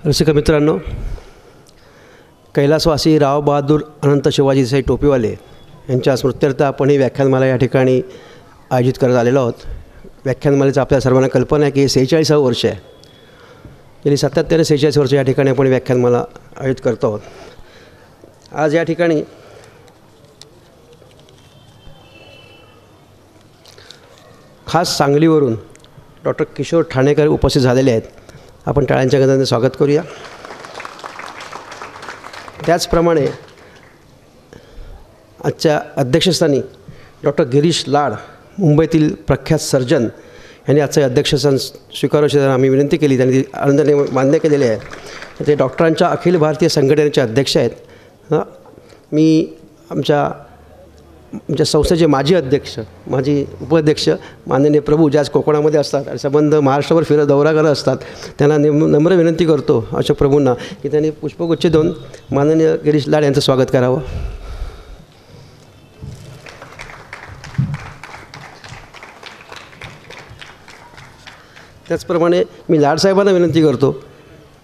रसिक मित्रांनो, कैलासवासी राव बहादूर अनंत शिवाजी देसाई टोपीवाले यांच्या स्मृत्यर्थ आपण ही व्याख्यानमाला या ठिकाणी आयोजित करत आलेलो आहोत. व्याख्यानमालेचं आपल्या सर्वांना कल्पना आहे की 46वं वर्ष आहे. गेली 47 वर्ष या ठिकाणी आपण व्याख्यानमाला आयोजित करतो आहोत. आज या ठिकाणी खास सांगलीवरून डॉक्टर किशोर ठाणेकर उपस्थित झालेले आहेत. आपण टाळ्यांच्या गजराने स्वागत करूया. त्याचप्रमाणे आजच्या अध्यक्षस्थानी डॉक्टर गिरीश लाड, मुंबईतील प्रख्यात सर्जन, यांनी आजचं अध्यक्षस्थान स्वीकारावयाची आम्ही विनंती केली. त्यांनी आनंदाने मान्य केलेले आहे. ते डॉक्टरांच्या अखिल भारतीय संघटनेचे अध्यक्ष आहेत. मी आमच्या संस्थेचे माजी अध्यक्ष, माजी उपाध्यक्ष माननीय प्रभू, जे आज कोकणामध्ये असतात आणि संबंध महाराष्ट्रभर दौरा करत असतात, त्यांना नम्र विनंती करतो अशोक प्रभूंना की त्यांनी पुष्पगुच्छ देऊन माननीय गिरीश लाड यांचं स्वागत करावं. त्याचप्रमाणे मी लाडसाहेबांना विनंती करतो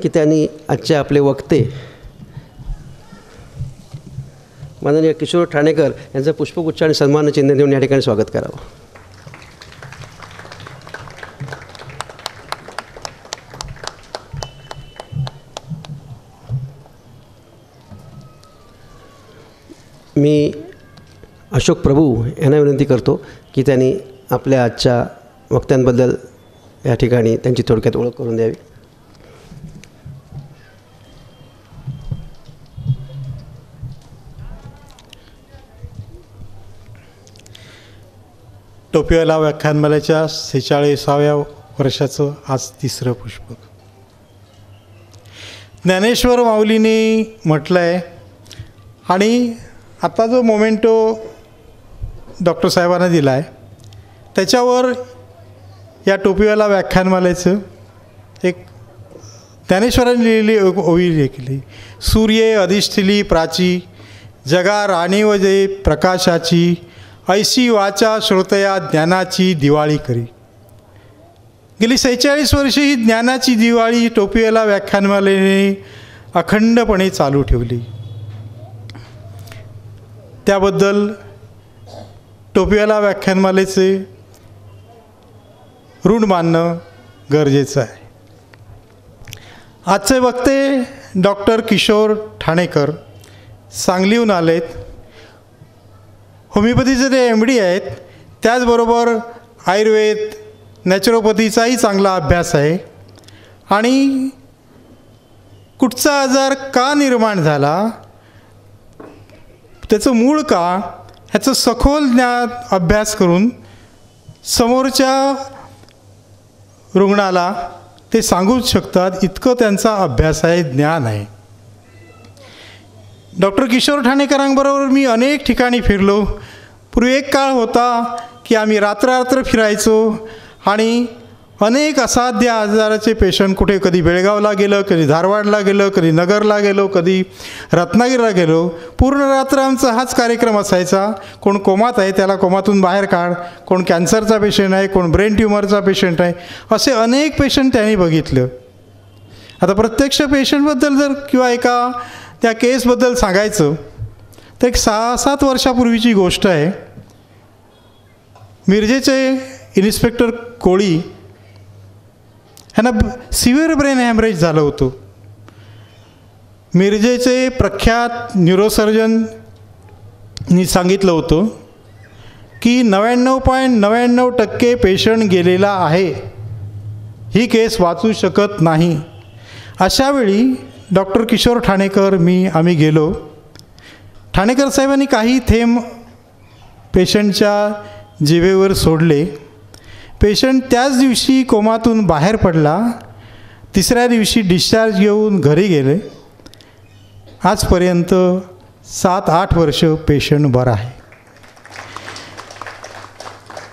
की त्यांनी आजचे आपले वक्ते माननीय किशोर ठाणेकर यांचं पुष्पगुच्छ आणि सन्मान चिन्ह देऊन या ठिकाणी स्वागत करावं. मी अशोक प्रभू यांना विनंती करतो की त्यांनी आपल्या आजच्या वक्त्यांबद्दल या ठिकाणी त्यांची थोडक्यात ओळख करून द्यावी. टोपीवाला व्याख्यानमालेच्या 46व्या वर्षाचं आज तिसरं पुष्पक. ज्ञानेश्वर माऊलींनी म्हटलं आहे आणि आता जो मोमेंटो डॉक्टर साहेबांना दिला आहे त्याच्यावर या टोपीवाला व्याख्यानमालेचं एक ज्ञानेश्वरांनी लिहिलेली ओवी लिहिली. सूर्ये अधिष्ठिली प्राची, जगा राणी वजे प्रकाशाची, ऐशी वाचा श्रोतया ज्ञानाची दिवाळी करी. गेली 46 वर्षे ही ज्ञानाची दिवाळी टोपीवाला व्याख्यानमालेने अखंडपणे चालू ठेवली. त्याबद्दल टोपीवाला व्याख्यानमालेचे ऋण मानणं गरजेचं आहे. आजचे वक्ते डॉक्टर किशोर ठाणेकर सांगलीहून आलेत. होमिओपॅथीचे ते MD आहेत. त्याचबरोबर आयुर्वेद, नॅचरोपॅथीचाही चांगला अभ्यास आहे. आणि कुठचा आजार का निर्माण झाला, त्याचं मूळ का, ह्याचं सखोल अभ्यास करून समोरच्या रुग्णाला ते सांगूच शकतात, इतकं त्यांचा अभ्यास आहे, ज्ञान आहे. डॉक्टर किशोर ठाणेकरांबरोबर मी अनेक ठिकाणी फिरलो. पूर्वी एक काळ होता की आम्ही रात्र फिरायचो आणि अनेक असाध्य आजाराचे पेशंट, कुठे कधी बेळगावला गेलं, कधी धारवाडला गेलं, कधी नगरला गेलो, कधी रत्नागिरीला गेलो. पूर्ण रात्र आमचा हाच कार्यक्रम असायचा. कोण कोमात आहे त्याला कोमातून बाहेर काढ, कोण कॅन्सरचा पेशंट आहे, कोण ब्रेन ट्युमरचा पेशंट आहे, असे अनेक पेशंट त्यांनी बघितलं. आता प्रत्यक्ष पेशंटबद्दल जर किंवा एका त्या केसबद्दल सांगायचं तर एक 6-7 वर्षापूर्वीची गोष्ट आहे. मिरजेचे इन्स्पेक्टर कोळी ह्यांना सिव्हिअर ब्रेन हॅमरेज झालं होतं. मिरजेचे प्रख्यात न्यूरोसर्जननी सांगितलं होतं की 99.99% पेशंट गेलेला आहे, ही केस वाचू शकत नाही. अशावेळी डॉक्टर किशोर ठाणेकर आम्ही गेलो. ठाणेकर साहेबांनी काही थेंब पेशंटच्या जिभेवर सोडले. पेशंट त्याच दिवशी कोमातून बाहेर पडला. तिसऱ्या दिवशी डिस्चार्ज घेऊन घरी गेले. आजपर्यंत 7-8 वर्ष पेशंट बरा आहे.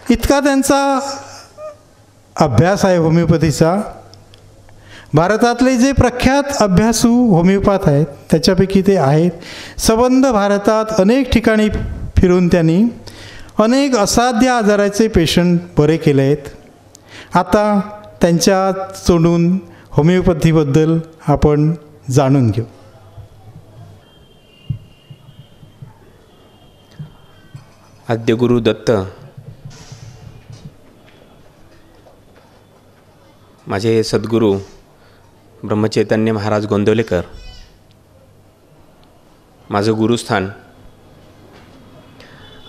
इतका त्यांचा अभ्यास आहे होमिओपॅथीचा. भारतातले जे प्रख्यात अभ्यासू होमिओपॅथ आहेत त्याच्यापैकी ते आहेत. संबंध भारतात अनेक ठिकाणी फिरून त्यांनी अनेक असाध्य आजाराचे पेशंट बरे केले आहेत. आता त्यांच्या तोंडून होमिओपॅथीबद्दल आपण जाणून घेऊ. आद्यगुरु दत्त, माझे सद्गुरू ब्रह्मचैतन्य महाराज गोंदवलेकर, माझं गुरुस्थान,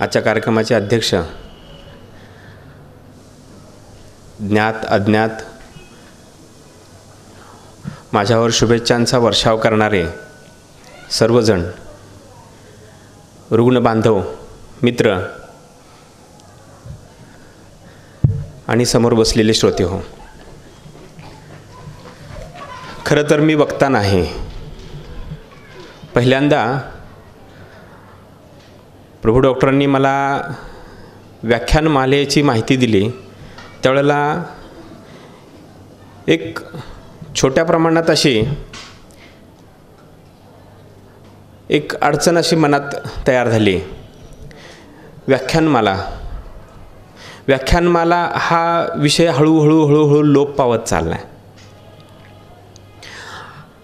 आजच्या कार्यक्रमाचे अध्यक्ष, ज्ञात अज्ञात माझ्यावर शुभेच्छांचा वर्षाव करणारे सर्वजण, रुग्ण बांधव, मित्र आणि समोर बसलेले श्रोते हो. खरं तर मी वक्ता नाही. पहिल्यांदा प्रभू डॉक्टरांनी मला व्याख्यानमालेची माहिती दिली त्यावेळेला एक छोट्या प्रमाणात अशी एक अडचण अशी मनात तयार झाली. व्याख्यानमाला हा विषय हळूहळू लोप पावत चालला आहे.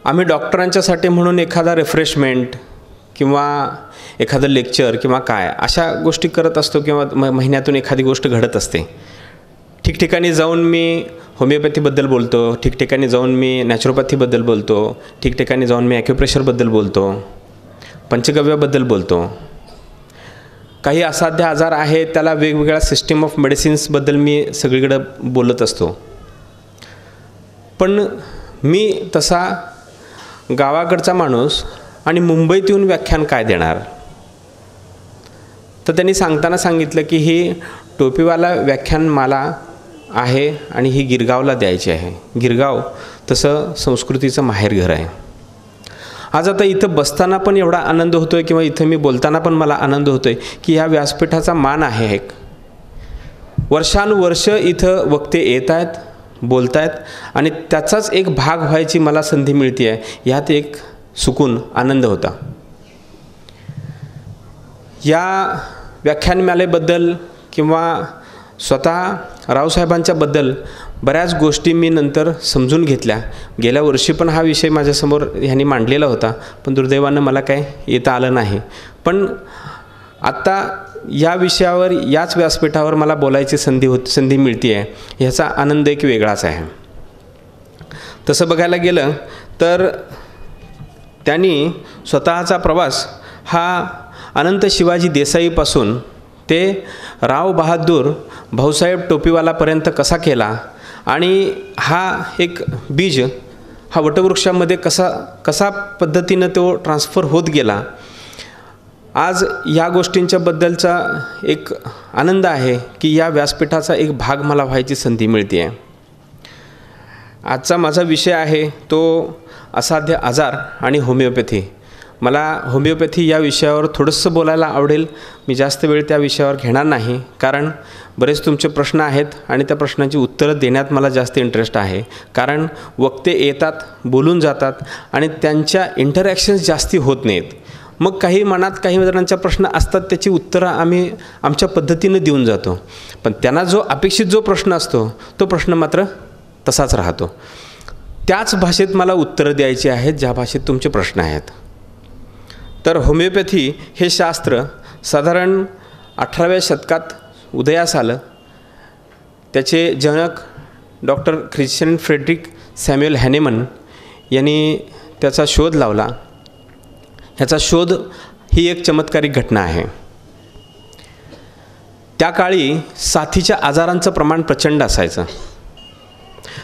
आम्ही डॉक्टरांच्यासाठी म्हणून एखादा रिफ्रेशमेंट किंवा एखादं लेक्चर किंवा काय अशा गोष्टी करत असतो किंवा महिन्यातून एखादी गोष्ट घडत असते. ठिकठिकाणी जाऊन मी होमिओपॅथीबद्दल बोलतो, ठिकठिकाणी जाऊन मी नॅचरोपॅथीबद्दल बोलतो, ठिकठिकाणी जाऊन मी ॲक्युप्रेशरबद्दल बोलतो, पंचगव्याबद्दल बोलतो. काही असाध्य आजार आहेत त्याला वेगवेगळ्या सिस्टीम ऑफ मेडिसिन्सबद्दल मी सगळीकडं बोलत असतो. पण मी तसा गावाकडचा माणूस आणि मुंबईत येऊन व्याख्यान काय देणार. तर त्यांनी सांगताना सांगितलं की ही टोपीवाला व्याख्यानमाला आहे आणि ही गिरगावला द्यायची आहे. गिरगाव तसं संस्कृतीचं माहेरघर आहे. आज आता इथं बसताना पण एवढा आनंद होतो आहे किंवा इथं मी बोलताना पण मला आनंद होतो आहे की ह्या व्यासपीठाचा मान आहे. एक वर्षानुवर्ष इथं वक्ते येत आहेत, बोलत आहेत आणि त्याचाच एक भाग व्हायची मला संधी मिळते आहे. ह्यात एक सुकून आनंद होता. या व्याख्यानमालेबद्दल किंवा स्वतः रावसाहेबांच्याबद्दल बऱ्याच गोष्टी मी नंतर समजून घेतल्या. गेल्या वर्षी पण हा विषय माझ्यासमोर ह्यांनी मांडलेला होता, पण दुर्दैवानं मला काय येता आलं नाही. पण आत्ता या विषयावर याच व्यासपीठावर मला बोलायची संधी मिळते आहे, ह्याचा आनंद एक वेगळाच आहे. तसं बघायला गेलं तर त्यांनी स्वतःचा प्रवास हा अनंत शिवाजी देसाईपासून ते राव बहादूर भाऊसाहेब टोपीवालापर्यंत कसा केला आणि हा एक बीज हा वटवृक्षामध्ये कसा पद्धतीनं तो ट्रान्सफर होत गेला. आज या गोष्टींच्या बद्दलचा एक आनंद आहे की या व्यासपीठाचा एक भाग मला व्हायची संधी मिळते आहे. आजचा माझा विषय आहे तो असाध्य आजार आणि होमिओपॅथी. मला होमिओपॅथी या विषयावर थोडंसं बोलायला आवडेल. मी जास्त वेळ त्या विषयावर घेणार नाही, कारण बरेच तुमचे प्रश्न आहेत आणि त्या प्रश्नांची उत्तरं देण्यात मला जास्त इंटरेस्ट आहे. कारण वक्ते येतात, बोलून जातात आणि त्यांच्या इंटरॅक्शन्स जास्ती होत नाहीत. मग काही मनात काही जणांच्या प्रश्न असतात, त्याची उत्तरं आम्ही आमच्या पद्धतीनं देऊन जातो. पण त्यांना जो अपेक्षित जो प्रश्न असतो तो प्रश्न मात्र तसाच राहतो. त्याच भाषेत मला उत्तरं द्यायची आहेत ज्या भाषेत तुमचे प्रश्न आहेत. तर होमिओपॅथी हे शास्त्र साधारण 18व्या शतकात उदयास आलं. त्याचे जनक डॉक्टर ख्रिश्चन फ्रेडरिक सॅम्युएल हॅनेमन यांनी त्याचा शोध लावला. ह्याचा शोध ही एक चमत्कारिक घटना आहे. त्या काळी साथीच्या आजारांचं प्रमाण प्रचंड असायचं.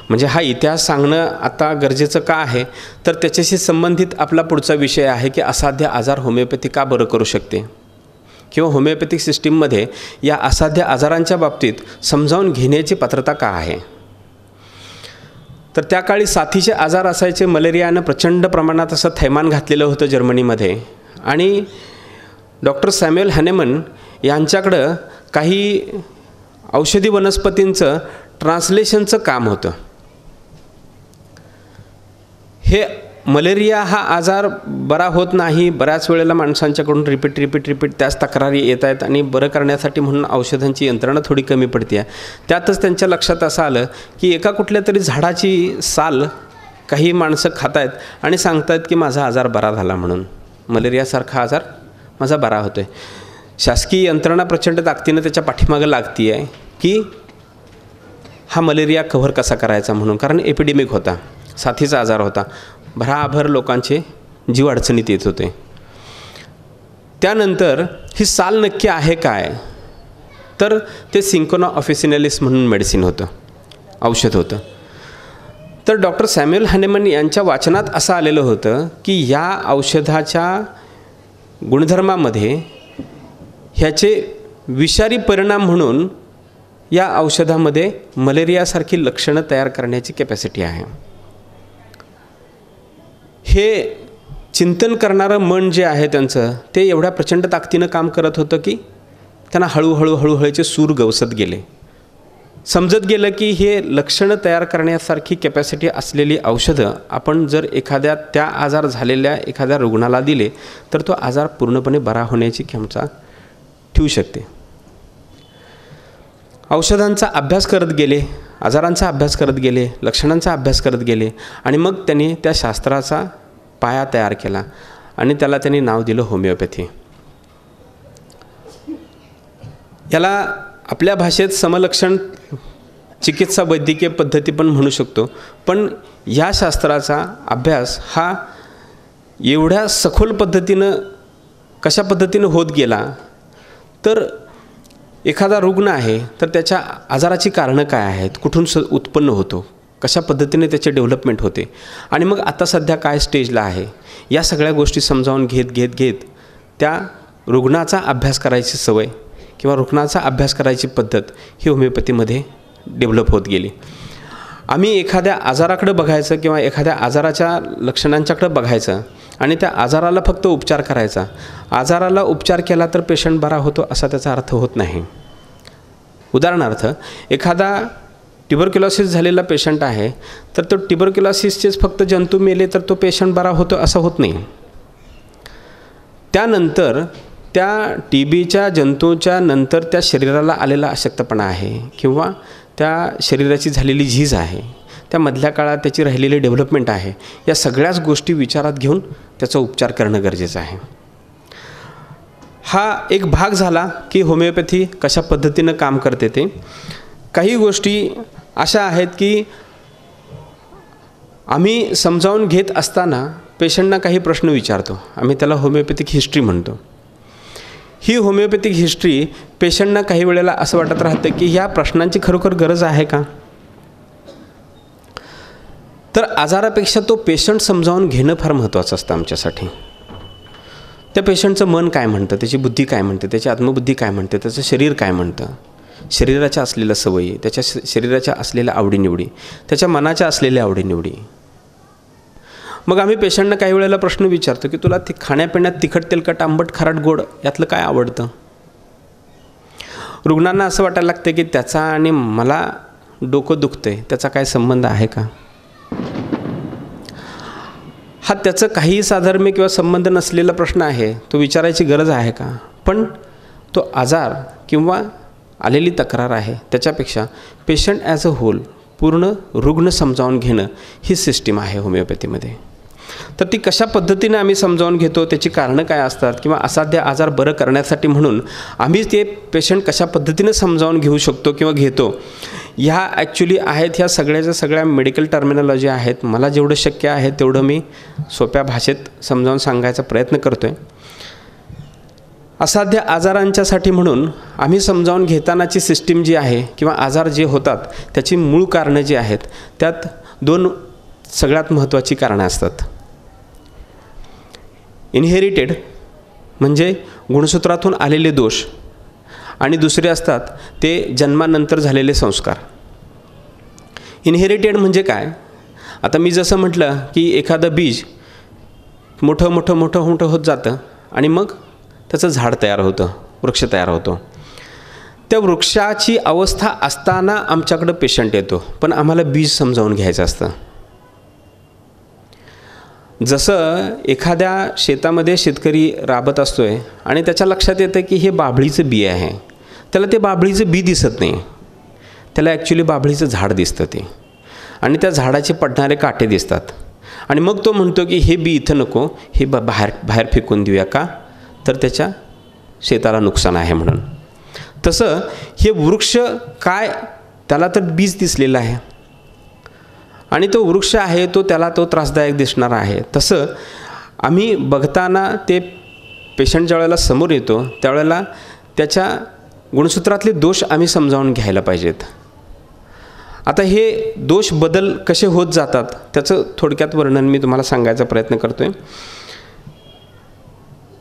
म्हणजे हा इतिहास सांगणं आता गरजेचं का आहे तर त्याच्याशी संबंधित आपला पुढचा विषय आहे की असाध्य आजार होमिओपॅथी का बरं करू शकते किंवा होमिओपॅथिक सिस्टीममध्ये या असाध्य आजारांच्या बाबतीत समजावून घेण्याची पात्रता का आहे. तर त्या काळी साथीचे आजार असायचे. मलेरियानं प्रचंड प्रमाणात असं थैमान घातलेलं होतं जर्मनीमध्ये आणि डॉक्टर सॅम्युएल हॅनेमन यांच्याकडं काही औषधी वनस्पतींचं ट्रान्सलेशनचं काम होतं. हे मलेरिया हा आजार बरा होत नाही. बऱ्याच वेळेला माणसांच्याकडून रिपीट त्याच तक्रारी येत आहेत आणि बरं करण्यासाठी म्हणून औषधांची यंत्रणा थोडी कमी पडते आहे. त्यातच त्यांच्या लक्षात असं आलं की एका कुठल्या तरी झाडाची साल काही माणसं खात आहेत आणि सांगतात की माझा आजार बरा झाला म्हणून, मलेरियासारखा आजार माझा बरा होतो आहे. शासकीय यंत्रणा प्रचंड ताकदीनं त्याच्या पाठीमागं लागती आहे की हा मलेरिया कव्हर कसा करायचा म्हणून, कारण एपिडेमिक होता, साथीचा आजार होता, भराभर लोकांचे जीव अडचणीत येत होते. त्यानंतर ही साल नक्की आहे काय, तर ते सिंकोना ऑफिसिनालिस म्हणून मेडिसिन होतं, औषध होतं. तर डॉक्टर सॅम्युअल हॅनेमन यांच्या वाचनात असं आलेलं होतं की या औषधाच्या गुणधर्मामध्ये ह्याचे विषारी परिणाम म्हणून या औषधामध्ये मलेरियासारखी लक्षणं तयार करण्याची कॅपॅसिटी आहे. हे चिंतन करणारं मन जे आहे त्यांचं, ते एवढ्या प्रचंड ताकदीनं काम करत होतं की त्यांना हळूहळूचे सूर गवसत गेले. समजत गेलं की हे लक्षणं तयार करण्यासारखी कॅपॅसिटी असलेली औषधं आपण जर एखाद्या त्या आजार झालेल्या एखाद्या रुग्णाला दिले तर तो आजार पूर्णपणे बरा होण्याची क्षमता ठेवू शकते. औषधांचा अभ्यास करत गेले, आजारांचा अभ्यास करत गेले, लक्षणांचा अभ्यास करत गेले आणि मग त्यांनी त्या शास्त्राचा पाया तयार केला आणि त्याला त्यांनी नाव दिलं होमिओपॅथी. याला आपल्या भाषेत समलक्षण चिकित्सा वैद्यकीय पद्धती पण म्हणू शकतो, पण या शास्त्राचा अभ्यास हा एवढ्या सखोल पद्धतीनं कशा पद्धतीनं होत गेला तर एखादा रुग्ण आहे तर त्याच्या आजाराची कारणं काय आहेत, कुठून उत्पन्न होतो, कशा पद्धतीने त्याचे डेव्हलपमेंट होते आणि मग आता सध्या काय स्टेजला आहे, या सगळ्या गोष्टी समजावून घेत त्या रुग्णाचा अभ्यास करायची सवय किंवा रुग्णाचा अभ्यास करायची पद्धत ही होमिओपॅथीमध्ये डेव्हलप होत गेली. आम्ही एखाद्या आजाराकडे बघायचं किंवा एखाद्या आजाराच्या लक्षणांच्याकडे बघायचं आणि त्या आजाराला फक्त उपचार करायचा. आजाराला उपचार केला तर पेशंट बरा होतो असा त्याचा अर्थ होत नाही. उदाहरणार्थ एखादा ट्युबरक्युलोसिस झालेला पेशंट आहे तर तो ट्युबरक्युलोसिसचेच फक्त जंतू मेले तर तो पेशंट बरा होतो असं होत नाही. त्यानंतर त्या TBच्या जंतूच्या नंतर त्या शरीराला आलेला अशक्तपणा आहे किंवा त्या शरीराची झालेली झीज आहे, त्या मधल्या काळात त्याची राहिलेली डेव्हलपमेंट आहे, या सगळ्याच गोष्टी विचारात घेऊन त्याचा उपचार करणं गरजेचं आहे. हा एक भाग झाला की होमिओपॅथी कशा पद्धतीनं काम करते ते. काही गोष्टी अशा आहेत की आम्ही समजावून घेत असताना पेशंटना काही प्रश्न विचारतो, आम्ही त्याला होमिओपॅथिक हिस्ट्री म्हणतो. ही होमिओपॅथिक हिस्ट्री पेशंटना काही वेळेला असं वाटत राहतं की ह्या प्रश्नांची खरोखर गरज आहे का, तर आजारापेक्षा तो पेशंट समजावून घेणं फार महत्त्वाचं असतं आमच्यासाठी. त्या पेशंटचं मन काय म्हणतं, त्याची बुद्धी काय म्हणते, त्याची आत्मबुद्धी काय म्हणते, त्याचं शरीर काय म्हणतं, शरीराच्या असलेल्या सवयी, त्याच्या शरीराच्या असलेल्या आवडीनिवडी, त्याच्या मनाच्या असलेल्या आवडीनिवडी. मग आम्ही पेशंटना काही वेळेला प्रश्न विचारतो की तुला खाण्यापिण्यात तिखट तेलकट आंबट खारट गोड यातलं काय आवडतं. रुग्णांना असं वाटायला लागतं की त्याचा आणि मला डोकं दुखतंय त्याचा काय संबंध आहे का. हा त्याचं काहीही साधर्म्य किंवा संबंध नसलेला प्रश्न आहे, तो विचारायची गरज आहे का. पण तो आजार किंवा आलेली तक्रार आहे त्याच्यापेक्षा पेशंट ॲज अ होल पूर्ण रुग्ण समजावून घेणं ही सिस्टीम आहे होमिओपॅथीमध्ये. तर ती कशा पद्धतीने आम्ही समजावून घेतो, त्याची कारणं काय असतात किंवा असाध्य आजार बरं करण्यासाठी म्हणून आम्ही ते पेशंट कशा पद्धतीने समजावून घेऊ शकतो किंवा घेतो, ह्या ॲक्च्युली आहेत ह्या सगळ्याच्या सगळ्या मेडिकल टर्मिनॉलॉजी आहेत. मला जेवढं शक्य आहे तेवढं मी सोप्या भाषेत समजावून सांगायचा प्रयत्न करतो आहे. असाध्य आजारांच्यासाठी म्हणून आम्ही समजावून घेतानाची सिस्टीम जी आहे किंवा आजार जे होतात त्याची मूळ कारणं जी आहेत त्यात दोन सगळ्यात महत्त्वाची कारणं असतात. इनहेरिटेड म्हणजे गुणसूत्रातून आलेले दोष आणि दुसरे असतात ते जन्मानंतर झालेले संस्कार. इनहेरिटेड म्हणजे काय, आता मी जसं म्हटलं की एखादं बीज मोठं होत जातं आणि मग त्याचं झाड तयार होतं, वृक्ष तयार होतो. त्या वृक्षाची अवस्था असताना आमच्याकडं पेशंट येतो, पण आम्हाला बीज समजावून घ्यायचं असतं. जसं एखाद्या शेतामध्ये शेतकरी राबत असतोय आणि त्याच्या लक्षात येतं की हे बाभळीचं बी आहे, त्याला ते बाभळीचं बी दिसत नाही, त्याला ॲक्च्युली बाभळीचं झाड दिसतं ते. आणि त्या झाडाचे पडणारे काटे दिसतात आणि मग तो म्हणतो की हे बी इथं नको, हे बाहेर फेकून देऊया का, तर त्याच्या शेताला नुकसान आहे म्हणून. तसं हे वृक्ष काय, त्याला तर बीज दिसलेलं आहे आणि तो वृक्ष आहे तो त्याला तो त्रासदायक दिसणार आहे. तसं आम्ही बघताना ते पेशंट ज्यावेळेला समोर येतो त्यावेळेला त्याच्या गुणसूत्रातले दोष आम्ही समजावून घ्यायला पाहिजेत. आता हे दोष बदल कसे होत जातात त्याचं थोडक्यात वर्णन मी तुम्हाला सांगायचा प्रयत्न करतो आहे.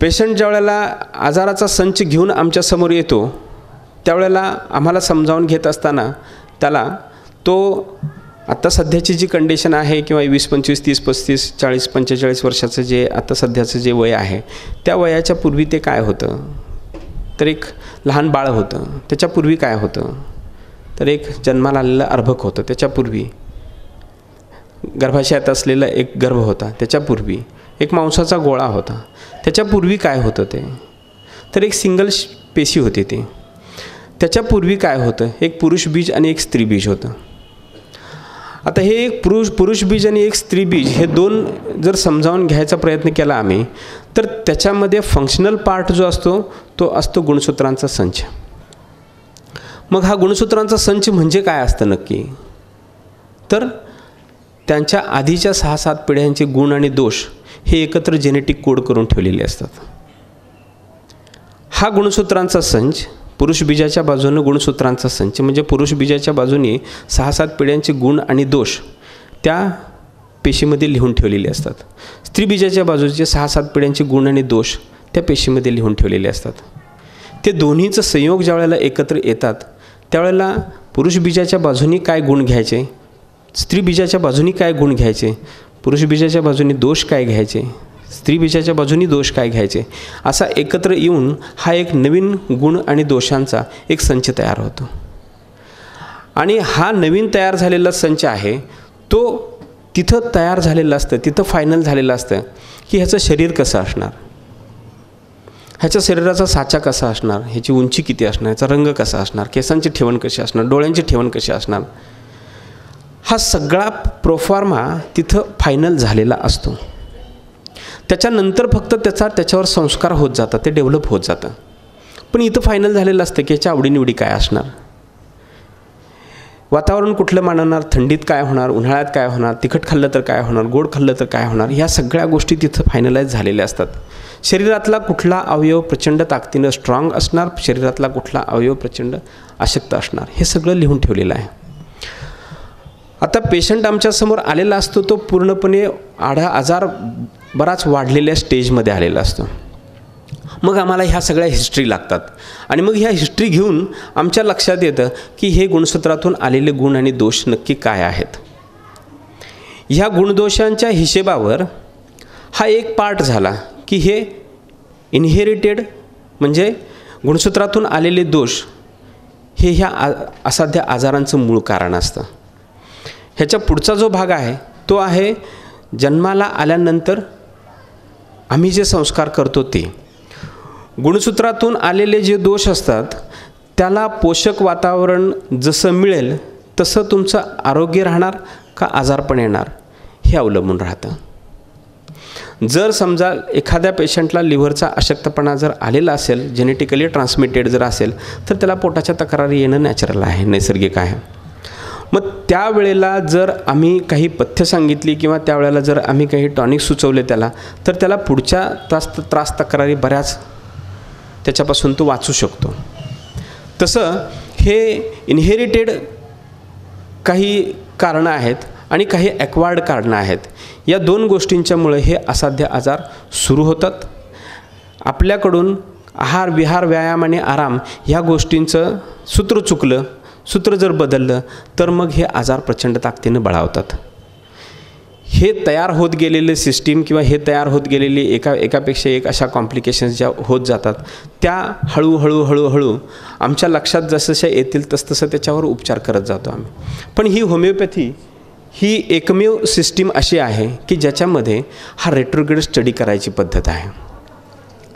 पेशंट ज्यावेळेला आजाराचा संच घेऊन आमच्यासमोर येतो त्यावेळेला आम्हाला समजावून घेत असताना त्याला तो आत्ता सध्याची जी कंडिशन आहे किंवा 20, 25, 30, 35, 40, 45 वर्षाचं जे आता सध्याचं जे वय आहे त्या वयाच्या पूर्वी ते काय होतं, तर एक लहान बाळ होतं. त्याच्यापूर्वी काय होतं, तर एक जन्माला आलेलं अर्भक होतं. त्याच्यापूर्वी गर्भाशयात असलेला एक गर्भ होता. त्याच्यापूर्वी एक मांसाचा गोळा होता. त्याच्यापूर्वी काय होतं ते, तर एक सिंगल पेशी होती ती. त्याच्यापूर्वी काय होतं, एक पुरुष बीज आणि एक स्त्री बीज होतं. आता हे एक पुरुष बीज आणि एक स्त्री बीज हे दोन जर समजावून घ्यायचा प्रयत्न केला आम्ही तर त्याच्यामध्ये फंक्शनल पार्ट जो असतो तो असतो गुणसूत्रांचा संच. मग हा गुणसूत्रांचा संच म्हणजे काय असतं नक्की, तर त्यांच्या आधीच्या 6-7 पिढ्यांचे गुण आणि दोष हे एकत्र जेनेटिक कोड करून ठेवलेले असतात. हा गुणसूत्रांचा संच पुरुष बीजाच्या बाजूने गुणसूत्रांचा संच म्हणजे पुरुष बीजाच्या बाजूने 6-7 पिढ्यांचे गुण आणि दोष त्या पेशीमध्ये लिहून ठेवलेले असतात. स्त्री बीजाच्या बाजूचे 6-7 पिढ्यांचे गुण आणि दोष त्या पेशीमध्ये लिहून ठेवलेले असतात. ते दोन्हीचं संयोग ज्या वेळेला एकत्र येतात त्यावेळेला पुरुष बीजाच्या बाजूनी काय गुण घ्यायचे, स्त्री बीजाच्या बाजूनी काय गुण घ्यायचे, पुरुष बीजाच्या बाजूनी दोष काय घ्यायचे, स्त्री बीजाच्या बाजूनी दोष काय घ्यायचे, असा एकत्र येऊन हा एक नवीन गुण आणि दोषांचा एक संच तयार होतो. आणि हा नवीन तयार झालेला संच आहे तो तिथं तयार झालेलं असतं, तिथं फायनल झालेलं असतं की ह्याचं शरीर कसं असणार, ह्याच्या शरीराचा साचा कसा असणार, ह्याची उंची किती असणार, ह्याचा रंग कसा असणार, केसांची ठेवण कशी असणार, डोळ्यांची ठेवण कशी असणार, हा सगळा प्रोफॉर्मा तिथं फायनल झालेला असतो. त्याच्यानंतर फक्त त्याच्यावर संस्कार होत जातात, ते डेव्हलप होत जातं. पण इथं फायनल झालेलं असतं की याच्या आवडीनिवडी काय असणार, वातावरण कुठलं मानवणार, थंडीत काय होणार, उन्हाळ्यात काय होणार, तिखट खाल्लं तर काय होणार, गोड खाल्लं तर काय होणार, ह्या सगळ्या गोष्टी तिथं फायनलाइज झालेल्या असतात. शरीरातला कुठला अवयव प्रचंड ताकदीनं स्ट्रॉंग असणार, शरीरातला कुठला अवयव प्रचंड अशक्त असणार, हे सगळं लिहून ठेवलेलं आहे. आता पेशंट आमच्यासमोर आलेला असतो तो पूर्णपणे आजार बराच वाढलेल्या स्टेजमध्ये आलेला असतो. मग आम्हाला ह्या सगळ्या हिस्ट्री लागतात आणि मग ह्या हिस्ट्री घेऊन आमच्या लक्षात येतं की हे गुणसूत्रातून आलेले गुण आणि दोष नक्की काय आहेत. ह्या गुणदोषांच्या हिशेबावर हा एक पार्ट झाला की हे इनहेरिटेड म्हणजे गुणसूत्रातून आलेले दोष हे ह्या असाध्य आजारांचं मूळ कारण असतं. ह्याच्या पुढचा जो भाग आहे तो आहे जन्माला आल्यानंतर आम्ही जे संस्कार करतो ते गुणसूत्रातून आलेले जे दोष असतात त्याला पोषक वातावरण जसं मिळेल तसं तुमचं आरोग्य राहणार का आजारपण येणार हे अवलंबून राहतं. जर समजा एखाद्या पेशंटला लिव्हरचा अशक्तपणा जर आलेला असेल, जेनेटिकली ट्रान्समिटेड जर असेल तर त्याला पोटाच्या तक्रारी येणं नॅचरल आहे, नैसर्गिक आहे. मग त्यावेळेला जर आम्ही काही पथ्य सांगितली किंवा त्यावेळेला जर आम्ही काही टॉनिक सुचवले त्याला तर त्याला पुढच्या त्रास तक्रारी बऱ्याच त्याच्यापासून तो वाचू शकतो. तसं हे इनहेरिटेड काही कारणं आहेत आणि काही ॲक्वायर्ड कारणं आहेत. या दोन गोष्टींच्यामुळे हे असाध्य आजार सुरू होतात. आपल्याकडून आहार विहार व्यायाम आणि आराम ह्या गोष्टींचं सूत्र चुकलं, सूत्र जर बदललं तर मग हे आजार प्रचंड ताकदीनं बळावतात. हे तयार होत गेलेले सिस्टीम किंवा हे तयार होत गेलेली एकापेक्षा एक अशा कॉम्प्लिकेशन्स ज्या होत जातात त्या हळूहळू आमच्या लक्षात जसं येतील तसतसं त्याच्यावर उपचार करत जातो आम्ही. पण ही होमिओपॅथी ही एकमेव सिस्टीम अशी आहे की ज्याच्यामध्ये हा रेट्रोग्रेड स्टडी करायची पद्धत आहे.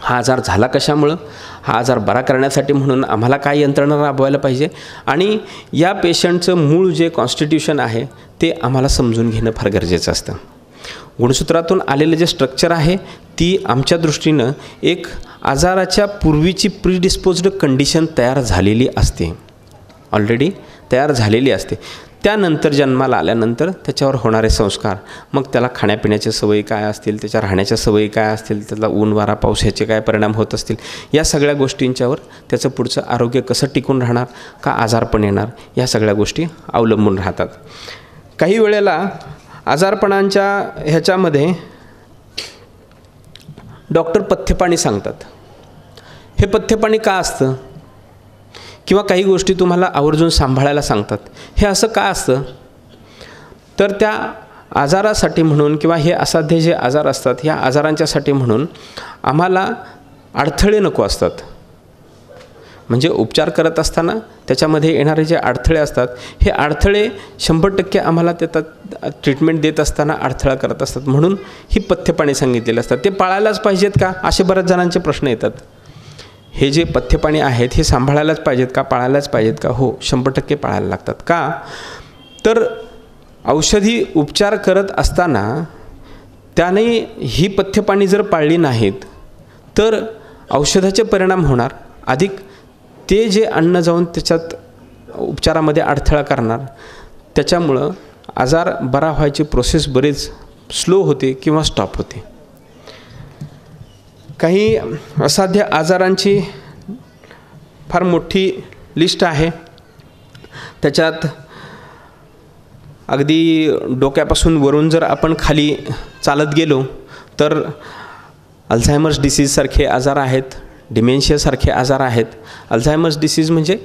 हा आजार झाला कशामुळं, हा आजार बरा करण्यासाठी म्हणून आम्हाला काय यंत्रणा राबवायला पाहिजे, आणि या पेशंटचं मूळ जे कॉन्स्टिट्यूशन आहे ते आम्हाला समजून घेणं फार गरजेचं असतं. गुणसूत्रातून आलेलं जे स्ट्रक्चर आहे ती आमच्या दृष्टीनं एक आजाराच्या पूर्वीची प्रीडिस्पोज्ड कंडिशन तयार झालेली असते, ऑलरेडी तयार झालेली असते. त्यानंतर जन्माला आल्यानंतर त्याच्यावर होणारे संस्कार, मग त्याला खाण्यापिण्याच्या सवयी काय असतील, त्याच्या राहण्याच्या सवयी काय असतील, त्याला ऊन वारा पाऊस ह्याचे काय परिणाम होत असतील, या सगळ्या गोष्टींच्यावर त्याचं पुढचं आरोग्य कसं टिकून राहणार, का आजारपण येणार, या सगळ्या गोष्टी अवलंबून राहतात. काही वेळेला आजारपणांच्या ह्याच्यामध्ये डॉक्टर पथ्यपाणी सांगतात. हे पथ्यपाणी का असतं, किंवा काही गोष्टी तुम्हाला आवर्जून सांभाळायला सांगतात. हे असं का असतं, तर त्या आजारासाठी म्हणून, किंवा हे असाध्य जे आजार असतात ह्या आजारांच्यासाठी म्हणून आम्हाला अडथळे नको असतात. म्हणजे उपचार करत असताना त्याच्यामध्ये येणारे जे अडथळे असतात, हे अडथळे 100% आम्हाला त्यात ट्रीटमेंट देत असताना अडथळा करत असतात. म्हणून ही पथ्यपाणी सांगितलेली असतात. ते पाळायलाच पाहिजेत का, असे बऱ्याच जणांचे प्रश्न येतात. हे जे पथ्यपाणी आहेत हे सांभाळायलाच पाहिजेत का, पाळायलाच पाहिजेत का? हो, 100% पाळायला लागतात. का, तर औषधी उपचार करत असताना त्याने ही पथ्यपाणी जर पाळली नाहीत तर औषधाचे परिणाम होणार, अधिक ते जे अन्न जाऊन त्याच्यात उपचारामध्ये अडथळा करणार. त्याच्यामुळं आजार बरा व्हायची प्रोसेस बरेच स्लो होते किंवा स्टॉप होते. काही असाध्य आजारांची फार मोठी लिस्ट आहे. त्याच्यात अगदी डोक्यापासून वरून जर आपण खाली चालत गेलो तर अल्झायमर्स डिसीजसारखे आजार आहेत, डिमेन्शियासारखे आजार आहेत. अल्झायमर्स डिसीज म्हणजे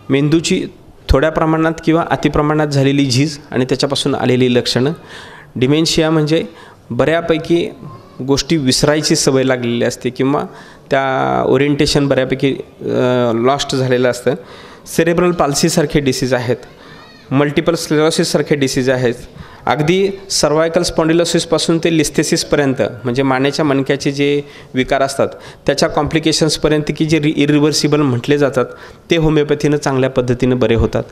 मेंदूची थोड्या प्रमाणात किंवा अतिप्रमाणात झालेली झीज आणि त्याच्यापासून आलेली लक्षणं. डिमेन्शिया म्हणजे बऱ्यापैकी गोष्टी विसरायची सवय लागलेली असते किंवा त्या ओरिएंटेशन बऱ्यापैकी लॉस्ट झालेलं असतं. सेरेब्रल पाल्सीसारखे डिसीज आहेत, मल्टिपल स्क्लेरोसिससारखे डिसीज आहेत. अगदी सर्वायकल स्पॉन्डिलोसिसपासून ते लिस्थेसिसपर्यंत म्हणजे मानेच्या मणक्याचे जे विकार असतात त्याच्या कॉम्प्लिकेशन्सपर्यंत की जे इरिव्हर्सिबल म्हटले जातात ते होमिओपॅथीनं चांगल्या पद्धतीनं बरे होतात.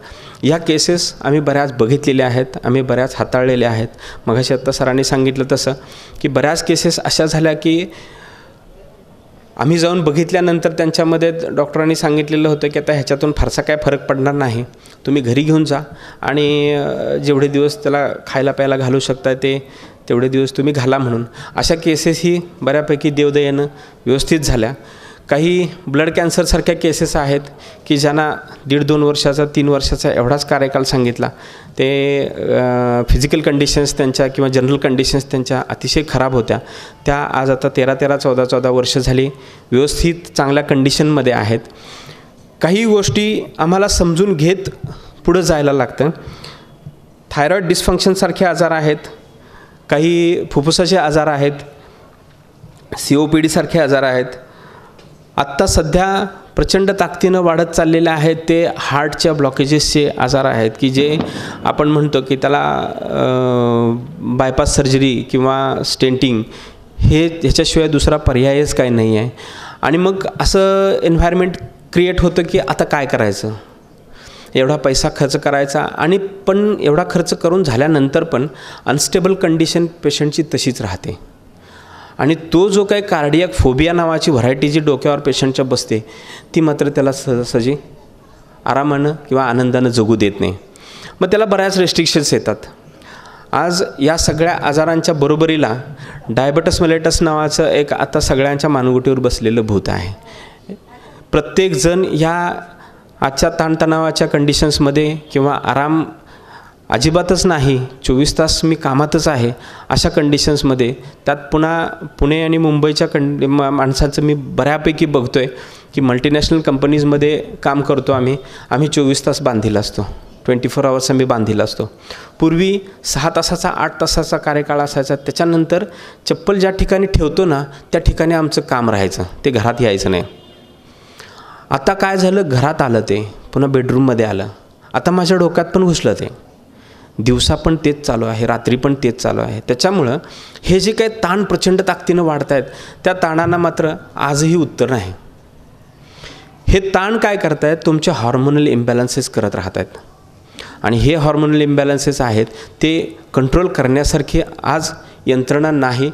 ह्या केसेस आम्ही बऱ्याच बघितलेल्या आहेत, आम्ही बऱ्याच हाताळलेल्या आहेत. मगाशी आत्ता सरांनी सांगितलं तसं की बऱ्याच केसेस अशा झाल्या की आम्ही जाऊन बघितल्यानंतर त्यांच्यामध्ये डॉक्टरांनी सांगितलेलं होतं की आता ह्याच्यातून फारसा काय फरक पडणार नाही, तुम्ही घरी घेऊन जा आणि जेवढे दिवस त्याला खायला प्यायला घालू शकता तेवढे दिवस तुम्ही घाला म्हणून. अशा केसेसही बऱ्यापैकी देवदयेनं व्यवस्थित झाल्या. काही ब्लड कॅन्सरसारख्या केसेस आहेत की ज्यांना 1.5-2 वर्षाचा 3 वर्षाचा एवढाच कार्यकाल सांगितला. ते फिजिकल कंडिशन्स त्यांच्या किंवा जनरल कंडिशन्स त्यांच्या अतिशय खराब होत्या. त्या आज आता 13-13, 14-14 वर्ष झाली व्यवस्थित चांगल्या कंडिशनमध्ये आहेत. काही गोष्टी आम्हाला समजून घेत पुढं जायला लागतं. थायरॉईड डिस्फंक्शनसारखे आजार आहेत, काही फुफ्फुसाचे आजार आहेत, COPD सारखे आजार आहेत. आत्ता सध्या प्रचंड ताकदीनं वाढत चाललेले आहेत ते हार्टच्या ब्लॉकेजेसचे आजार आहेत की जे आपण म्हणतो की त्याला बायपास सर्जरी किंवा स्टेंटिंग ह्याच्याशिवाय दुसरा पर्यायच काही नाही आहे. आणि मग असं एन्व्हायरमेंट क्रिएट होतं की आता काय करायचं, एवढा पैसा खर्च करायचा आणि पण एवढा खर्च करून झाल्यानंतर पण अनस्टेबल कंडिशन पेशंटची तशीच राहते. आणि तो जो काही कार्डियाक फोबिया नावाची व्हरायटी जी डोक्यावर पेशंटच्या बसते ती मात्र त्याला सहजासहजी आरामानं किंवा आनंदानं जगू देत नाही. मग त्याला बऱ्याच रेस्ट्रिक्शन्स येतात. आज या सगळ्या आजारांच्या बरोबरीला डायबेटिस मेलिटस नावाचं एक आता सगळ्यांच्या मानगुटीवर बसलेलं भूत आहे. प्रत्येकजण ह्या आजच्या ताणतणावाच्या कंडिशन्समध्ये किंवा आराम अजिबातच नाही, 24 तास मी कामातच आहे अशा कंडिशन्समध्ये, त्यात पुन्हा पुणे आणि मुंबईच्या माणसाचं मी बऱ्यापैकी बघतो आहे की मल्टीनॅशनल कंपनीजमध्ये काम करतो आम्ही 24 तास बांधील असतो, 24 आवर्स आम्ही बांधील असतो. पूर्वी 6 तासाचा 8 तासाचा कार्यकाळ असायचा. त्याच्यानंतर चप्पल ज्या ठिकाणी ठेवतो ना त्या ठिकाणी आमचं काम राहायचं, ते घरात यायचं नाही. आता काय झालं, घरात आलं ते पुन्हा बेडरूममध्ये आलं. आता माझ्या डोक्यात पण घुसलं दिवसा पण तेच चालू आहे, रात्री पण तेच चालू आहे. त्याच्यामुळं हे जे काही ताण प्रचंड ताकदीनं वाढत आहेत, त्या ताणांना मात्र आजही उत्तर नाही. हे ताण काय करत आहेत, तुमचे हॉर्मोनल इम्बॅलन्सेस करत राहत आहेत. आणि हे हॉर्मोनल इम्बॅलन्सेस आहेत ते कंट्रोल करण्यासारखी आज यंत्रणा नाही.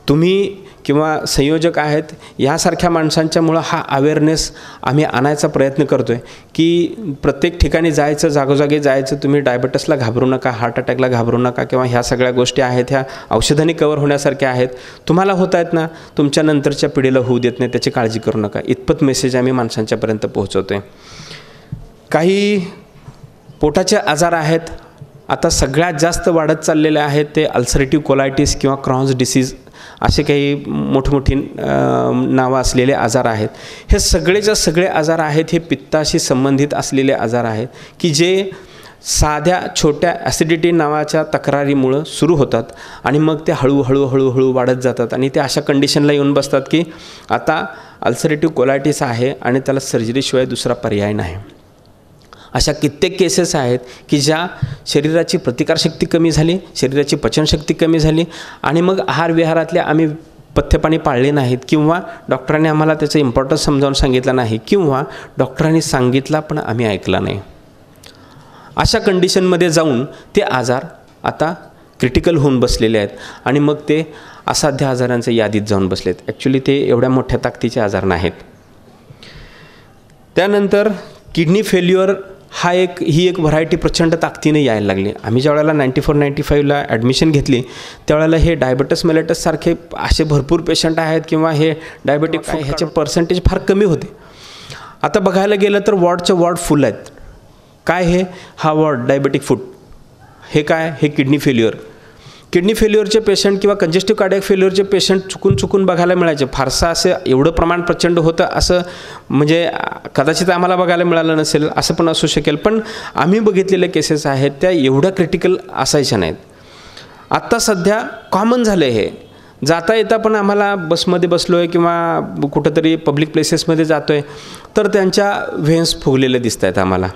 तुम्ही किंवा संयोजक आहेत यासारख्या माणसांच्यामुळं हा अवेअरनेस आम्ही आणायचा प्रयत्न करतो आहे की प्रत्येक ठिकाणी जायचं, जागोजागी जायचं. तुम्ही डायबिटीसला घाबरू नका, हार्ट अटॅकला घाबरू नका, किंवा ह्या सगळ्या गोष्टी आहेत ह्या औषधांनी कवर होण्यासारख्या आहेत. तुम्हाला होत आहेत ना, तुमच्या नंतरच्या पिढीला होऊ देत नाही, त्याची काळजी करू नका. इतपत मेसेज आम्ही माणसांच्यापर्यंत पोहोचवतो आहे. काही पोटाचे आजार आहेत आता सगळ्यात जास्त वाढत चाललेले आहेत, ते अल्सरेटिव्ह कोलायटिस किंवा क्रॉन्स डिसीज असे काही मोठमोठी नावं असलेले आजार आहेत. हे सगळेच्या सगळे आजार आहेत हे पित्ताशी संबंधित असलेले आजार आहेत की जे साध्या छोट्या ॲसिडिटी नावाच्या तक्रारीमुळं सुरू होतात आणि मग ते हळूहळू वाढत जातात आणि ते अशा कंडिशनला येऊन बसतात की आता अल्सरेटिव्ह कोलायटिस आहे आणि त्याला सर्जरीशिवाय दुसरा पर्याय नाही. अशा कित्येक केसेस आहेत की ज्या शरीराची प्रतिकारशक्ती कमी झाली, शरीराची पचनशक्ती कमी झाली आणि मग आहार विहारातले आम्ही पथ्यपाणी पाळले नाहीत किंवा डॉक्टरांनी आम्हाला त्याचं इम्पॉर्टन्स समजावून सांगितलं नाही किंवा डॉक्टरांनी सांगितलं पण आम्ही ऐकलं नाही. अशा कंडिशनमध्ये जाऊन ते आजार आता क्रिटिकल होऊन बसलेले आहेत आणि मग ते असाध्य आजारांच्या यादीत जाऊन बसलेत. ॲक्च्युली ते एवढ्या मोठ्या ताकदीचे आजार नाहीत. त्यानंतर किडनी फेल्युअर ही एक व्हरायटी प्रचंड ताकदीने यायला लागली. आम्ही ज्यावेळेला 94-95ला ॲडमिशन घेतली त्यावेळेला हे डायबिटीस मेलेटससारखे असे भरपूर पेशंट आहेत किंवा हे डायबेटिक ह्याचे पर्सेंटेज फार कमी होते. आता बघायला गेलं तर वॉर्डच्या वॉर्ड फुल आहेत. काय हा वॉर्ड डायबेटिक फूट हे काय, हे किडनी फेल्युअरचे पेशंट किंवा कंजेस्टिव्ह कार्डियक फेल्युअरचे पेशंट चुकून बघायला मिळायचे. फारसं असं एवढं प्रमाण प्रचंड होतं असं म्हणजे कदाचित आम्हाला बघायला मिळालं नसेल, असं पण असू शकेल. पण आम्ही बघितलेल्या केसेस आहेत त्या एवढ्या क्रिटिकल असायच्या नाहीत. आत्ता सध्या कॉमन झालं हे. जाता येता पण आम्हाला बसमध्ये बसलो आहे किंवा कुठंतरी पब्लिक प्लेसेसमध्ये जातो आहे तर त्यांच्या व्हेन्स फुगलेले दिसत आहेत आम्हाला.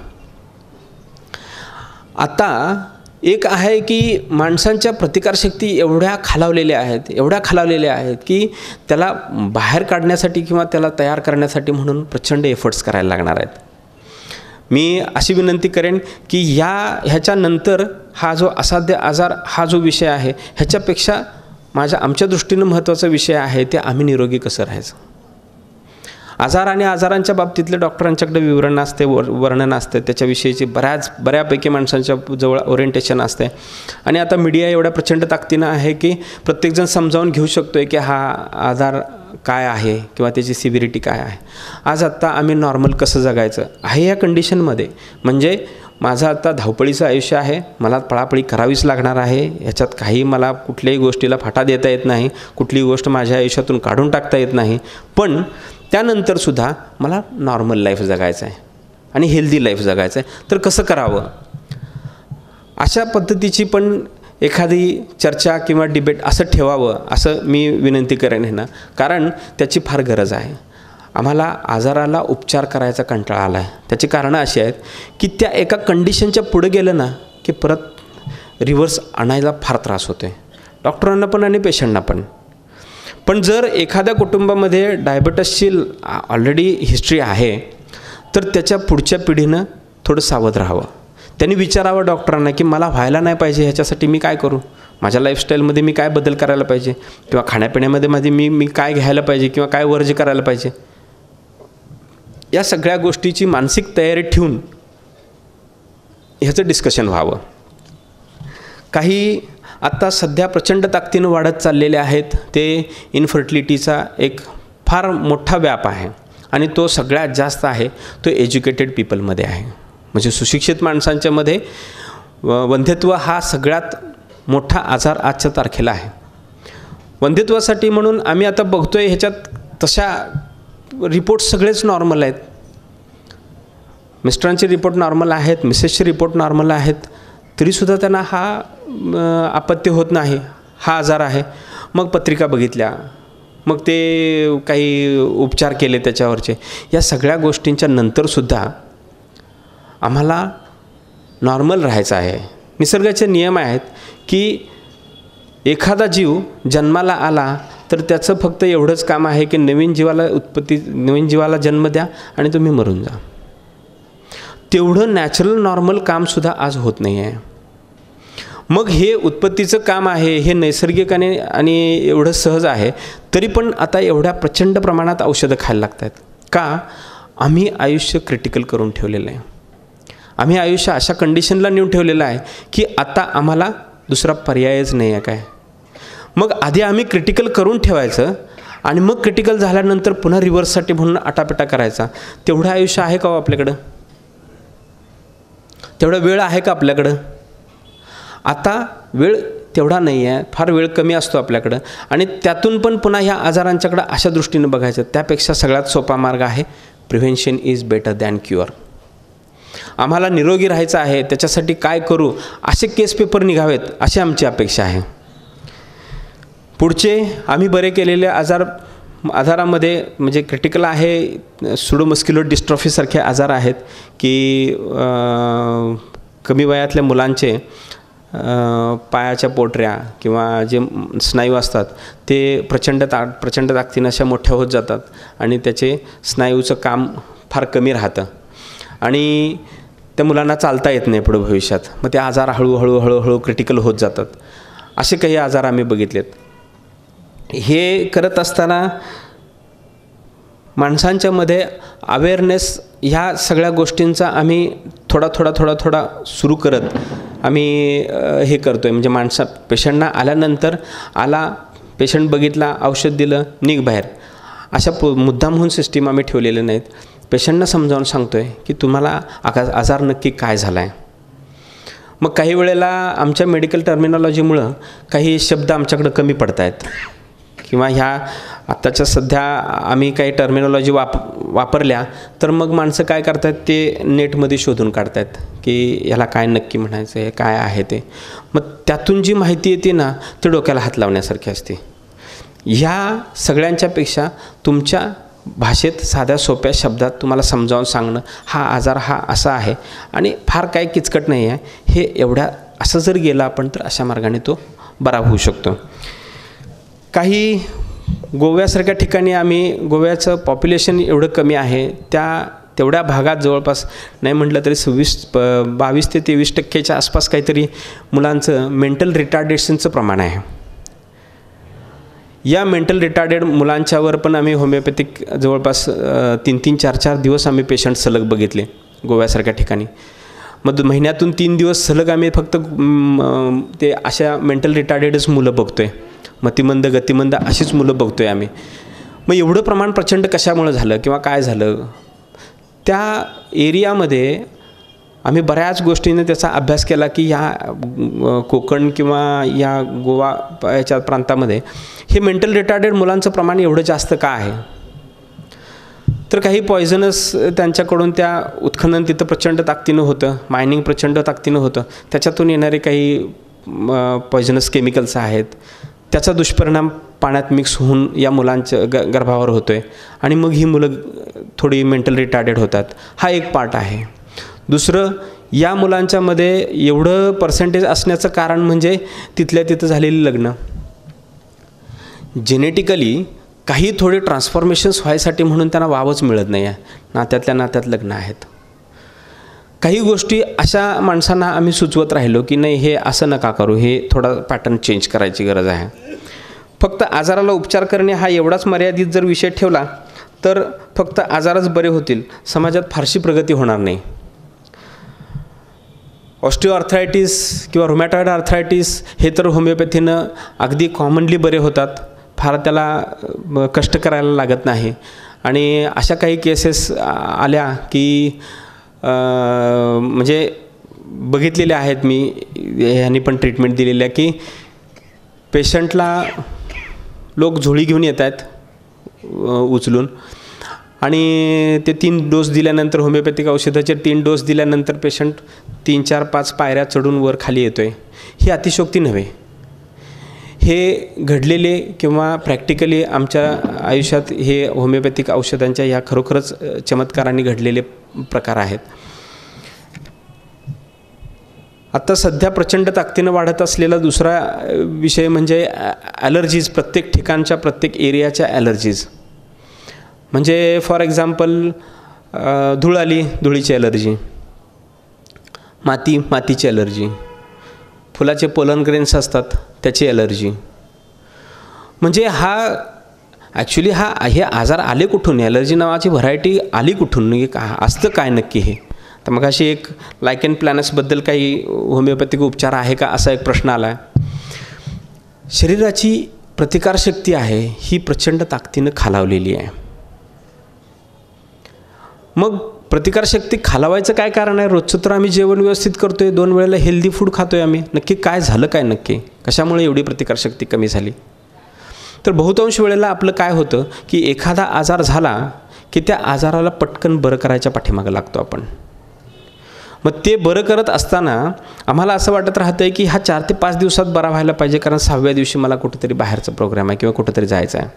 आता एक आहे की माणसांच्या प्रतिकारशक्ती एवढ्या खालावलेल्या आहेत की त्याला बाहेर काढण्यासाठी किंवा त्याला तयार करण्यासाठी म्हणून प्रचंड एफर्ट्स करायला लागणार आहेत. मी अशी विनंती करेन की ह्याच्यानंतर हा जो असाध्य आजार हा जो विषय आहे ह्याच्यापेक्षा आमच्या दृष्टीनं महत्त्वाचा विषय आहे ते आम्ही निरोगी कसं राहायचं. आजार आणि आजारांच्या बाबतीतले डॉक्टरांच्याकडे विवरण असते, वर्णन असते, त्याच्याविषयीची बऱ्यापैकी माणसांच्या जवळ ओरिएंटेशन असते. आणि आता मीडिया एवढ्या प्रचंड ताकदीनं आहे की प्रत्येकजण समजावून घेऊ शकतो आहे की हा आजार काय आहे किंवा त्याची सिव्हिरिटी काय आहे. आत्ता आम्ही नॉर्मल कसं जगायचं आहे या कंडिशनमध्ये, म्हणजे माझं आता धावपळीचं आयुष्य आहे, मला पळापळी करावीच लागणार आहे. ह्याच्यात काही मला कुठल्याही गोष्टीला फाटा देता येत नाही, कुठलीही गोष्ट माझ्या आयुष्यातून काढून टाकता येत नाही. पण त्यानंतरसुद्धा मला नॉर्मल लाईफ जगायचं आहे आणि हेल्दी लाईफ जगायचं आहे. तर कसं करावं अशा पद्धतीची पण एखादी चर्चा किंवा डिबेट असं ठेवावं असं मी विनंती करेन हे ना, कारण त्याची फार गरज आहे. आम्हाला आजाराला उपचार करायचा कंटाळा आला आहे. त्याची कारणं अशी आहेत की त्या एका कंडिशनच्या पुढे गेलं ना की परत रिव्हर्स आणायला फार त्रास होतो आहे डॉक्टरांना पण आणि पेशंटना पण. पण जर एखाद्या कुटुंबामध्ये डायबिटीसची ऑलरेडी हिस्ट्री आहे तर त्याच्या पुढच्या पिढीनं थोडं सावध राहावं. त्यांनी विचारावं डॉक्टरांना की मला व्हायला नाही पाहिजे, ह्याच्यासाठी मी काय करू, माझ्या लाईफस्टाईलमध्ये मी काय बदल करायला पाहिजे किंवा खाण्यापिण्यामध्ये मी काय घ्यायला पाहिजे किंवा काय वर्ज्य करायला पाहिजे. या सगळ्या गोष्टीची मानसिक तयारी ठेवून ह्याचं डिस्कशन व्हावं. काही आत्ता सध्या प्रचंड ताकदीनं वाढत चाललेले आहेत ते इनफर्टिलिटीचा एक फार मोठा व्याप आहे आणि तो सगळ्यात जास्त आहे तो एज्युकेटेड पीपलमध्ये आहे. म्हणजे सुशिक्षित माणसांच्यामध्ये वंध्यत्व हा सगळ्यात मोठा आजार आजच्या तारखेला आहे. वंध्यत्वासाठी म्हणून आम्ही आता बघतोय ह्याच्यात तशा रिपोर्ट सगळेच नॉर्मल आहेत. मिस्टरांचे रिपोर्ट नॉर्मल आहेत, मिसेसचे रिपोर्ट नॉर्मल आहेत, तरीसुद्धा त्यांना हा आपत्ती होत नाही, हा आजार आहे. मग पत्रिका बघितल्या, मग ते काही उपचार केले त्याच्यावरचे. या सगळ्या गोष्टींच्या नंतरसुद्धा आम्हाला नॉर्मल राहायचं आहे. निसर्गाचे नियम आहेत की एखादा जीव जन्माला आला तर त्याचं फक्त एवढंच काम आहे की नवीन जीवाला जन्म द्या आणि तुम्ही मरून जा. तेवढं नॅचरल नॉर्मल कामसुद्धा आज होत नाही आहे. मग हे उत्पत्तीचं काम आहे, हे नैसर्गिक आणि एवढं सहज आहे, तरी पण आता एवढ्या प्रचंड प्रमाणात औषधं खायला लागत आहेत. का? आम्ही आयुष्य क्रिटिकल करून ठेवलेलं आहे. आम्ही आयुष्य अशा कंडिशनला नेऊन ठेवलेलं आहे की आता आम्हाला दुसरा पर्यायच नाही आहे काय. मग आधी आम्ही क्रिटिकल करून ठेवायचं आणि मग क्रिटिकल झाल्यानंतर पुन्हा रिव्हर्ससाठी म्हणून आटापिटा करायचा. तेवढं आयुष्य आहे का आपल्याकडं? तेवढा वेळ आहे का आपल्याकडं? आता वेळ तेवढा नाही आहे, फार वेळ कमी असतो आपल्याकडं. आणि त्यातून पण पुन्हा ह्या आजारांच्याकडं अशा दृष्टीनं बघायचं. त्यापेक्षा सगळ्यात सोपा मार्ग आहे prevention is better than cure. आम्हाला निरोगी राहायचं आहे, त्याच्यासाठी काय करू असे केस पेपर निघावेत अशी आमची अपेक्षा आहे. पुढचे आम्ही बरे केलेले आजारामध्ये म्हणजे क्रिटिकल आहे सुडोमस्क्युलर डिस्ट्रॉफीसारखे आजार आहेत की कमी वयातल्या मुलांचे पायाच्या पोटऱ्या किंवा जे स्नायू असतात ते प्रचंड ताकदीनं अशा मोठ्या होत जातात आणि त्याचे स्नायूचं काम फार कमी राहतं आणि त्या मुलांना चालता येत नाही पुढे भविष्यात. मग ते आजार हळूहळू क्रिटिकल होत जातात. असे काही आजार आम्ही बघितलेत. हे करत असताना माणसांच्यामध्ये अवेअरनेस ह्या सगळ्या गोष्टींचा आम्ही थोडा सुरू करत आम्ही हे करतो आहे. म्हणजे पेशंटना आल्यानंतर पेशंट बघितला, औषध दिलं, निघ बाहेर, अशा मुद्दामहून सिस्टीम आम्ही ठेवलेले नाहीत. पेशंटना समजावून सांगतो आहे की तुम्हाला आजार नक्की काय झाला आहे. मग काही वेळेला आमच्या मेडिकल टर्मिनॉलॉजीमुळं काही शब्द आमच्याकडं कमी पडत आहेत किंवा ह्या आत्ताच्या सध्या आम्ही काही टर्मिनॉलॉजी वापरल्या तर मग माणसं काय करतात ते नेटमध्ये शोधून काढतात की ह्याला काय नक्की म्हणायचं आहे, काय आहे ते. मग त्यातून जी माहिती येते ना ते डोक्याला हात लावण्यासारखी असते. ह्या सगळ्यांच्यापेक्षा तुमच्या भाषेत साध्या सोप्या शब्दात तुम्हाला समजावून सांगणं हा आजार हा असा आहे आणि फार काय किचकट नाही आहे, हे एवढ्या असं जर गेलं आपण तर अशा मार्गाने तो बरा होऊ शकतो. काही गोव्यासारख्या ठिकाणी गोव्याचं पॉप्युलेशन एवढं कमी आहे, तेवढ्या भागात जवळपास नाही म्हटलं तरी 22 ते 23% आसपास काहीतरी मुलांचं मेंटल रिटार्डेशनचं प्रमाण आहे. या मेंटल रिटार्डेड मुलांच्यावर पण आम्ही होमिओपॅथिक जवळपास 3-3, 4-4 दिवस आम्ही पेशंट सलग बघितले गोव्यासारख्या ठिकाणी. मग महिन्यातून 3 दिवस सलग आम्ही फक्त ते अशा मेंटल रिटार्डेडच मुलं बघतो आहे. मतिमंद गतिमंद अशीच मुलं बघतो आहे आम्ही. मग एवढं प्रमाण प्रचंड कशामुळं झालं किंवा काय झालं, त्या एरियामध्ये आम्ही बऱ्याच गोष्टींनी त्याचा अभ्यास केला की या कोकण किंवा या गोवा याच्या प्रांतामध्ये हे मेंटल रिटार्डेड मुलांचं प्रमाण एवढं जास्त का आहे. तर काही पॉयझनस त्यांच्याकडून त्या उत्खनन तिथं प्रचंड ताकदीनं होतं, मायनिंग प्रचंड ताकदीनं होतं, त्याच्यातून येणारे काही पॉयझनस केमिकल्स आहेत, त्याचा दुष्परिणाम पाण्यात मिक्स होऊन या मुलांच्या गर्भावर होतो आहे आणि मग ही मुलं थोडी मेंटल रिटार्डेड होतात. हा एक पार्ट आहे. दुसरं, या मुलांच्यामध्ये एवढं पर्सेंटेज असण्याचं कारण म्हणजे तिथल्या तिथं झालेली लग्न. जेनेटिकली काही थोडे ट्रान्सफॉर्मेशन्स व्हायसाठी म्हणून त्यांना वावच मिळत नाही आहे, नात्यातल्या नात्यात लग्न आहेत. काही गोष्टी अशा माणसांना आम्ही सुचवत राहिलो की नाही हे असं नका करू, हे थोडा पॅटर्न चेंज करायची गरज आहे. फक्त आजाराला उपचार करणे हा एवढाच मर्यादित जर विषय ठेवला तर फक्त आजारच बरे होतील, समाजात फारशी प्रगती होणार नाही. ऑस्टिओआर्थरायटिस किंवा रुमॅटॉइड आर्थरायटिस हे तर होमिओपॅथीनं अगदी कॉमनली बरे होतात, फार त्याला कष्ट करायला लागत नाही. आणि अशा काही केसेस आल्या की म्हणजे बघितलेल्या आहेत मी, ह्यांनी पण ट्रीटमेंट दिलेल्या की पेशंटला लोक झोळी घेऊन येत आहेत उचलून आणि ते 3 डोस दिल्यानंतर होमिओपॅथिक औषधाचे 3 डोस दिल्यानंतर पेशंट 3, 4, 5 पायऱ्या चढून वर खाली येतो आहे. ही अतिशयोक्ती नव्हे, हे घडलेले किंवा प्रॅक्टिकली आमच्या आयुष्यात हे होमिओपॅथिक औषधांच्या ह्या खरोखरच चमत्काराने घडलेले प्रकार आहेत. आता सध्या प्रचंड ताकदीनं वाढत असलेला दुसरा विषय म्हणजे ॲलर्जीज. प्रत्येक ठिकाणच्या प्रत्येक एरियाच्या ॲलर्जीज. म्हणजे फॉर एक्झाम्पल धूळ आली, धुळीची ॲलर्जी, मातीची ॲलर्जी, फुलाचे पोलन ग्रेन्स असतात त्याची ॲलर्जी. म्हणजे ॲक्च्युली हे आजार आले कुठून? ॲलर्जी नावाची व्हरायटी आली कुठून? असतं काय नक्की हे? तर मग अशी एक लायकेन प्लॅनट्सबद्दल काही होमिओपॅथिक उपचार आहे का असा एक प्रश्न आला आहे. शरीराची प्रतिकारशक्ती आहे ही प्रचंड ताकदीनं खालावलेली आहे. मग प्रतिकारशक्ती खालावायचं काय कारण आहे? रोजचं तर आम्ही जेवण व्यवस्थित करतो आहे, 2 वेळेला हेल्दी फूड खातो आहे आम्ही. नक्की काय झालं काय? नक्की कशामुळे एवढी प्रतिकारशक्ती कमी झाली? तर बहुतांश वेळेला आपलं काय होतं की एखादा आजार झाला की त्या आजाराला पटकन बरं करायच्या पाठीमागं लागतो आपण. मग ते बरं करत असताना आम्हाला असं वाटत राहतं आहे की हा 4 ते 5 दिवसात बरा व्हायला पाहिजे, कारण 6व्या दिवशी मला कुठेतरी बाहेरचा प्रोग्राम आहे किंवा कुठेतरी जायचं आहे.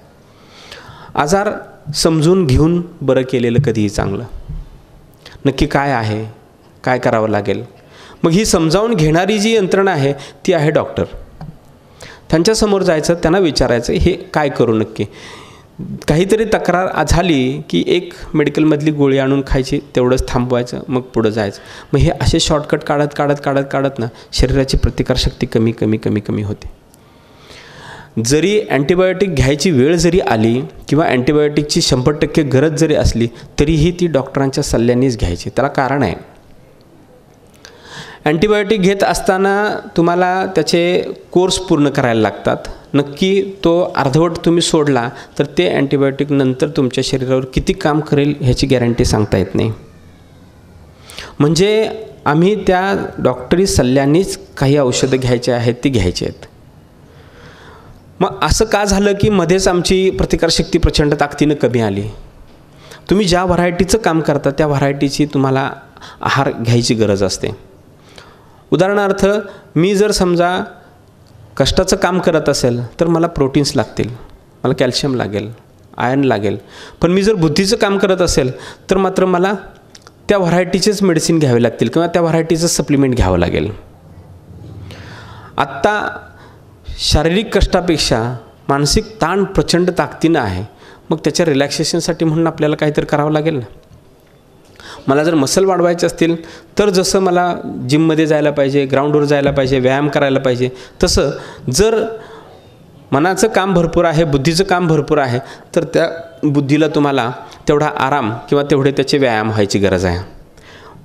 आजार समजून घेऊन बरं केलेलं कधीही चांगलं. नक्की काय आहे, काय करावं लागेल? मग ही समजावून घेणारी जी यंत्रणा आहे ती आहे डॉक्टर. त्यांच्यासमोर जायचं, त्यांना विचारायचं हे काय करू नक्की. काहीतरी तक्रार झाली की एक मेडिकलमधली गोळी आणून खायची, तेवढंच थांबवायचं, मग पुढं जायचं. मग हे असे शॉर्टकट काढत ना शरीराची प्रतिकारशक्ती कमी होते. जरी अँटीबायोटिक घ्यायची वेळ जरी आली किंवा अँटीबायोटिकची 100% गरज जरी असली तरीही ती डॉक्टरांच्या सल्ल्यानेच घ्यायची. त्याला कारण आहे. अँटीबायोटिक घेत असताना तुम्हाला त्याचे कोर्स पूर्ण करायला लागतात. नक्की तो अर्धवट तुम्ही सोडला तर ते अँटीबायोटिक नंतर तुमच्या शरीरावर किती काम करेल ह्याची गॅरंटी सांगता येत नाही. म्हणजे आम्ही त्या डॉक्टरी सल्ल्यानेच काही औषधं घ्यायची आहेत ती घ्यायची आहेत. मग असं का झालं की मध्येच आमची प्रतिकारशक्ती प्रचंड ताकदीनं कमी आली? तुम्ही ज्या व्हरायटीचं काम करता त्या व्हरायटीची तुम्हाला आहार घ्यायची गरज असते. उदाहरणार्थ मी जर समजा कष्टाचं काम करत असेल तर मला प्रोटीन्स लागतील, मला कॅल्शियम लागेल, आयर्न लागेल. पण मी जर बुद्धीचं काम करत असेल तर मात्र मला त्या व्हरायटीचेच मेडिसिन घ्यावे लागतील किंवा त्या व्हरायटीचं सप्लिमेंट घ्यावं लागेल. आत्ता शारीरिक कष्टापेक्षा मानसिक ताण प्रचंड ताकदीनं आहे. मग त्याच्या रिलॅक्सेशनसाठी म्हणून आपल्याला काहीतरी करावं लागेल ना. मला जर मसल वाढवायचे असतील तर जसं मला जिममध्ये जायला पाहिजे, ग्राउंडवर जायला पाहिजे, व्यायाम करायला पाहिजे, तसं जर मनाचं काम भरपूर आहे, बुद्धीचं काम भरपूर आहे तर त्या बुद्धीला तुम्हाला तेवढा आराम किंवा तेवढे त्याचे व्यायाम व्हायची गरज आहे.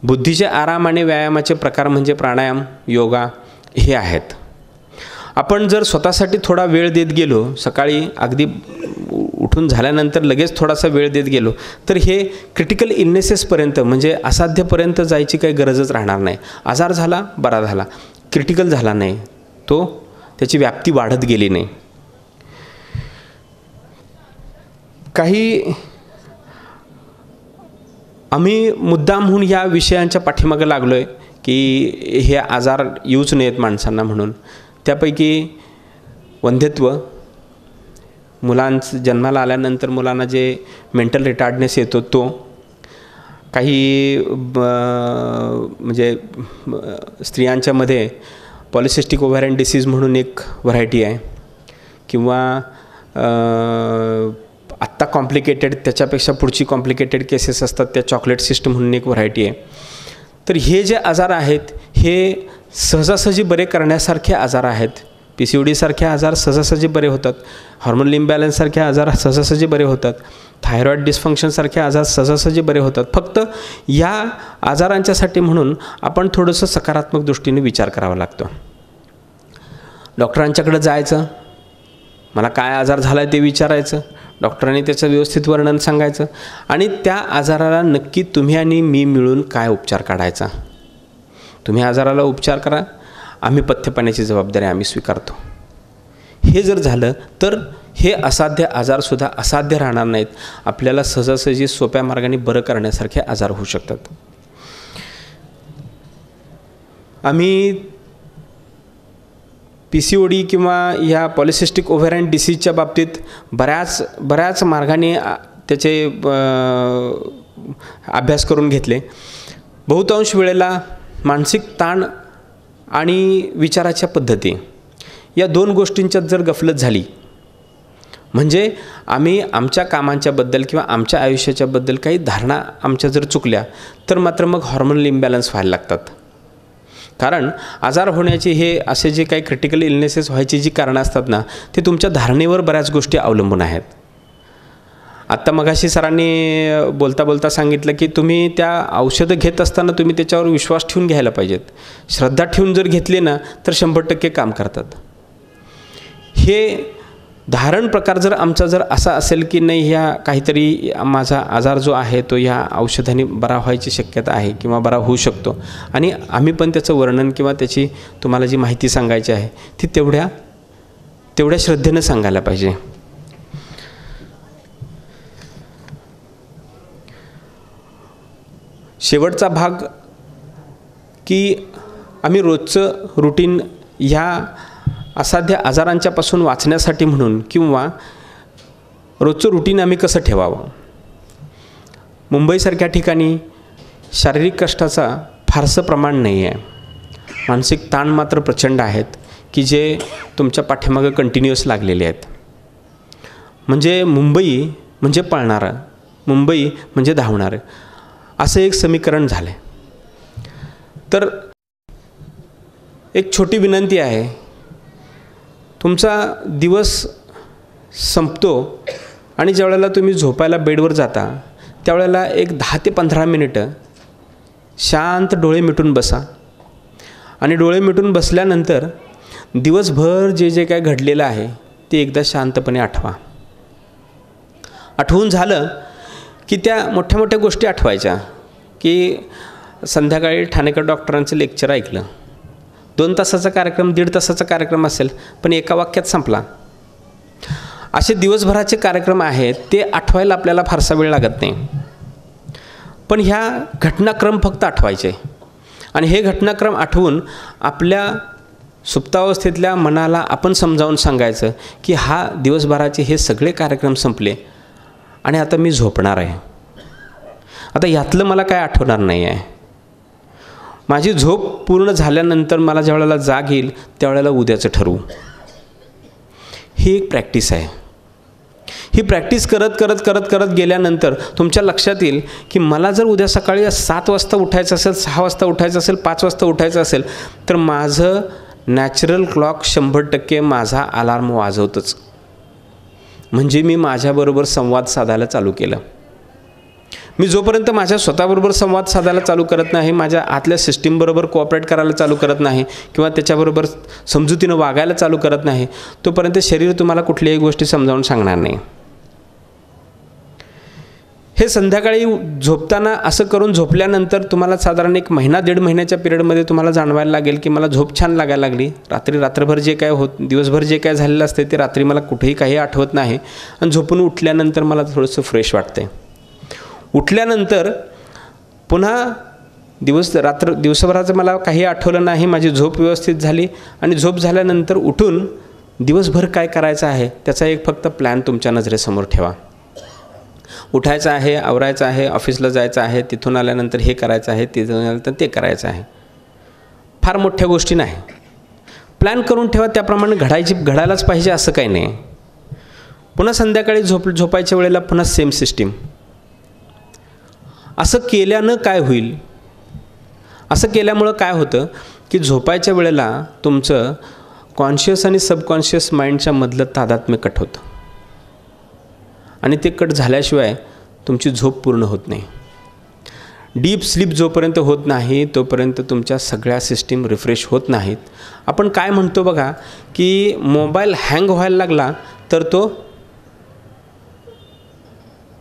बुद्धीचे आराम आणि व्यायामाचे प्रकार म्हणजे प्राणायाम, योगा हे आहेत. आपण जर स्वतःसाठी थोडा वेळ देत गेलो, सकाळी अगदी उठून झाल्यानंतर लगेच थोडासा वेळ देत गेलो तर हे क्रिटिकल इलनेसेसपर्यंत म्हणजे असाध्यपर्यंत जायची काही गरजच राहणार नाही. आजार झाला, बरा झाला, क्रिटिकल झाला नाही, तो त्याची व्याप्ती वाढत गेली नाही. काही आम्ही मुद्दामहून या विषयांच्या पाठीमागं लागलो आहे की हे आजार येऊच नयेत माणसांना म्हणून. त्यापैकी वंध्यत्व, मुलांचं जन्माला आल्यानंतर मुलांना जे मेंटल रिटार्डनेस येतो तो, काही म्हणजे स्त्रियांच्यामध्ये पॉलिसिस्टिक ओव्हॅरियन डिसीज म्हणून एक व्हरायटी आहे किंवा आत्ता कॉम्प्लिकेटेड त्याच्यापेक्षा पुढची कॉम्प्लिकेटेड केसेस असतात त्या चॉकलेट सिस्टम म्हणून एक व्हरायटी आहे. तर हे जे आजार आहेत हे सहजासहजी बरे करण्यासारखे आजार आहेत. PCOD सारखे आजार सहजासहजी बरे होतात, हॉर्मोनल इम्बॅलन्ससारखे आजार सहजासहजी बरे होतात, थायरॉईड डिस्फंक्शनसारखे आजार सहजासहजी बरे होतात. फक्त या आजारांच्यासाठी म्हणून आपण थोडंसं सकारात्मक दृष्टीने विचार करावा लागतो. डॉक्टरांच्याकडे जायचं, मला काय आजार झाला आहे ते विचारायचं, डॉक्टरांनी त्याचं व्यवस्थित वर्णन सांगायचं आणि त्या आजाराला नक्की तुम्ही आणि मी मिळून काय उपचार काढायचा. तुम्ही आजाराला उपचार करा, आम्ही पथ्य पाण्याची जबाबदारी आम्ही स्वीकारतो. हे जर झालं तर हे असाध्य आजारसुद्धा असाध्य राहणार नाहीत. आपल्याला सहजासहजी सोप्या मार्गाने बरं करण्यासारखे आजार होऊ शकतात. आम्ही PCOD किंवा ह्या पॉलिसिस्टिक ओव्हॅरियन डिसीजच्या बाबतीत बऱ्याच मार्गाने त्याचे अभ्यास करून घेतले. बहुतांश वेळेला मानसिक ताण आणि विचाराच्या पद्धती या दोन गोष्टींच्यात जर गफलत झाली, म्हणजे आम्ही आमच्या कामांच्याबद्दल किंवा आमच्या आयुष्याच्याबद्दल काही धारणा आमच्या जर चुकल्या, तर मात्र मग हॉर्मोनल इम्बॅलन्स व्हायला लागतात. कारण आजार होण्याचे हे असे जे काही क्रिटिकल इलनेसेस व्हायची जी कारणं असतात ना, ते तुमच्या धारणेवर बऱ्याच गोष्टी अवलंबून आहेत. आत्ता मगाशी सरांनी बोलता बोलता सांगितलं की तुम्ही त्या औषधं घेत असताना तुम्ही त्याच्यावर विश्वास ठेवून घ्यायला पाहिजेत. श्रद्धा ठेवून जर घेतली ना तर 100% काम करतात. हे धारण प्रकार जर आमचा जर असा असेल की नाही, ह्या काहीतरी माझा आजार जो आहे तो ह्या औषधाने बरा व्हायची शक्यता आहे किंवा बरा होऊ शकतो, आणि आम्ही पण त्याचं वर्णन किंवा त्याची तुम्हाला जी माहिती सांगायची आहे ती तेवढ्या श्रद्धेनं सांगायला पाहिजे. शेवटचा भाग की आम्ही रोजचं रुटीन ह्या असाध्य आजारांच्यापासून वाचण्यासाठी म्हणून किंवा रोजचं रुटीन आम्ही कसं ठेवावं. मुंबईसारख्या ठिकाणी शारीरिक कष्टाचा फारसं प्रमाण नाही आहे. मानसिक ताण मात्र प्रचंड आहेत की जे तुमच्या पाठीमागं कंटिन्युअस लागलेले आहेत. म्हणजे मुंबई म्हणजे पळणारं, मुंबई म्हणजे धावणारं, असं एक समीकरण झालं आहे. तर एक छोटी विनंती आहे, तुमचा दिवस संपतो आणि ज्यावेळेला तुम्ही झोपायला बेडवर जाता त्यावेळेला एक 10 ते 15 मिनिटं शांत डोळे मिटून बसा. आणि डोळे मिटून बसल्यानंतर दिवसभर जे जे काय घडलेलं आहे ते एकदा शांतपणे आठवा. आठवून झालं की त्या मोठ्या मोठ्या गोष्टी आठवायच्या, की संध्याकाळी ठाणेकर डॉक्टरांचं लेक्चर ऐकलं. 2 तासाचा कार्यक्रम, 1.5 तासाचा कार्यक्रम असेल, पण एका वाक्यात संपला. असे दिवसभराचे कार्यक्रम आहेत, ते आठवायला आपल्याला फारसा वेळ लागत नाही. पण ह्या घटनाक्रम फक्त आठवायचे, आणि हे घटनाक्रम आठवून आपल्या सुप्तावस्थेतल्या मनाला आपण समजावून सांगायचं की हा दिवसभराचे हे सगळे कार्यक्रम संपले आणि आता मी झोपणार आहे. आता यातलं मला काय आठवणार नाही आहे. माझी झोप पूर्ण झाल्यानंतर मला ज्या वेळेला जाग येईल त्यावेळेला उद्याचं ठरवू. ही एक प्रॅक्टिस आहे. ही प्रॅक्टिस करत करत करत करत गेल्यानंतर तुमच्या लक्षात येईल की मला जर उद्या सकाळी 7 वाजता उठायचं असेल, 6 वाजता उठायचं असेल, 5 वाजता उठायचं असेल, तर माझं नॅचरल क्लॉक 100% माझा अलार्म वाजवतच. म्हणजे मी माझ्याबरोबर संवाद साधायला चालू केलं. मी जोपर्यंत माझ्या स्वतःबरोबर संवाद साधायला चालू करत नाही, माझ्या आतल्या सिस्टीमबरोबर कोऑपरेट करायला चालू करत नाही किंवा त्याच्याबरोबर समजुतीनं वागायला चालू करत नाही, तोपर्यंत शरीर तुम्हाला कुठल्याही गोष्टी समजावून सांगणार नाही. हे संध्याकाळी झोपताना असं करून झोपल्यानंतर तुम्हाला साधारण 1 महिना 1.5 महिन्याच्या पिरियडमध्ये तुम्हाला जाणवायला लागेल की मला झोप छान लागायला लागली. रात्रभर जे काय दिवसभर जे काय झालेलं असते ते रात्री मला कुठेही काही आठवत नाही, आणि झोपून उठल्यानंतर मला थोडंसं फ्रेश वाटते. उठल्यानंतर पुन्हा दिवसभराचं मला काही आठवलं नाही, माझी झोप व्यवस्थित झाली, आणि झोप झाल्यानंतर उठून दिवसभर काय करायचं आहे त्याचा एक फक्त प्लॅन तुमच्या नजरेसमोर ठेवा. उठायचं आहे, आवरायचं आहे, ऑफिसला जायचं आहे, तिथून आल्यानंतर हे करायचं आहे, तिथून आल्यानंतर ते करायचं आहे. फार मोठ्या गोष्टी नाही, प्लॅन करून ठेवा. त्याप्रमाणे घडायलाच पाहिजे असं काही नाही. पुन्हा संध्याकाळी झोपायच्या वेळेला पुन्हा सेम सिस्टीम. असं केल्यानं काय होईल, असं केल्यामुळं काय होतं की झोपायच्या वेळेला तुमचं कॉन्शियस आणि सबकॉन्शियस माइंडच्या मधलं तादात्म्य कट होतं, आणि ते कट झाल्याशिवाय तुमची झोप पूर्ण होत नाही. डीप स्लीप जोपर्यंत होत नाही तोपर्यंत तुमच्या सगळ्या सिस्टीम रिफ्रेश होत नाहीत. आपण काय म्हणतो बघा की मोबाईल हँग व्हायला लागला तर तो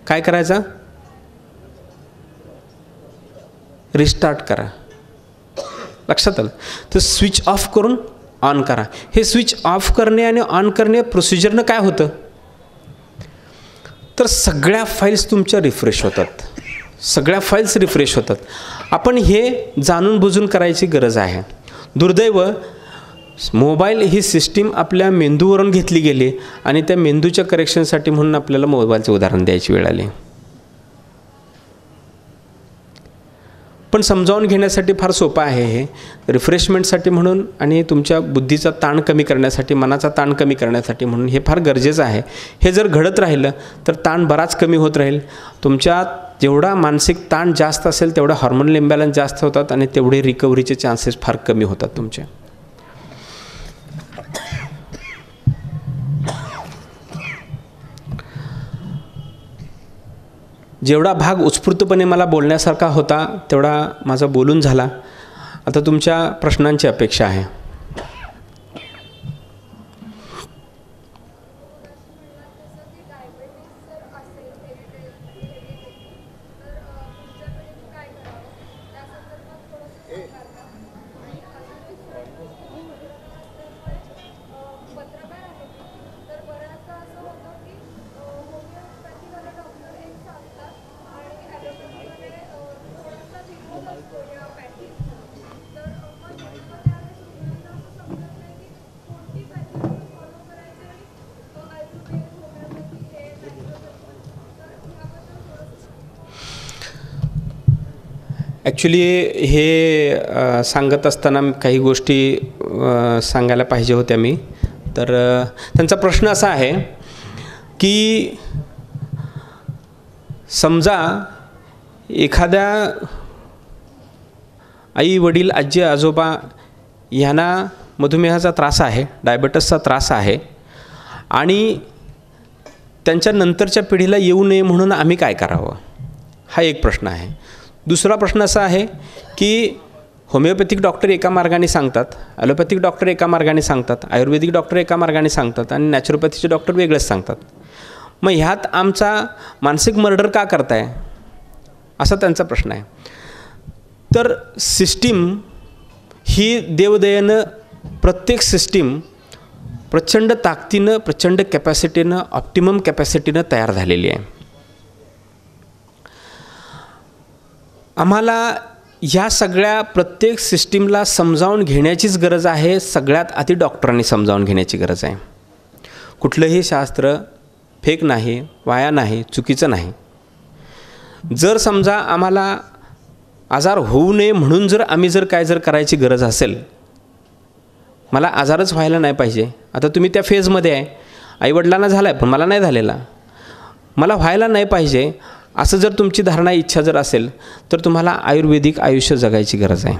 काय करायचा, रिस्टार्ट करा. लक्षात आलं? तर स्विच ऑफ करून ऑन करा. हे स्विच ऑफ करणे आणि ऑन करणे प्रोसिजरनं काय होतं, तर सगळ्या फाईल्स तुमच्या रिफ्रेश होतात, सगळ्या फाईल्स रिफ्रेश होतात. आपण हे जाणून बुजून करायची गरज आहे. दुर्दैव मोबाईल ही सिस्टीम आपल्या मेंदूवरून घेतली गेली, आणि त्या मेंदूच्या करेक्शनसाठी म्हणून आपल्याला मोबाईलचं उदाहरण द्यायची वेळ आली. पण समजावून घेण्यासाठी फार सोपं आहे हे. रिफ्रेशमेंटसाठी म्हणून आणि तुमच्या बुद्धीचा ताण कमी करण्यासाठी, मनाचा ताण कमी करण्यासाठी म्हणून हे फार गरजेचं आहे. हे जर घडत राहिलं तर ताण बराच कमी होत राहील. तुमच्यात जेवढा मानसिक ताण जास्त असेल तेवढा हार्मोनल इम्बॅलन्स जास्त होतात आणि तेवढे रिकव्हरीचे चान्सेस फार कमी होतात तुमचे. जेवढा भाग उत्स्फूर्तपणे मला बोलण्यासारखा होता तेवढा माझा बोलून झाला. आता तुमच्या प्रश्नांची अपेक्षा आहे. ॲक्च्युली हे सांगत असताना काही गोष्टी सांगायला पाहिजे होत्या मी. तर त्यांचा प्रश्न असा आहे की समजा एखाद्या आई वडील आजी आजोबा यांना मधुमेहाचा त्रास आहे, डायबिटीसचा त्रास आहे आणि त्यांच्या नंतरच्या पिढीला येऊ नये म्हणून आम्ही काय करावं, हा एक प्रश्न आहे. दुसरा प्रश्न असा आहे की होमिओपॅथिक डॉक्टर एका मार्गाने सांगतात, ॲलोपॅथिक डॉक्टर एका मार्गाने सांगतात, आयुर्वेदिक डॉक्टर एका मार्गाने सांगतात आणि नॅचरोपॅथीचे डॉक्टर वेगळेच सांगतात. मग ह्यात आमचा मानसिक मर्डर का करताय, असा त्यांचा प्रश्न आहे. तर सिस्टीम ही देवदयेनं प्रत्येक सिस्टीम प्रचंड ताकदीनं, प्रचंड कॅपॅसिटीनं, ऑप्टिमम कॅपॅसिटीनं तयार झालेली आहे. आम्हाला ह्या सगळ्या प्रत्येक सिस्टीमला समजावून घेण्याचीच गरज आहे. सगळ्यात आधी डॉक्टरांनी समजावून घेण्याची गरज आहे. कुठलंही शास्त्र फेक नाही, वाया नाही, चुकीचं नाही. जर समजा आम्हाला आजार होऊ नये म्हणून जर आम्ही जर करायची गरज असेल, मला आजारच व्हायला नाही पाहिजे, आता तुम्ही त्या फेजमध्ये आहे, आईवडिलांना झाला आहे पण मला नाही झालेला, मला व्हायला नाही पाहिजे, असं जर तुमची धारणा इच्छा जर असेल तर तुम्हाला आयुर्वेदिक आयुष्य जगायची गरज आहे.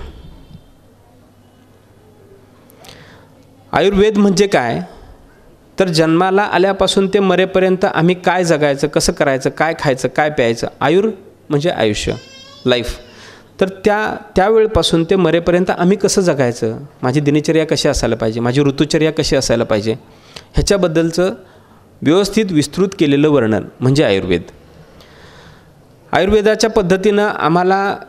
आयुर्वेद म्हणजे काय, तर जन्माला आल्यापासून ते मरेपर्यंत आम्ही काय जगायचं, कसं करायचं, काय खायचं, काय प्यायचं, आयुर म्हणजे आयुष्य, लाईफ. तर त्यावेळेपासून ते मरेपर्यंत आम्ही कसं जगायचं, माझी दिनचर्या कशी असायला पाहिजे, माझी ऋतुचर्या कशी असायला पाहिजे, ह्याच्याबद्दलचं व्यवस्थित विस्तृत केलेलं वर्णन म्हणजे आयुर्वेद. आयुर्वेदाच्या पद्धतीनं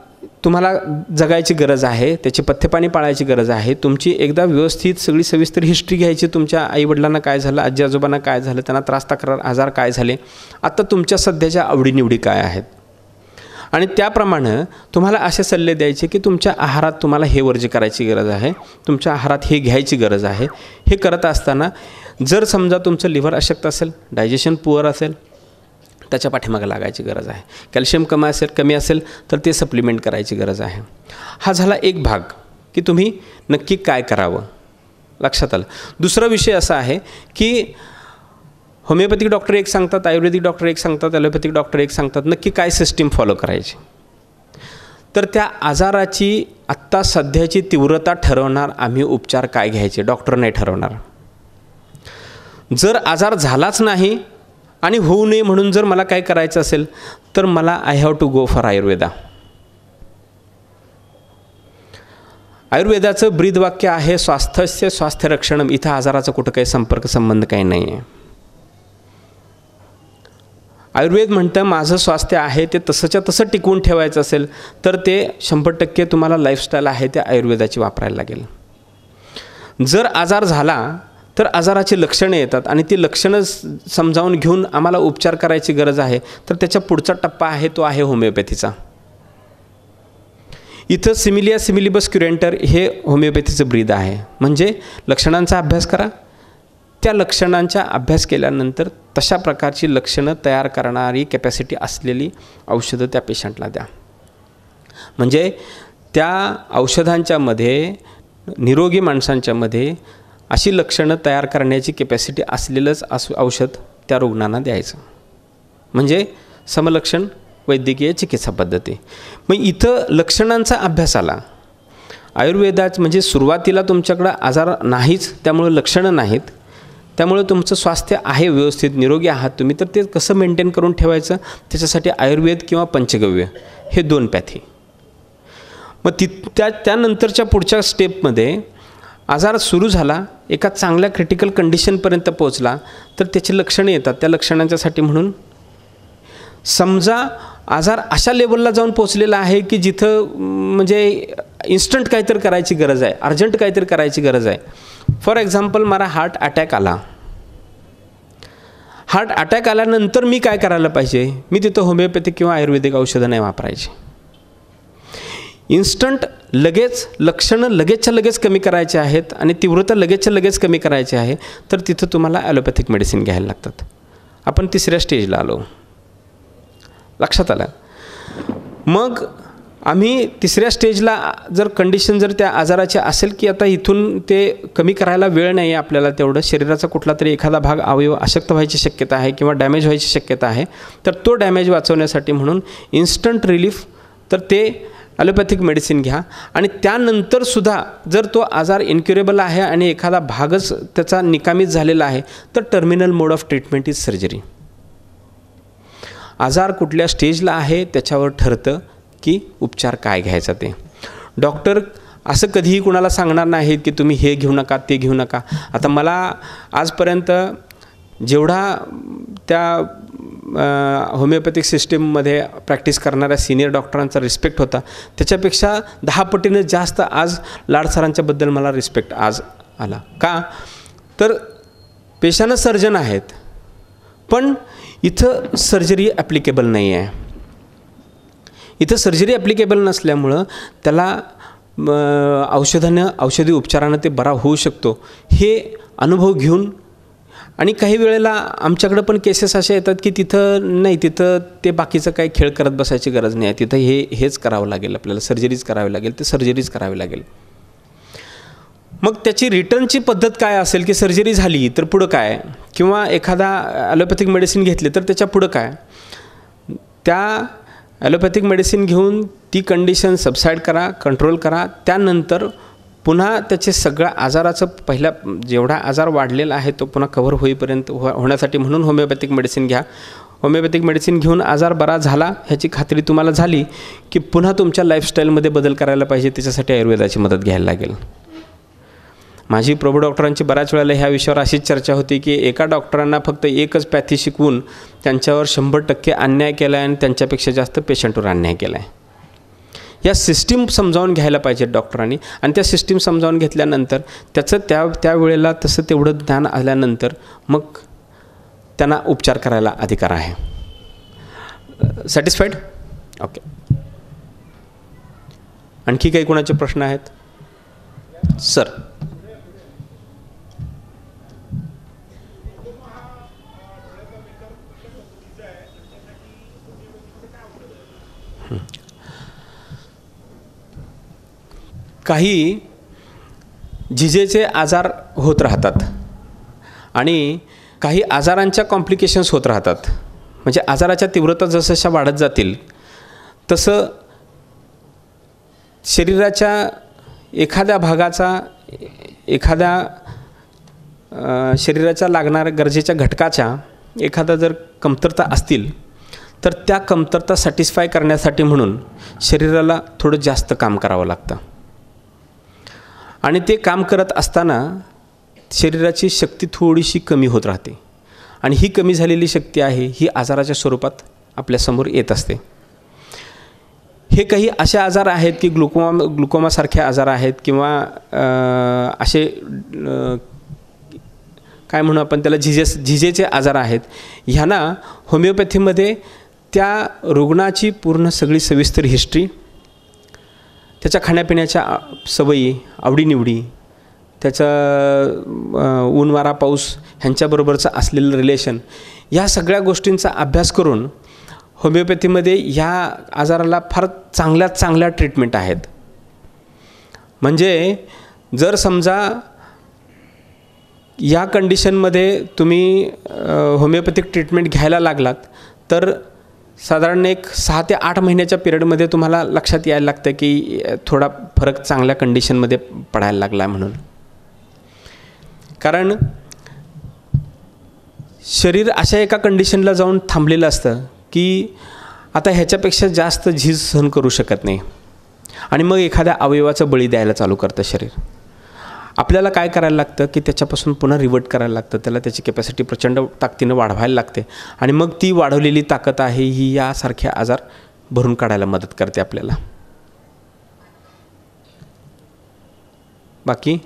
तुम्हाला जगायची गरज आहे, त्याची पथ्यपाणी पाळायची गरज आहे. तुमची एकदा व्यवस्थित सगळी सविस्तर हिस्ट्री घ्यायची, तुमच्या आईवडिलांना काय झालं, आजी आजोबांना काय झालं, त्यांना त्रास तक्रार आजार काय झाले, आता तुमच्या सध्याच्या आवडीनिवडी काय आहेत, आणि त्याप्रमाणे तुम्हाला असे सल्ले द्यायचे की तुमच्या आहारात तुम्हाला हे वर्ज्य करायची गरज आहे, तुमच्या आहारात हे घ्यायची गरज आहे. हे करत असताना जर समजा तुमचं लिव्हर अशक्त असेल, डायजेशन पुअर असेल, त्याच्या पाठीमागे लागायची गरज आहे. कॅल्शियम कमी असेल तर ते सप्लिमेंट करायची गरज आहे. हा झाला एक भाग की तुम्ही नक्की काय करावं, लक्षात आलं. दुसरा विषय असा आहे की होमिओपॅथिक डॉक्टर एक सांगतात, आयुर्वेदिक डॉक्टर एक सांगतात, ॲलोपॅथिक डॉक्टर एक सांगतात, नक्की काय सिस्टीम फॉलो करायची. तर त्या आजाराची आत्ता सध्याची तीव्रता ठरवणार आम्ही उपचार काय घ्यायचे, डॉक्टर नाही ठरवणार. जर आजार झालाच नाही आणि होऊ नये म्हणून जर मला काय करायचं असेल तर मला I have to go for Ayurveda. आयुर्वेदाचं ब्रीदवाक्य आहे स्वास्थ्यस्य स्वास्थ्य रक्षणम. इथं आजाराचा कुठं काही संपर्क संबंध काही नाही आहे. आयुर्वेद म्हणतं माझं स्वास्थ्य आहे ते तसंच्या तसं टिकवून ठेवायचं असेल तर ते 100% तुम्हाला लाईफस्टाईल आहे ते आयुर्वेदाची वापरायला लागेल. जर आजार झाला तर आजाराची लक्षणं येतात आणि ती लक्षणं समजावून घेऊन आम्हाला उपचार करायची गरज आहे, तर त्याच्या पुढचा टप्पा आहे तो आहे होमिओपॅथीचा. इथं सिमिलिया सिमिलिबस क्युरेंटर हे होमिओपॅथीचं ब्रीद आहे. म्हणजे लक्षणांचा अभ्यास करा, त्या लक्षणांचा अभ्यास केल्यानंतर तशा प्रकारची लक्षणं तयार करणारी कॅपॅसिटी असलेली औषधं त्या पेशंटला द्या. म्हणजे त्या औषधांच्यामध्ये निरोगी माणसांच्यामध्ये अशी लक्षणं तयार करण्याची कॅपॅसिटी असलेलंच औषध त्या रुग्णांना द्यायचं, म्हणजे समलक्षण वैद्यकीय चिकित्सा पद्धती. मग इथं लक्षणांचा अभ्यास आला. आयुर्वेदात म्हणजे सुरुवातीला तुमच्याकडं आजार नाहीच, त्यामुळे लक्षणं नाहीत, त्यामुळे तुमचं स्वास्थ्य आहे, व्यवस्थित निरोगी आहात तुम्ही, तर ते कसं मेंटेन करून ठेवायचं, त्याच्यासाठी आयुर्वेद किंवा पंचगव्य हे 2 पॅथी. मग त्यानंतरच्या पुढच्या स्टेपमध्ये आजार सुरू झाला, एका चांगल्या क्रिटिकल कंडिशनपर्यंत पोहोचला, तर त्याची लक्षणं येतात. त्या लक्षणांच्यासाठी म्हणून समजा आजार अशा लेवलला जाऊन पोचलेला आहे की जिथं म्हणजे इन्स्टंट काहीतरी करायची गरज आहे, अर्जंट काहीतरी करायची गरज आहे. फॉर एक्झाम्पल मला हार्ट अटॅक आला. हार्ट अटॅक आल्यानंतर मी काय करायला पाहिजे? मी तिथं होमिओपॅथिक किंवा आयुर्वेदिक औषधं नाही वापरायची. इन्स्टंट लगेच लक्षणं लगेचच्या लगेच कमी करायचे आहेत आणि तीव्रता लगेचच्या लगेच कमी करायची आहे, तर तिथं तुम्हाला ॲलोपॅथिक मेडिसिन घ्यायला लागतात. आपण 3ऱ्या स्टेजला आलो, लक्षात आलं. मग आम्ही 3ऱ्या स्टेजला जर कंडिशन जर त्या आजाराची असेल की आता इथून ते कमी करायला वेळ नाही आहे आपल्याला, तेवढं शरीराचा कुठला तरी एखादा भाग अवयव अशक्त व्हायची शक्यता आहे किंवा डॅमेज व्हायची शक्यता आहे, तर तो डॅमेज वाचवण्यासाठी म्हणून इन्स्टंट रिलीफ, तर ते ॲलोपॅथिक मेडिसिन घ्या. आणि त्यानंतरसुद्धा जर तो आजार इन्क्युरेबल आहे आणि एखादा भागच त्याचा निकामीच झालेला आहे, तर terminal mode of treatment is surgery. आजार कुठल्या स्टेजला आहे त्याच्यावर ठरतं की उपचार काय घ्यायचा ते. डॉक्टर असं कधीही कुणाला सांगणार नाहीत की तुम्ही हे घेऊ नका ते घेऊ नका. आता मला आजपर्यंत जेवढा त्या होमिओपॅथिक सिस्टीममध्ये प्रॅक्टिस करणाऱ्या सिनियर डॉक्टरांचा रिस्पेक्ट होता, त्याच्यापेक्षा 10 पटीने जास्त आज लाड सरांच्याबद्दल मला रिस्पेक्ट आज आला. का? तर पेशानं सर्जन आहेत, पण इथं सर्जरी ॲप्लिकेबल नाही आहे. इथं सर्जरी ॲप्लिकेबल नसल्यामुळं त्याला औषधी उपचारानं ते बरा होऊ शकतो हे अनुभव घेऊन. आणि काही वेळेला आमच्याकडं पण केसेस अशा येतात की तिथं नाही, तिथं ते बाकीचं काही खेळ करत बसायची गरज नाही आहे, तिथं हेच करावं लागेल, आपल्याला सर्जरीज करावी लागेल, ते सर्जरीज करावी लागेल. मग त्याची रिटर्नची पद्धत काय असेल की सर्जरी झाली तर पुढं काय, किंवा एखादा ॲलोपॅथिक मेडिसिन घेतली तर त्याच्या पुढं काय. त्या ॲलोपॅथिक मेडिसिन घेऊन ती कंडिशन सबसाईड करा, कंट्रोल करा. त्यानंतर पुन्हा त्याचे सगळ्या आजाराचं पहिला जेवढा आजार वाढलेला आहे तो पुन्हा कव्हर होईपर्यंत होण्यासाठी म्हणून होमिओपॅथिक मेडिसिन घ्या. होमिओपॅथिक मेडिसिन घेऊन आजार बरा झाला ह्याची खात्री तुम्हाला झाली की पुन्हा तुमच्या लाईफस्टाईलमध्ये बदल करायला पाहिजे, त्याच्यासाठी आयुर्वेदाची मदत घ्यायला लागेल. माझी प्रभू डॉक्टरांची बऱ्याच वेळेला ह्या विषयावर अशीच चर्चा होती की एका डॉक्टरांना फक्त एकच पॅथी शिकवून त्यांच्यावर 100% अन्याय केला आहे आणि त्यांच्यापेक्षा जास्त पेशंटवर अन्याय केला आहे. या सिस्टीम समजावून घ्यायला पाहिजेत डॉक्टरांनी, आणि त्या सिस्टीम समजावून घेतल्यानंतर त्याचं त्यावेळेला तसं तेवढं ज्ञान आल्यानंतर मग त्यांना उपचार करायला अधिकार आहे. सॅटिस्फाईड? ओके. आणखी काही कोणाचे प्रश्न आहेत? सर. काही झिजेचे आजार होत राहतात आणि काही आजारांच्या कॉम्प्लिकेशन्स होत राहतात. म्हणजे आजाराच्या तीव्रता जसजशा वाढत जातील तसं शरीराच्या एखाद्या भागाचा, एखाद्या शरीराच्या लागणाऱ्या गरजेच्या घटकाच्या एखादा जर कमतरता असतील तर त्या कमतरता सॅटिस्फाय करण्यासाठी म्हणून शरीराला थोडं जास्त काम करावं लागतं. आणि ते काम करत असताना शरीराची शक्ती थोडीशी कमी होत राहते आणि ही कमी झालेली शक्ती आहे ही आजाराच्या स्वरूपात आपल्यासमोर येत असते. हे काही असे आजार आहेत की ग्लुकोमासारखे आजार आहेत किंवा असे काय म्हणू आपण त्याला झिजेचे आजार आहेत. ह्यांना होमिओपॅथीमध्ये त्या रुग्णाची पूर्ण सगळी सविस्तर हिस्ट्री, त्याच्या खाण्यापिण्याच्या सवयी, आवडीनिवडी, त्याचा ऊन वारा पाऊस ह्यांच्याबरोबरचं असलेलं रिलेशन, या सगळ्या गोष्टींचा अभ्यास करून होमिओपॅथीमध्ये ह्या आजाराला फार चांगल्या ट्रीटमेंट आहेत. म्हणजे जर समजा या कंडिशनमध्ये तुम्ही होमिओपॅथिक ट्रीटमेंट घ्यायला लागलात तर साधारण एक 6 ते 8 महिन्याच्या पिरियडमध्ये तुम्हाला लक्षात यायला लागतं की थोडा फरक चांगल्या कंडिशनमध्ये पडायला लागला आहे म्हणून. कारण शरीर अशा एका कंडिशनला जाऊन थांबलेलं असतं की आता ह्याच्यापेक्षा जास्त झीज सहन करू शकत नाही आणि मग एखाद्या अवयवाचं बळी द्यायला चालू करतं शरीर. आपल्याला काय करायला लागतं की त्याच्यापासून पुन्हा रिवर्ट करायला लागतं, त्याला त्याची कॅपॅसिटी प्रचंड ताकदीनं वाढवायला लागते आणि मग ती वाढवलेली ताकद आहे ही यासारखे आजार भरून काढायला मदत करते आपल्याला. बाकी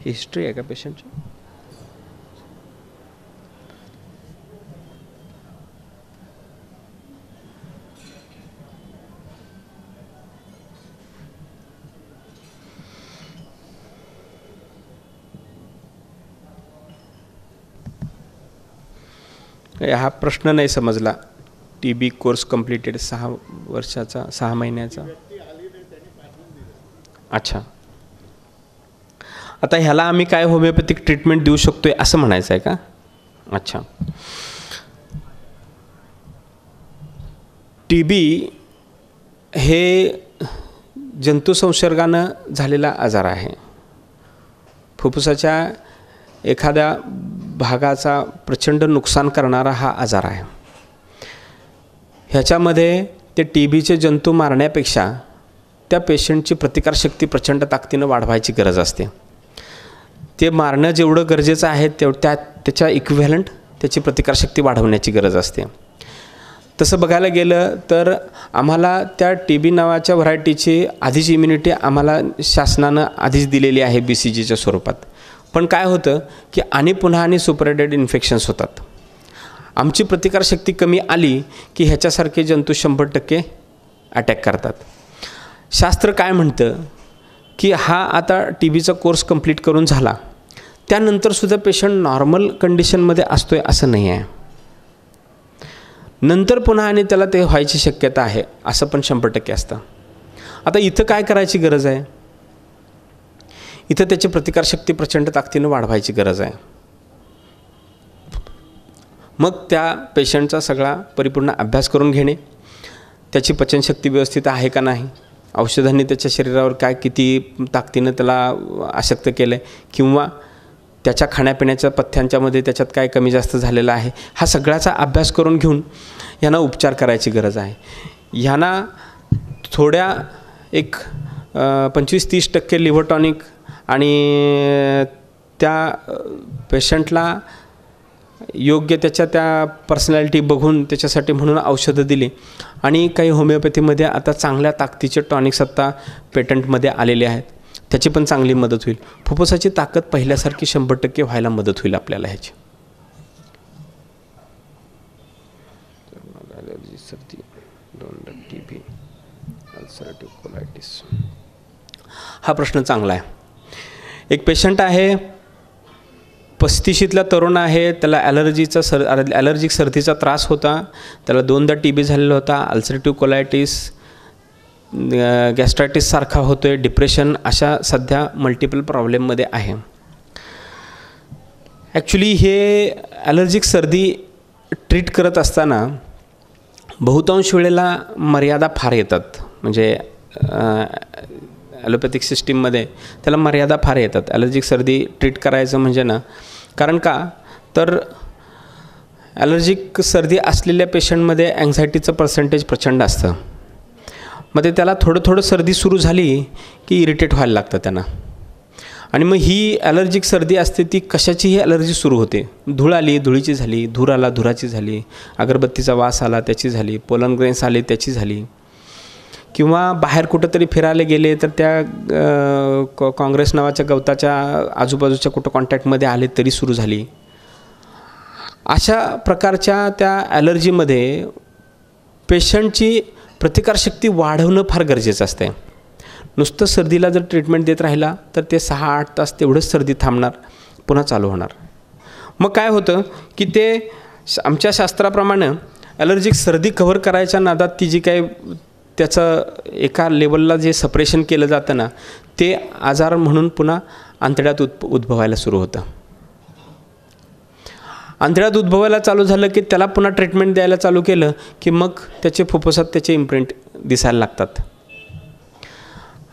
हिस्ट्री आहे का पेशंटची? हा प्रश्न नाही समजला. TB कोर्स कंप्लीटेड 6 वर्षाचा 6 महिन्याचा. अच्छा, आता ह्याला आम्ही काय होमिओपॅथिक ट्रीटमेंट देऊ शकतोय असं म्हणायचं आहे का? अच्छा, TB हे जंतुसंसर्गानं झालेला आजार आहे. फुफ्फुसाच्या एखाद्या भागाचा प्रचंड नुकसान करणारा हा आजार आहे. ह्याच्यामध्ये ते TBचे जंतू मारण्यापेक्षा त्या पेशंटची प्रतिकारशक्ती प्रचंड ताकदीनं वाढवायची गरज असते. ते मारणं जेवढं गरजेचं आहे त्याच्या इक्विव्हॅलंट त्याची प्रतिकारशक्ती वाढवण्याची गरज असते. तसं बघायला गेलं तर आम्हाला त्या TB नावाच्या व्हरायटीची आधीच इम्युनिटी आम्हाला शासनानं आधीच दिलेली आहे BCGच्या स्वरूपात. पण काय होतं की आणि पुन्हा आणि सुपरएडेड इन्फेक्शन्स होतात. आमची प्रतिकारशक्ती कमी आली की ह्याच्यासारखे जंतू 100% अटॅक करतात. शास्त्र काय म्हणतं की हा आता TBचा कोर्स कंप्लीट करून झाला त्यानंतरसुद्धा पेशंट नॉर्मल कंडिशनमध्ये असतो आहे असं नाही आहे. नंतर पुन्हा आणि त्याला ते व्हायची शक्यता आहे असं पण 100% असतं. आता इथं काय करायची गरज आहे? इथं त्याची प्रतिकारशक्ती प्रचंड ताकदीनं वाढवायची गरज आहे. मग त्या पेशंटचा सगळा परिपूर्ण अभ्यास करून घेणे, त्याची पचनशक्ती व्यवस्थित आहे का नाही, औषधांनी त्याच्या शरीरावर काय किती ताकदीनं त्याला आसक्त केलं आहे किंवा त्याच्या खाण्यापिण्याच्या पथ्यांच्यामध्ये त्याच्यात काय कमी जास्त झालेलं आहे, हा सगळ्याचा अभ्यास करून घेऊन यांना उपचार करायची गरज आहे. ह्यांना थोड्या एक 25-30% लिव्हर टॉनिक आणि त्या पेशंटला योग्य त्या पर्सनॅलिटी बघून त्याच्यासाठी म्हणून औषधं दिली आणि काही होमिओपॅथीमध्ये आता चांगल्या ताकदीचे टॉनिक्स आत्ता पेटंटमध्ये आलेले आहेत, त्याची पण चांगली मदत होईल. फुफ्फुसाची ताकद पहिल्यासारखी 100% व्हायला मदत होईल आपल्याला ह्याची. ॲलर्जी, सर्दी, TB, अल्सरेटिव्ह कोलायटिस. हा प्रश्न चांगला आहे. एक पेशंट आहे 35शीतला तरुण आहे, त्याला ॲलर्जिक सर्दीचा त्रास होता, त्याला 2दा TB झालेला होता, अल्सरेटिव्ह कोलायटिस, गॅस्ट्रायटिस सारखा होतोय, डिप्रेशन, अशा सध्या मल्टिपल प्रॉब्लेममध्ये आहे. ॲक्च्युली हे ॲलर्जिक सर्दी ट्रीट करत असताना बहुतांश वेळेला मर्यादा फार येतात. म्हणजे ॲलोपॅथिक सिस्टीममध्ये त्याला मर्यादा फार येतात ॲलर्जिक सर्दी ट्रीट करायचं म्हणजे ना. कारण का तर ॲलर्जिक सर्दी असलेल्या पेशंटमध्ये अँझायटीचं पर्सेंटेज प्रचंड असतं. मग ते त्याला थोडं सर्दी सुरू झाली की इरिटेट व्हायला लागतं त्यांना. आणि मग ही ॲलर्जिक सर्दी असते ती कशाचीही ॲलर्जी सुरू होते. धूळ आली धुळीची झाली, धूर आला धुराची झाली, अगरबत्तीचा वास आला त्याची झाली, पोलन ग्रेन्स आले त्याची झाली, किंवा बाहेर कुठंतरी फिरायला गेले तर त्या काँग्रेस नावाच्या गवताच्या आजूबाजूच्या कुठं कॉन्टॅक्टमध्ये आले तरी सुरू झाली. अशा प्रकारच्या त्या ॲलर्जीमध्ये पेशंटची प्रतिकारशक्ती वाढवणं फार गरजेचं असते. नुसतं सर्दीला जर ट्रीटमेंट देत राहिला तर ते 6-8 तास तेवढंच सर्दी थांबणार, पुन्हा चालू होणार. मग काय होतं की ते आमच्या शास्त्राप्रमाणे ॲलर्जिक सर्दी कव्हर करायच्या नादात ती जी काय त्याचं एका लेवलला जे सपरेशन केलं जातं ना, ते आजार म्हणून पुन्हा आंतड्यात उद्भवायला सुरू होतं. आंतड्यात उद्भवायला चालू झालं की त्याला पुन्हा ट्रीटमेंट द्यायला चालू केलं की मग त्याचे फुफ्फुसात त्याचे इम्प्रिंट दिसायला लागतात.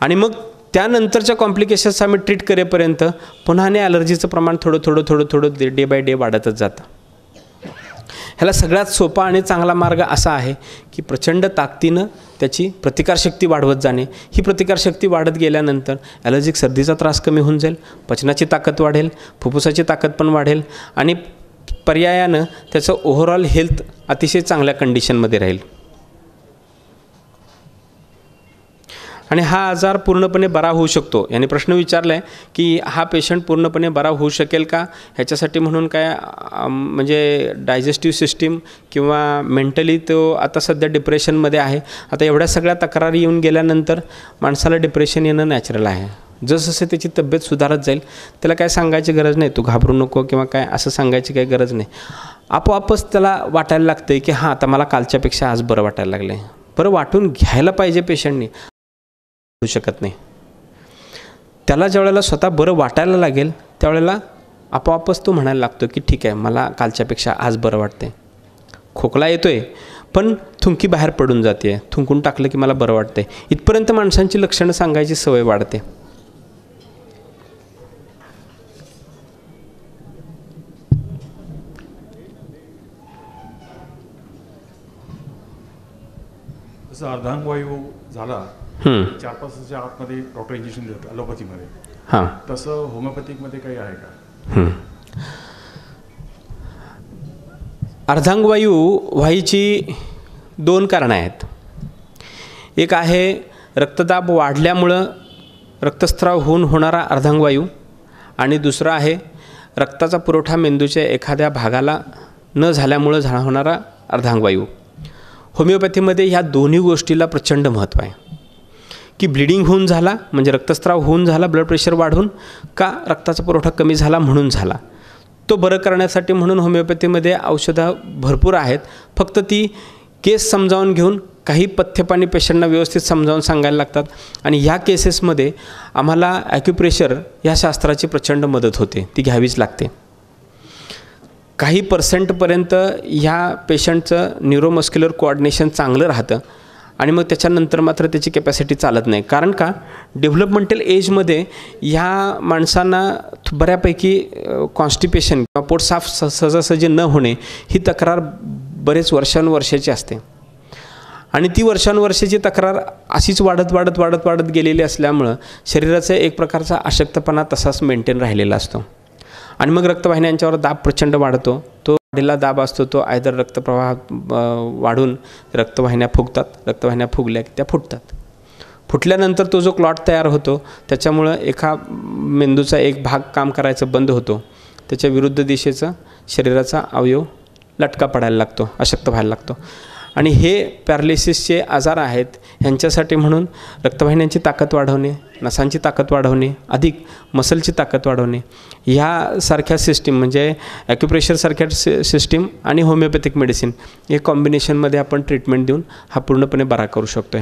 आणि मग त्यानंतरच्या कॉम्प्लिकेशन्स आम्ही ट्रीट करेपर्यंत पुन्हा ॲलर्जीचं प्रमाण थोडं डे बाय डे वाढतच जातं. ह्याला सगळ्यात सोपा आणि चांगला मार्ग असा आहे की प्रचंड ताकदीनं त्याची प्रतिकारशक्ती वाढवत जाणे. ही प्रतिकारशक्ती वाढत गेल्यानंतर ॲलर्जिक सर्दीचा त्रास कमी होऊन जाईल, पचनाची ताकद वाढेल, फुफ्फुसाची ताकद पण वाढेल आणि पर्यायानं त्याचं ओव्हरऑल हेल्थ अतिशय चांगल्या कंडिशनमध्ये राहील. आणि हा आजार पूर्णपणे बरा होऊ शकतो. याने प्रश्न विचारला आहे की हा पेशंट पूर्णपणे बरा होऊ शकेल का, ह्याच्यासाठी म्हणून काय म्हणजे डायजेस्टिव्ह सिस्टीम किंवा मेंटली तो आता सध्या डिप्रेशनमध्ये आहे. आता एवढ्या सगळ्या तक्रारी येऊन गेल्यानंतर माणसाला डिप्रेशन येणं नॅचरल आहे. जसं त्याची तब्येत सुधारत जाईल त्याला काय सांगायची गरज नाही, तू घाबरू नको किंवा काय असं सांगायची काही गरज नाही. आपोआपच त्याला वाटायला लागतं की हां आता मला कालच्यापेक्षा आज बरं वाटायला लागलं आहे. बरं वाटून घ्यायला पाहिजे पेशंटनी, होऊ शकत नाही. त्याला ज्यावेळेला स्वतः बरं वाटायला लागेल त्यावेळेला आपोआपच तो म्हणायला लागतो की ठीक आहे मला कालच्यापेक्षा आज बरं वाटते. खोकला येतोय पण थुंकी बाहेर पडून जाते, थुंकून टाकलं की मला बरं वाटते. इथपर्यंत माणसांची लक्षणं सांगायची सवय वाढते. जसं अर्धांगवायू झाला 4-5 तासाच्या आतमध्ये डॉक्टर इंजेक्शन देतात ॲलोपॅथीमध्ये, हां तसं होमिओपॅथिकमध्ये काही आहे का? अर्धांगवायू व्हायची 2 कारणं आहेत. एक आहे रक्तदाब वाढल्यामुळं रक्तस्राव होऊन होणारा अर्धांगवायू आणि दुसरा आहे रक्ताचा पुरवठा मेंदूच्या एखाद्या भागाला न झाल्यामुळं होणारा अर्धांगवायू. होमिओपॅथीमध्ये ह्या दोन्ही गोष्टीला प्रचंड महत्त्व आहे की ब्लिडिंग होऊन झाला म्हणजे रक्तस्राव होऊन झाला, ब्लड प्रेशर वाढून का रक्ताचा पुरवठा कमी झाला म्हणून झाला. तो बरं करण्यासाठी म्हणून होमिओपॅथीमध्ये औषधं भरपूर आहेत. फक्त ती केस समजावून घेऊन काही पथ्यपाणी पेशंटना व्यवस्थित समजावून सांगायला लागतात. आणि ह्या केसेसमध्ये आम्हाला ॲक्युप्रेशर या शास्त्राची प्रचंड मदत होते, ती घ्यावीच लागते. काही पर्सेंटपर्यंत ह्या पेशंटचं न्यूरोमस्क्युलर कोऑर्डिनेशन चांगलं राहतं आणि मग त्याच्यानंतर मात्र त्याची कॅपॅसिटी चालत नाही. कारण का डेव्हलपमेंटल एजमध्ये ह्या माणसांना बऱ्यापैकी कॉन्स्टिपेशन किंवा पोट साफ सहजासहजी न होणे ही तक्रार बरेच वर्षानुवर्षाची असते. आणि ती वर्षानुवर्षाची तक्रार अशीच वाढत गेलेली असल्यामुळं शरीराचा एक प्रकारचा अशक्तपणा तसाच मेंटेन राहिलेला असतो. आणि मग रक्तवाहिन्यांच्यावर दाब प्रचंड वाढतो. तो वाढलेला दाब असतो तो आयदर रक्तप्रवाह वाढून रक्तवाहिन्या फुगतात, रक्तवाहिन्या फुगल्या की त्या फुटतात. फुटल्यानंतर तो जो क्लॉट तयार होतो त्याच्यामुळं एका मेंदूचा एक भाग काम करायचं बंद होतो, त्याच्या विरुद्ध दिशेचा शरीराचा अवयव लटका पडायला लागतो, अशक्त व्हायला लागतो. आणि हे पॅरालिसिसचे आजार आहेत. ह्यांच्यासाठी म्हणून रक्तवाहिन्यांची ताकद वाढवणे, नसांची ताकद वाढवणे, अधिक मसलची ताकद वाढवणे ह्यासारख्या सिस्टीम म्हणजे ॲक्युप्रेशरसारख्या सिस्टीम आणि होमिओपॅथिक मेडिसिन हे कॉम्बिनेशनमध्ये आपण ट्रीटमेंट देऊन हा पूर्णपणे बरा करू शकतो.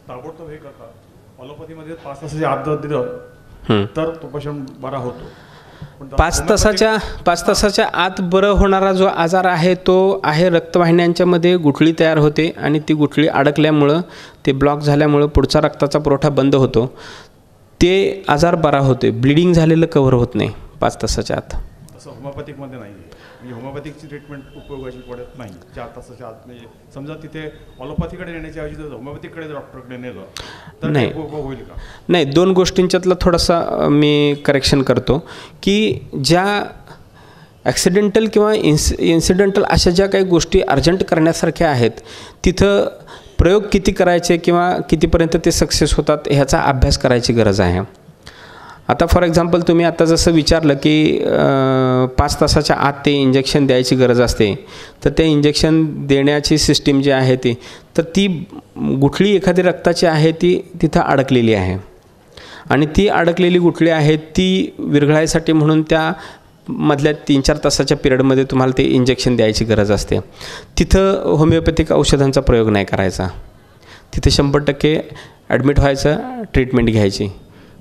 ताबडतोब हे करतात ॲलोपॅथीमध्ये 5 तासाच्या आत जर दिलं तर तो पेशंट बरा होतो. 5 तासाच्या आत बरं होणारा जो आजार आहे तो आहे रक्तवाहिन्यांच्यामध्ये गुठळी तयार होते आणि ती गुठळी अडकल्यामुळं ते ब्लॉक झाल्यामुळं पुढचा रक्ताचा पुरवठा बंद होतो. ते आजार बरा होते. ब्लिडिंग झालेलं कव्हर होत नाही 5 तासाच्या आत. तसं होमिओपॅथिकमध्ये नाही आहे. म्हणजे होमिओपॅथिकची ट्रीटमेंट उपयोगाची पडत नाही 4 तासाच्या आत. म्हणजे समजा तिथे ॲलोपॅथीकडे नेण्याच्या ऐवजी जर होमिओपॅथिककडे डॉक्टरकडे नेलं तर नाही होईल का? नाही, 2 गोष्टींच्यातला थोडासा मी करेक्शन करतो की ज्या ॲक्सिडेंटल किंवा इन्सिडेंटल अशा ज्या काही गोष्टी अर्जंट करण्यासारख्या आहेत तिथं प्रयोग किती करायचे किंवा कितीपर्यंत ते सक्सेस होतात ह्याचा अभ्यास करायची गरज आहे. आता फॉर एक्झाम्पल तुम्ही आता जसं विचारलं की 5 तासाच्या आत ते इंजेक्शन द्यायची गरज असते, तर ते इंजेक्शन देण्याची सिस्टीम जी आहे ती गुठळी एखादी रक्ताची आहे ती तिथं अडकलेली आहे आणि ती अडकलेली गुठळी आहे ती विरघळायसाठी म्हणून त्या मधल्या 3-4 तासाच्या पिरियडमध्ये तुम्हाला ते इंजेक्शन द्यायची गरज असते. तिथं होमिओपॅथिक औषधांचा प्रयोग नाही करायचा. तिथे 100% ॲडमिट व्हायचं, ट्रीटमेंट घ्यायची.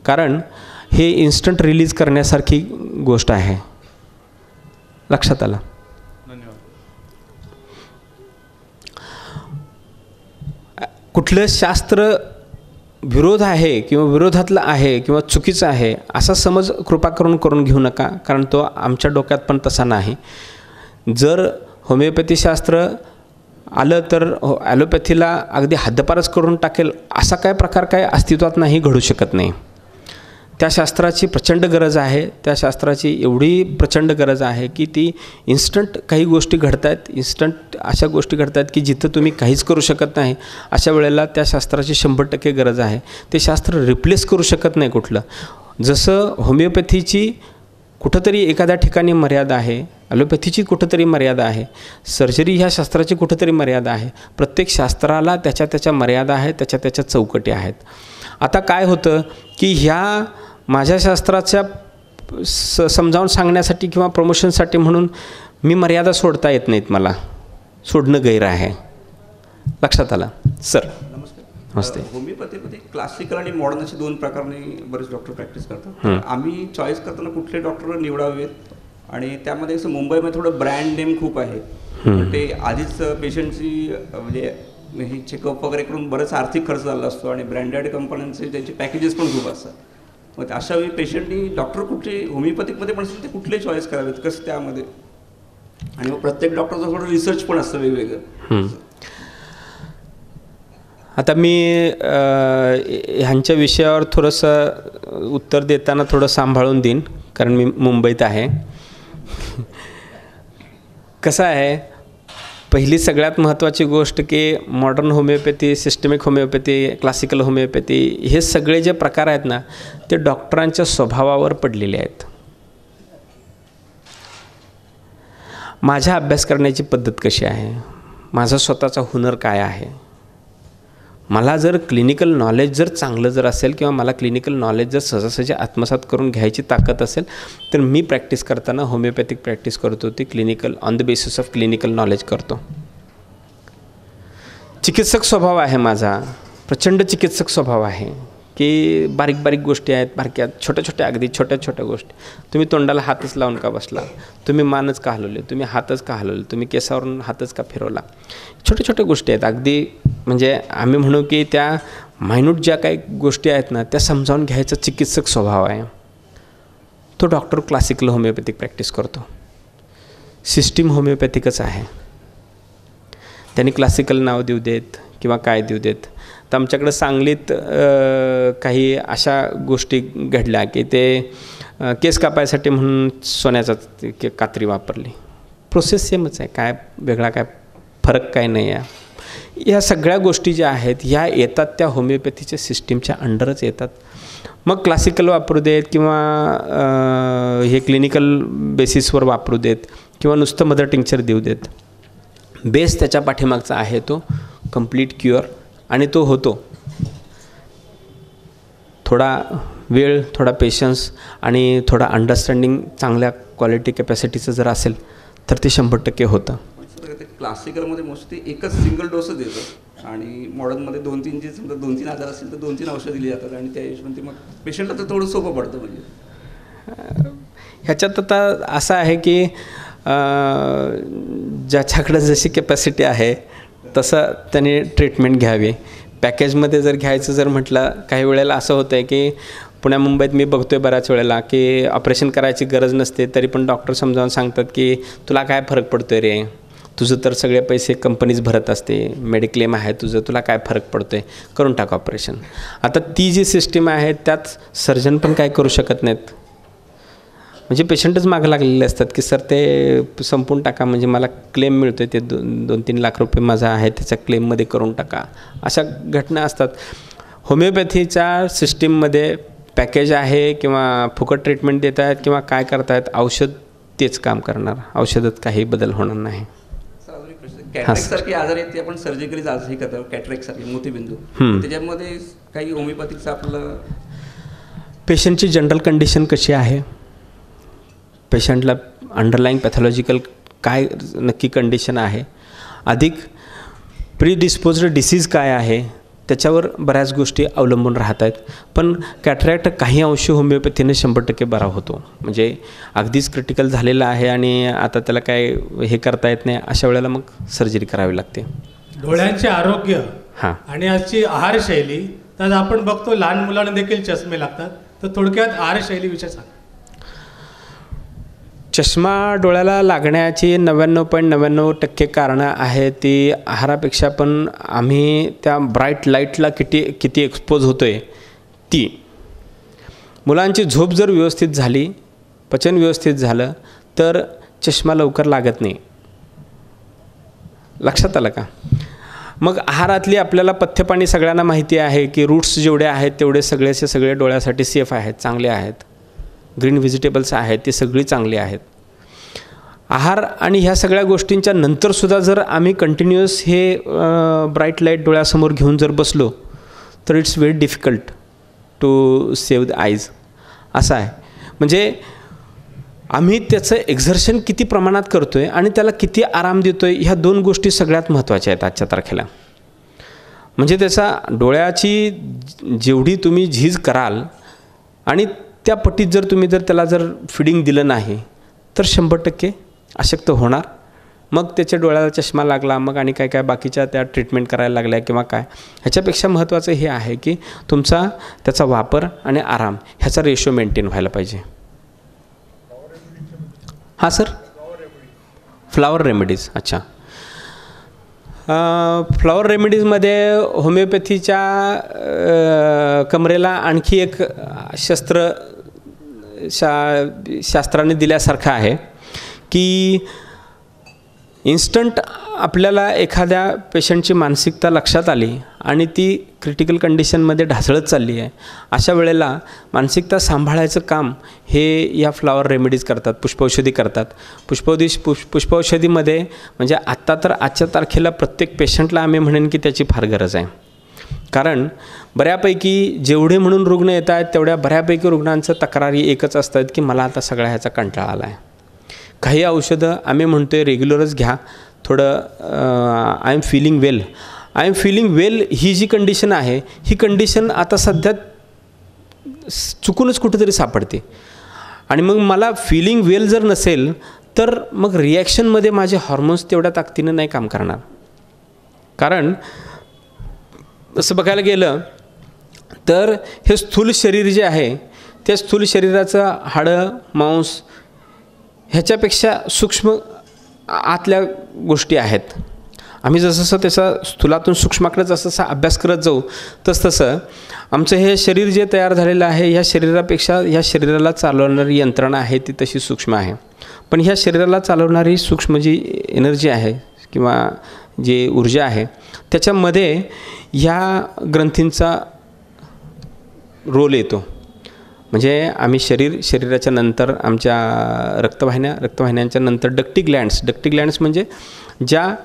कारण हे इन्स्टंट रिलीज करण्यासारखी गोष्ट आहे. लक्षात आलं? धन्यवाद. कुठलं शास्त्र विरोध आहे किंवा विरोधातलं आहे किंवा चुकीचं आहे असा समज कृपा करून घेऊ नका, कारण तो आमच्या डोक्यात पण तसा नाही. जर होमिओपॅथीशास्त्र आलं तर ॲलोपॅथीला अगदी हद्दपारच करून टाकेल असा काय प्रकार काय अस्तित्वात नाही, घडू शकत नाही. त्या शास्त्राची प्रचंड गरज आहे. त्या शास्त्राची एवढी प्रचंड गरज आहे की ती इन्स्टंट काही गोष्टी घडत आहेत, इन्स्टंट अशा गोष्टी घडत आहेत की जिथं तुम्ही काहीच करू शकत नाही. अशा वेळेला त्या शास्त्राची 100% गरज आहे. ते शास्त्र रिप्लेस करू शकत नाही कुठलं. जसं होमिओपॅथीची कुठंतरी एखाद्या ठिकाणी मर्यादा आहे, ॲलोपॅथीची कुठंतरी मर्यादा आहे, सर्जरी ह्या शास्त्राची कुठंतरी मर्यादा आहे. प्रत्येक शास्त्राला त्याच्या मर्यादा आहेत, त्याच्या चौकटी आहेत. आता काय होतं की ह्या माझ्या शास्त्राच्या समजावून सांगण्यासाठी किंवा प्रमोशनसाठी म्हणून मी मर्यादा सोडता येत नाहीत, मला सोडणं गैर आहे. लक्षात आलं? सर नमस्ते. होमिओपॅथीमध्ये क्लासिकल आणि मॉडर्न असे 2 प्रकारने बरेच डॉक्टर प्रॅक्टिस करतात. आम्ही चॉईस करताना कुठले डॉक्टर निवडावेत आणि त्यामध्ये असं मुंबईमध्ये थोडं ब्रँड नेम खूप आहे. ते आधीच पेशंटची म्हणजे हे चेकअप वगैरे करून बरंच आर्थिक खर्च झाला असतो आणि ब्रँडेड कंपन्यांचे त्यांचे पॅकेजेस पण खूप असतात. मग अशा वेळी पेशंटनी डॉक्टर कुठले होमिओपॅथिकमध्ये पण असतील ते कुठले चॉईस करावेत, कसं त्यामध्ये, आणि मग प्रत्येक डॉक्टरचं थोडं रिसर्च पण असतं वेगवेगळं. आता मी ह्यांच्या विषयावर थोडंसं उत्तर देताना थोडं सांभाळून देईन, कारण मी मुंबईत आहे. कसं आहे, पहिली सगळ्यात महत्त्वाची गोष्ट की modern homeopathy, systemic homeopathy, classical homeopathy हे सगळे जे प्रकार आहेत ना ते डॉक्टरांच्या स्वभावावर पडलेले आहेत. माझा अभ्यास करण्याची पद्धत कशी आहे, माझा स्वतःचा हुनर काय आहे, मला जर क्लिनिकल नॉलेज जर चांगलं जर असेल किंवा मला क्लिनिकल नॉलेज जर सहजासहजी आत्मसात करून घ्यायची ताकद असेल तर मी प्रॅक्टिस करताना होमिओपॅथिक प्रॅक्टिस करतो. ती clinical on the basis of clinical knowledge करतो. चिकित्सक स्वभाव आहे माझा, प्रचंड चिकित्सक स्वभाव आहे की बारीक बारीक गोष्टी आहेत, बारक्या छोट्या अगदी छोट्या गोष्टी. तुम्ही तोंडाला हातच लावून का बसला, तुम्ही मानच का हलवले, तुम्ही हातच का हलवले, तुम्ही केसावरून हातच का फिरवला, छोट्या गोष्टी आहेत अगदी. म्हणजे आम्ही म्हणू की त्या मायन्यूट ज्या काही गोष्टी आहेत ना त्या समजावून घ्यायचा चिकित्सक स्वभाव आहे. तो डॉक्टर क्लासिकल होमिओपॅथिक प्रॅक्टिस करतो. सिस्टीम होमिओपॅथिकच आहे. त्यांनी क्लासिकल नाव देऊ देत किंवा काय देऊ देत. तर आमच्याकडं सांगलीत काही अशा गोष्टी घडल्या की ते केस कापायसाठी म्हणून सोन्याचा कात्री वापरली. प्रोसेस सेमच आहे, काय वेगळा काय फरक काय नाही आहे. ह्या सगळ्या गोष्टी ज्या आहेत ह्या येतात त्या होमिओपॅथीच्या सिस्टीमच्या अंडरच येतात. मग क्लासिकल वापरू देत किंवा हे क्लिनिकल बेसिसवर वापरू देत किंवा नुसतं मदर टिंक्चर देऊ देत, बेस त्याच्या पाठीमागचा आहे तो कंप्लीट क्युअर, आणि तो होतो. थोडा वेळ, थोडा पेशन्स आणि थोडा अंडरस्टँडिंग चांगल्या क्वालिटी कॅपॅसिटीचं जर असेल तर ते 100% होतं. क्लासिकलमध्ये मोस्टली एकच सिंगल डोसच देतं आणि मॉडर्नमध्ये 2-3 जे समजा 2-3 आजार असतील तर 2-3 औषधं दिली जातात आणि त्या हिशोबाने मग पेशंटला तर थोडं सोपं पडतं. म्हणजे ह्याच्यात आता असं आहे की ज्याच्याकडं जशी कॅपॅसिटी आहे तसं त्याने ट्रीटमेंट घ्यावी. पॅकेजमध्ये जर घ्यायचं जर म्हटलं, काही वेळेला असं होतं आहे की पुण्या मुंबईत मी बघतो आहे बऱ्याच वेळेला की ऑपरेशन करायची गरज नसते तरी पण डॉक्टर समजावून सांगतात की तुला काय फरक पडतो आहे रे, तुझं तर सगळे पैसे कंपनीज भरत असते, मेडिक्लेम आहे तुझं, तुला काय फरक पडतो आहे, करून टाक ऑपरेशन. आता ती जी सिस्टीम आहे त्यात सर्जन पण काय करू शकत नाहीत. म्हणजे पेशंटच मागं लागलेले असतात की सर ते संपून टाका, म्हणजे मला क्लेम मिळतो आहे, ते 2-3 लाख रुपये माझा आहे त्याच्या क्लेममध्ये करून टाका. अशा घटना असतात. होमिओपॅथीच्या सिस्टीममध्ये पॅकेज आहे किंवा फुकट ट्रीटमेंट देत आहेत किंवा काय करतायत, औषध तेच काम करणार, औषधात काही बदल होणार नाही. कॅटरेक्टसारखे आजार आहेत ते आपण सर्जिकली आजही करतो, कॅटरेक्टसारखे मोतीबिंदू, त्याच्यामध्ये काही होमिओपॅथिकचं आपलं पेशंटची जनरल कंडिशन कशी आहे, पेशंटला अंडरलाईंग पॅथॉलॉजिकल काय नक्की कंडिशन आहे, अधिक प्रीडिस्पोज्ड डिसीज काय आहे, त्याच्यावर बऱ्याच गोष्टी अवलंबून राहत आहेत. पण कॅटरॅक्ट काही अंशी होमिओपॅथीने 100% बरा होतो. म्हणजे अगदीच क्रिटिकल झालेला आहे आणि आता त्याला काय हे करता येत नाही, अशा वेळेला मग सर्जरी करावी लागते. डोळ्यांचे आरोग्य आणि आजची आहारशैली, तर आपण बघतो लहान मुलांना देखील चष्मे लागतात, तर थोडक्यात आहारशैलीविषयी सांगा. चष्मा डोळ्याला लागण्याची 99.99% कारणं आहेत. ती आहारापेक्षा पण आम्ही त्या ब्राईट लाईटला किती एक्सपोज होतो आहे ती. मुलांची झोप जर व्यवस्थित झाली, पचन व्यवस्थित झालं तर चष्मा लवकर लागत नाही. लक्षात आलं का? मग आहारातली आपल्याला पथ्यपाणी सगळ्यांना माहिती आहे की रूट्स जेवढे आहेत तेवढे सगळेचे सगळे डोळ्यासाठी सेफ आहेत, चांगले आहेत. ग्रीन व्हेजिटेबल्स आहेत ती सगळी चांगली आहेत. आहार आणि ह्या सगळ्या गोष्टींच्या नंतरसुद्धा जर आम्ही कंटिन्युअस हे ब्राईट लाईट डोळ्यासमोर घेऊन जर बसलो तर it's very difficult to save the eyes. असं आहे. म्हणजे आम्ही त्याचं एक्झर्शन किती प्रमाणात करतो आहे आणि त्याला किती आराम देतो आहे, ह्या 2 गोष्टी सगळ्यात महत्त्वाच्या आहेत आजच्या तारखेला. म्हणजे त्याचा डोळ्याची जेवढी तुम्ही झीज कराल आणि त्या पट्टीत जर तुम्ही त्याला जर फिडिंग दिलं नाही तर 100% अशक्त होणार. मग त्याच्या डोळ्याला चष्मा लागला, मग आणि काय बाकीच्या त्या ट्रीटमेंट करायला लागल्या किंवा काय. ह्याच्यापेक्षा महत्त्वाचं हे आहे की तुमचा त्याचा वापर आणि आराम ह्याचा रेशो मेंटेन व्हायला पाहिजे. हां सर, फ्लॉवर रेमेडीज. अच्छा, फ्लॉवर रेमेडीजमध्ये होमिओपॅथीच्या कमरेला आणखी एक शास्त्राने दिल्यासारखं आहे की इन्स्टंट आपल्याला एखाद्या पेशंटची मानसिकता लक्षात आली आणि ती क्रिटिकल कंडिशनमध्ये ढासळत चालली आहे, अशा वेळेला मानसिकता सांभाळायचं काम हे या फ्लॉवर रेमेडीज करतात, पुष्पौषधी करतात. पुष्पौषधीमध्ये म्हणजे आत्ता तर आजच्या तारखेला प्रत्येक पेशंटला आम्ही म्हणेन की त्याची फार गरज आहे. कारण बऱ्यापैकी जेवढे म्हणून रुग्ण येत आहेत तेवढ्या बऱ्यापैकी रुग्णांचं तक्रारी एकच असतात की मला आता सगळ्या ह्याचा कंटाळा आला आहे. काही औषधं आम्ही म्हणतो आहे रेग्युलरच घ्या, थोडं I am feeling well. I am feeling well ही जी कंडिशन आहे, ही कंडिशन आता सध्या चुकूनच कुठेतरी सापडते. आणि मग मला फीलिंग वेल जर नसेल तर मग रिॲक्शनमध्ये माझे हॉर्मोन्स तेवढ्या ताकदीनं नाही काम करणार. कारण असं बघायला गेलं तर हे स्थूल शरीर जे आहे त्या स्थूल शरीराचं हाडं, मांस ह्याच्यापेक्षा सूक्ष्म आतल्या गोष्टी आहेत. आम्ही जसं त्याचा स्थूलातून सूक्ष्माकडे जसं अभ्यास करत जाऊ तसं आमचं हे शरीर जे तयार झालेलं आहे ह्या शरीरापेक्षा ह्या शरीराला चालवणारी यंत्रणा आहे ती तशी सूक्ष्म आहे. पण ह्या शरीराला चालवणारी सूक्ष्म जी एनर्जी आहे किंवा जी ऊर्जा आहे त्याच्यामध्ये ह्या ग्रंथींचा रोल येतो. म्हणजे आम्ही शरीराच्या नंतर आमच्या रक्तवाहिन्यांच्या नंतर डक्टी ग्लँड्स म्हणजे ज्या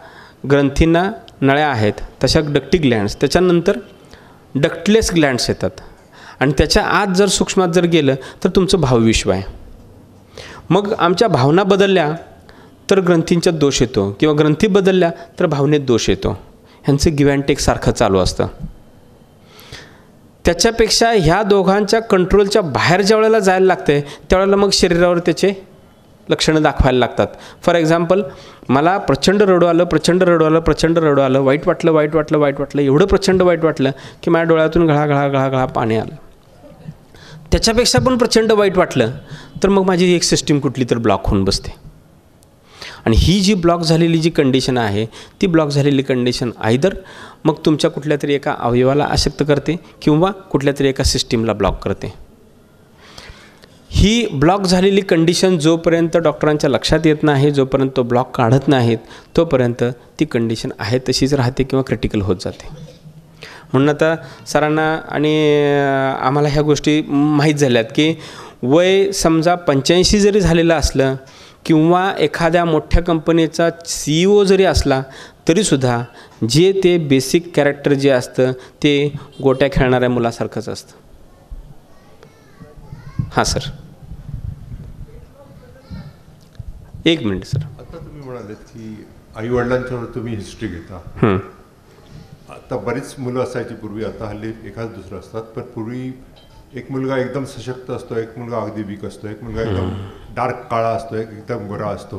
ग्रंथींना नळ्या आहेत तशा डक्टी ग्लँड्स, त्याच्यानंतर डक्टलेस ग्लँड्स येतात आणि त्याच्या आत जर सूक्ष्मात जर गेलं तर तुमचं भावविश्व आहे. मग आमच्या भावना बदलल्या तर ग्रंथींच्यात दोष येतो किंवा ग्रंथी बदलल्या तर भावनेत दोष येतो. ह्यांचं गिव्ह अँड टेक सारखं चालू असतं. त्याच्यापेक्षा ह्या दोघांच्या कंट्रोलच्या बाहेर ज्या वेळेला जायला लागते त्यावेळेला मग शरीरावर त्याचे लक्षणं दाखवायला लागतात. फॉर एक्झाम्पल, मला प्रचंड रडू आलं, वाईट वाटलं, एवढं प्रचंड वाईट वाटलं की माझ्या डोळ्यातून घळा पाणी आलं. त्याच्यापेक्षा पण प्रचंड वाईट वाटलं तर मग माझी एक सिस्टीम कुठली तर ब्लॉक होऊन बसते. आणि ही जी ब्लॉक झालेली जी कंडिशन आहे ती ब्लॉक झालेली कंडिशन आयदर मग तुमच्या कुठल्या तरी एका अवयवाला अशक्त करते किंवा कुठल्या तरी एका सिस्टीमला ब्लॉक करते. ही ब्लॉक झालेली कंडिशन जोपर्यंत डॉक्टरांच्या लक्षात येत नाही, जोपर्यंत तो ब्लॉक काढत नाहीत तोपर्यंत ती कंडिशन आहे तशीच राहते किंवा क्रिटिकल होत जाते. म्हणून आता सरांना आणि आम्हाला ह्या गोष्टी माहीत झाल्यात की वय समजा 85 जरी झालेलं असलं किंवा एखाद्या मोठ्या कंपनीचा CEO जरी असला तरीसुद्धा जे ते बेसिक कॅरेक्टर जे असतं ते गोट्या खेळणाऱ्या मुलासारखंच असतं. हां सर, एक मिनिट सर. आता तुम्ही म्हणालेत की आईवडिलांच्यावर तुम्ही हिस्ट्री घेता. आता बरीच मुलं असायची पूर्वी, आता हल्ली एखाद दुसरं असतात, पण पूर्वी एक मुलगा एकदम सशक्त असतो, एक मुलगा अगदी वीक असतो, एक मुलगा एकदम डार्क काळा असतो, एक एकदम गोरा असतो.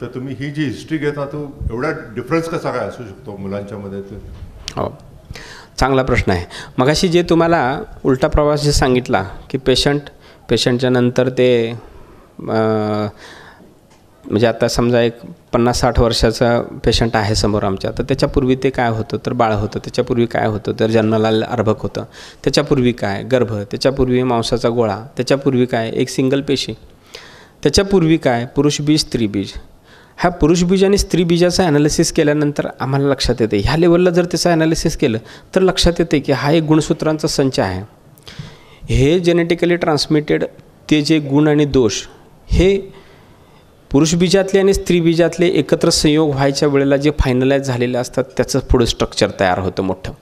तर तुम्ही ही जी हिस्ट्री घेता तो एवढा डिफरन्स कसा काय असू शकतो मुलांच्या मध्ये? हो, चांगला प्रश्न आहे. मगाशी जे तुम्हाला उलटा प्रवास जे सांगितला की पेशंटच्या नंतर ते म्हणजे आता समजा एक 50-60 वर्षाचा पेशंट आहे समोर आमच्या, तर त्याच्यापूर्वी ते काय होतं तर बाळ होतं, त्याच्यापूर्वी काय होतं तर जन्माला अर्भक होतं, त्याच्यापूर्वी काय गर्भ, त्याच्यापूर्वी मांसाचा गोळा, त्याच्यापूर्वी काय एक सिंगल पेशी, त्याच्यापूर्वी काय पुरुषबीज स्त्रीबीज. ह्या पुरुषबीज आणि स्त्रीबीजाचं ॲनालिसिस केल्यानंतर आम्हाला लक्षात येते, ह्या लेवलला जर त्याचं ॲनालिसिस केलं तर लक्षात येते की हा एक गुणसूत्रांचा संच आहे. हे जेनेटिकली ट्रान्समिटेड ते जे गुण आणि दोष हे पुरुषबीजातले आणि स्त्रीबीजातले एकत्र संयोग व्हायच्या वेळेला जे फायनलाइज झालेले असतात त्याचं पुढं स्ट्रक्चर तयार होतं मोठं.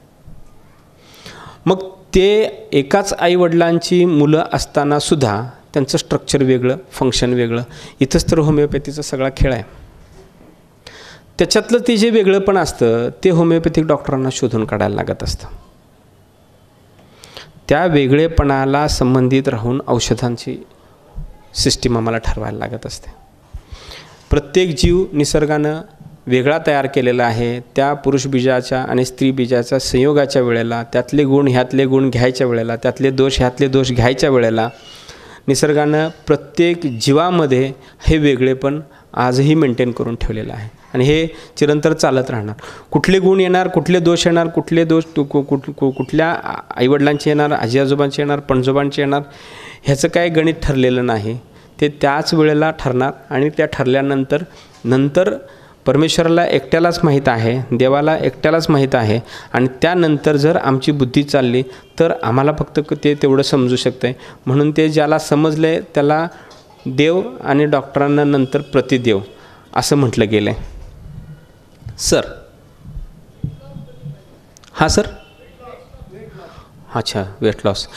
मग ते एकाच आईवडिलांची मुलं असतानासुद्धा त्यांचं स्ट्रक्चर वेगळं, फंक्शन वेगळं. इथंच तर होमिओपॅथीचा सगळा खेळ आहे. त्याच्यातलं ते जे वेगळं पण असतं ते होमिओपॅथिक डॉक्टरांना शोधून काढायला लागत असतं. त्या वेगळेपणाला संबंधित राहून औषधांची सिस्टीम आम्हाला ठरवायला लागत असते. प्रत्येक जीव निसर्गानं वेगळा तयार केलेला आहे. त्या पुरुषबीजाच्या आणि स्त्रीबीजाच्या संयोगाच्या वेळेला त्यातले गुण ह्यातले गुण घ्यायच्या वेळेला, त्यातले दोष ह्यातले दोष घ्यायच्या वेळेला निसर्गानं प्रत्येक जीवामध्ये हे वेगळेपण आजही मेंटेन करून ठेवलेलं आहे आणि हे चिरंतर चालत राहणार. कुठले गुण येणार, कुठले दोष येणार, कुठले दोष कुठल्या आईवडिलांचे येणार, आजी आजोबांचे येणार, पणजोबांचे येणार, ह्याचं काय गणित ठरलेलं नाही. ते त्याच वेळेला ठरणार आणि त्या ठरल्यानंतर परमेश्वराला एकट्यालाच माहीत आहे, देवाला एकट्यालाच माहीत आहे. आणि त्यानंतर जर आमची बुद्धी चालली तर आम्हाला फक्त ते तेवढं समजू शकतं आहे. म्हणून ते ज्याला समजलं आहे त्याला देव आणि डॉक्टरांना नंतर प्रतिदेव असं म्हटलं गेलं आहे. सर, हां सर, अच्छा, वेट लॉस.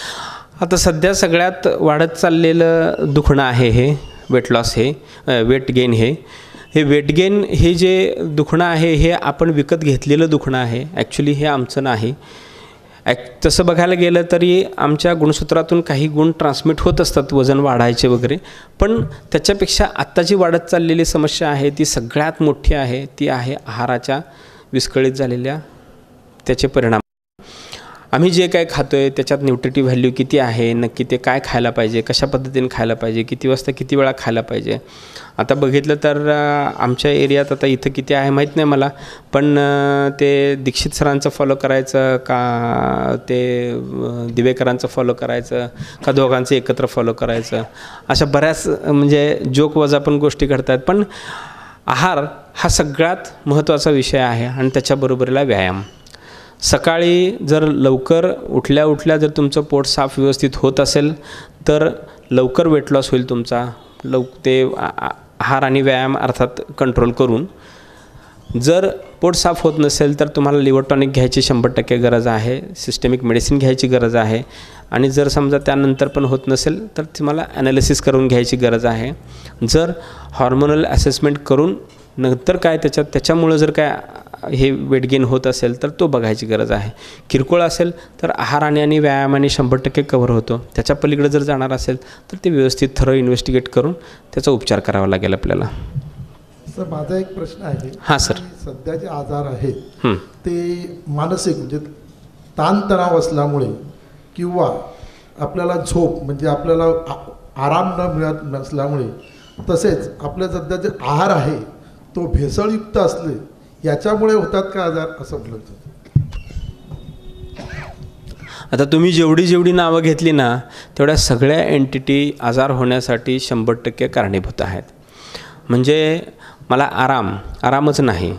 आता सध्या सगळ्यात वाढत चाललेलं दुखणं आहे हे वेट लॉस, हे वेट गेन. हे वेट गेन हे जे दुखणं आहे हे आपण विकत घेतलेलं दुखणं आहे. ॲक्च्युली हे आमचं नाही. तसं बघायला गेलं तरी आमच्या गुणसूत्रातून काही गुण ट्रान्समिट होत असतात, वजन वाढायचे वगैरे. पण त्याच्यापेक्षा आत्ता जी वाढत चाललेली समस्या आहे ती सगळ्यात मोठी आहे. ती आहे आहाराच्या विस्कळीत झालेल्या त्याचे परिणाम. आम्ही जे काय खातो आहे त्याच्यात न्यूट्रिटिव्ह व्हॅल्यू किती आहे, नक्की ते काय खायला पाहिजे, कशा पद्धतीने खायला पाहिजे, किती वाजता किती वेळा खायला पाहिजे. आता बघितलं तर आमच्या एरियात आता इथं किती आहे माहीत नाही मला, पण ते दीक्षित सरांचं फॉलो करायचं का ते दिवेकरांचं फॉलो करायचं का दोघांचं एकत्र फॉलो करायचं, अशा बऱ्याच म्हणजे जोक वजा पण गोष्टी घडतात. पण आहार हा सगळ्यात महत्त्वाचा विषय आहे आणि त्याच्याबरोबरीला व्यायाम. सकाळी जर लवकर उठल्या जर तुमचं पोट साफ व्यवस्थित होत असेल तर लवकर वेट लॉस होईल तुमचा. ते आहार आणि व्यायाम अर्थात कंट्रोल करून. जर पोट साफ होत नसेल तर तुम्हाला लिव्हर टॉनिक घ्यायची 100% गरज आहे, सिस्टेमिक मेडिसिन घ्यायची गरज आहे. आणि जर समजा त्यानंतर पण होत नसेल तर तुम्हाला ॲनालिसिस करून घ्यायची गरज आहे. जर हॉर्मोनल असेसमेंट करून नंतर काय त्याच्यामुळं जर काय हे वेट गेन होत असेल तर तो बघायची गरज आहे. किरकोळ असेल तर आहाराने आणि व्यायामाने 100% कव्हर होतो. त्याच्या पलीकडे जर जाणार असेल तर ते व्यवस्थित थरो इन्व्हेस्टिगेट करून त्याचा उपचार करावा लागेल आपल्याला. सर, माझा एक प्रश्न आहे. हां सर. सध्या जे आजार आहेत ते मानसिक म्हणजे ताणतणाव असल्यामुळे किंवा आपल्याला झोप म्हणजे आपल्याला आराम न मिळत नसल्यामुळे, तसेच आपल्या सध्या जे आहार आहे तो भेसळयुक्त असले याच्यामुळे होतात का आजार, असं म्हटलं. आता तुम्ही जेवढी नावं घेतली ना तेवढ्या सगळ्या एंटिटी आजार होण्यासाठी 100% कारणीभूत आहेत. म्हणजे मला आरामच नाही.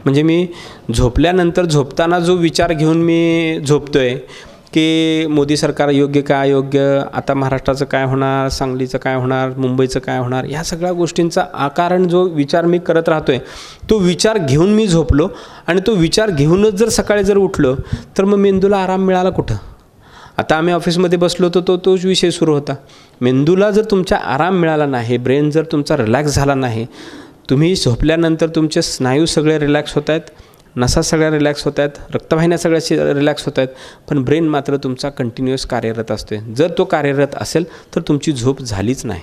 म्हणजे मी झोपल्यानंतर झोपताना जो विचार घेऊन मी झोपतो आहे की मोदी सरकार योग्य का अयोग्य, आता महाराष्ट्राचं काय होणार, सांगलीचं काय होणार, मुंबईचं काय होणार, ह्या सगळ्या गोष्टींचा कारण जो विचार मी करत राहतो आहे तो विचार घेऊन मी झोपलो आणि तो विचार घेऊनच जर सकाळी जर उठलो तर मग मेंदूला आराम मिळाला कुठं? आता आम्ही ऑफिसमध्ये बसलो होतो तोच विषय सुरू होता. मेंदूला जर तुमचा आराम मिळाला नाही, ब्रेन जर तुमचा रिलॅक्स झाला नाही, तुम्ही झोपल्यानंतर तुमचे स्नायू सगळे रिलॅक्स होत आहेत, नसा सगळ्या रिलॅक्स होत आहेत, रक्तवाहिन्या सगळ्या रिलॅक्स होत आहेत, पण ब्रेन मात्र तुमचा कंटिन्युअस कार्यरत असतो. जर तो कार्यरत असेल तर तुमची झोप झालीच नाही.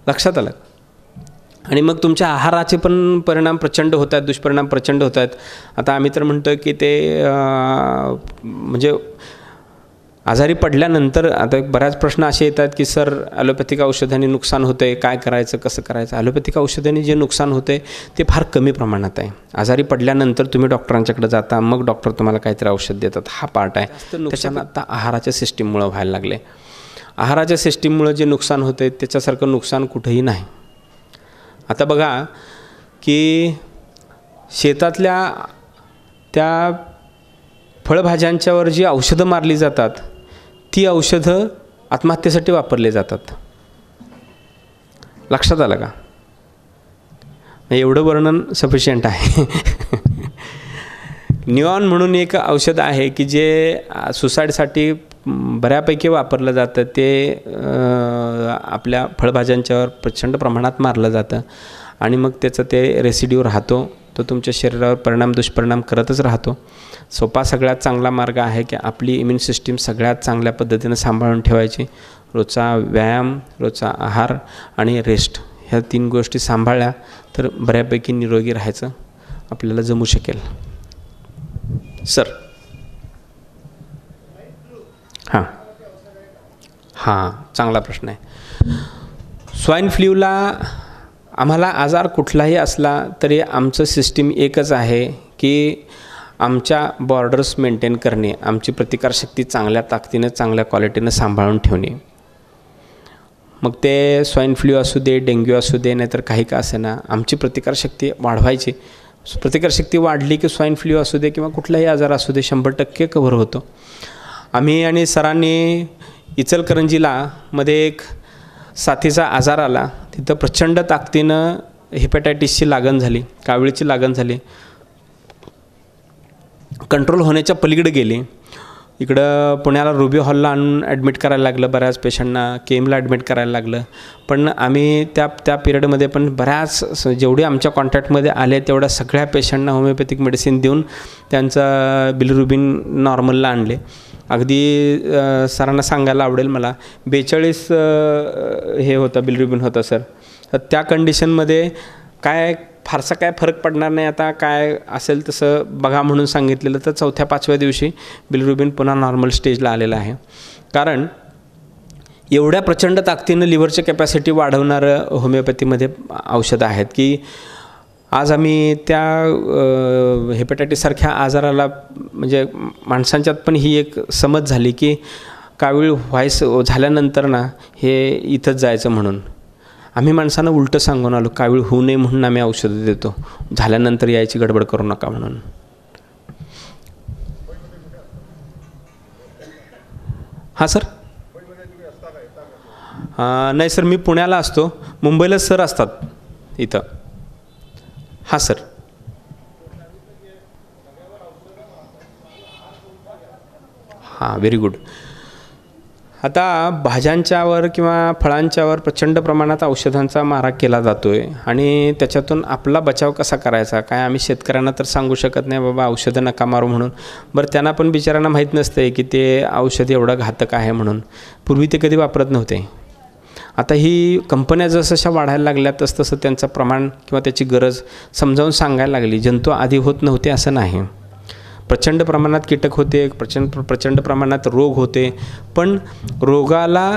लक्षात आलं? आणि मग तुमच्या आहाराचे पण परिणाम प्रचंड होत आहेत, दुष्परिणाम प्रचंड होत आहेत. आता आम्ही तर म्हणतो की ते म्हणजे आजारी पडल्यानंतर आता बऱ्याच प्रश्न असे येतात की सर ॲलोपॅथिक औषधांनी नुकसान होतं आहे, काय करायचं, कसं करायचं? ॲलोपॅथिक औषधांनी जे नुकसान होतं आहे ते फार कमी प्रमाणात आहे. आजारी पडल्यानंतर तुम्ही डॉक्टरांच्याकडे जाता, मग डॉक्टर तुम्हाला काहीतरी औषध देतात, हा पार्ट आहे. त्याच्यानं आता आहाराच्या सिस्टीममुळं व्हायला लागले. आहाराच्या सिस्टीममुळं जे नुकसान होतं आहे त्याच्यासारखं नुकसान कुठंही नाही. आता बघा की शेतातल्या त्या फळभाज्यांच्यावर जी औषधं मारली जातात ती औषधं आत्महत्येसाठी वापरले जातात. लक्षात आलं का? एवढं वर्णन सफिशियंट आहे. निऑन म्हणून एक औषध आहे की जे सुसाईडसाठी बऱ्यापैकी वापरलं जातं. ते आपल्या फळभाज्यांच्यावर प्रचंड प्रमाणात मारलं जातं आणि मग त्याचं ते रेसिड्यू राहतो, तो तुमच्या शरीरावर दुष्परिणाम करतच राहतो. सोपा सगळ्यात चांगला मार्ग आहे की आपली इम्युन सिस्टीम सगळ्यात चांगल्या पद्धतीनं सांभाळून ठेवायची. रोजचा व्यायाम, रोजचा आहार आणि रेस्ट ह्या 3 गोष्टी सांभाळल्या तर बऱ्यापैकी निरोगी राहायचं आपल्याला जमू शकेल. सर हां चांगला प्रश्न आहे. स्वाईन फ्ल्यूला आम्हाला आजार कुठलाही असला तरी आमचं सिस्टीम एकच आहे की आमच्या बॉर्डर्स मेंटेन करणे, आमची प्रतिकारशक्ती चांगल्या ताकदीनं चांगल्या क्वालिटीनं सांभाळून ठेवणे. मग ते स्वाईन फ्ल्यू असू दे, डेंग्यू असू दे, नाहीतर काही का असेना, आमची प्रतिकारशक्ती वाढवायची. प्रतिकारशक्ती वाढली की स्वाईन फ्ल्यू असू दे किंवा कुठलाही आजार असू दे 100% कव्हर होतो. आम्ही आणि सरांनी इचलकरंजीला मध्ये एक साथीचा आजार आला, तिथं प्रचंड ताकदीनं हेपॅटायटिसची लागण झाली, कावीळची लागण झाली, कंट्रोल होण्याच्या पलीकडे गेली. इकडं पुण्याला रुबी हॉलला आणून ॲडमिट करायला लागलं, बऱ्याच पेशंटना केमला ॲडमिट करायला लागलं. पण आम्ही त्या पिरियडमध्ये पण बऱ्याच जेवढे आमच्या कॉन्टॅक्टमध्ये आले तेवढ्या सगळ्या पेशंटना होमिओपॅथिक मेडिसिन देऊन त्यांचा बिलिरुबिन नॉर्मलला आणले. अगदी सरांना सांगायला आवडेल मला 42 हे होतं बिलिरुबिन होतं सर. तर त्या कंडिशनमध्ये फारसा काय फरक पडणार नाही, आता काय असेल तसं बघा म्हणून सांगितलेलं. तर 4-5व्या दिवशी बिलिरुबिन पुन्हा नॉर्मल स्टेजला आलेलं आहे. कारण एवढ्या प्रचंड ताकदीनं लिव्हरची कॅपॅसिटी वाढवणारं होमिओपॅथीमध्ये औषधं आहेत की आज आम्ही त्या हेपॅटायटिससारख्या आजाराला म्हणजे माणसांच्यात पण ही एक समज झाली की कावीळ झाल्यानंतर ना हे इथंच जायचं म्हणून. आम्ही माणसांना उलटं सांगून आलो, कावीळ होऊ नये म्हणून आम्ही औषधं देतो, झाल्यानंतर यायची गडबड करू नका म्हणून. हां सर. नाही सर, मी पुण्याला असतो, मुंबईला सर असतात इथं. हां सर. हां व्हेरी गुड. आता भाज्यांच्यावर किंवा फळांच्यावर प्रचंड प्रमाणात औषधांचा मारा केला जातो आहे आणि त्याच्यातून आपला बचाव कसा करायचा काय आम्ही शेतकऱ्यांना तर सांगू शकत नाही बाबा औषधं नका मारू म्हणून. बरं त्यांना पण बिचाऱ्यांना माहीत नसते की ते औषध एवढं घातक आहे म्हणून. पूर्वी ते कधी वापरत नव्हते. आता ही कंपन्या जसं वाढायला लागल्या तसं त्यांचं प्रमाण किंवा त्याची गरज समजावून सांगायला लागली. जंतू आधी होत नव्हते असं नाही. प्रचंड प्रमाणात कीटक होते, प्रचंड प्रमाणात रोग होते, पण रोगाला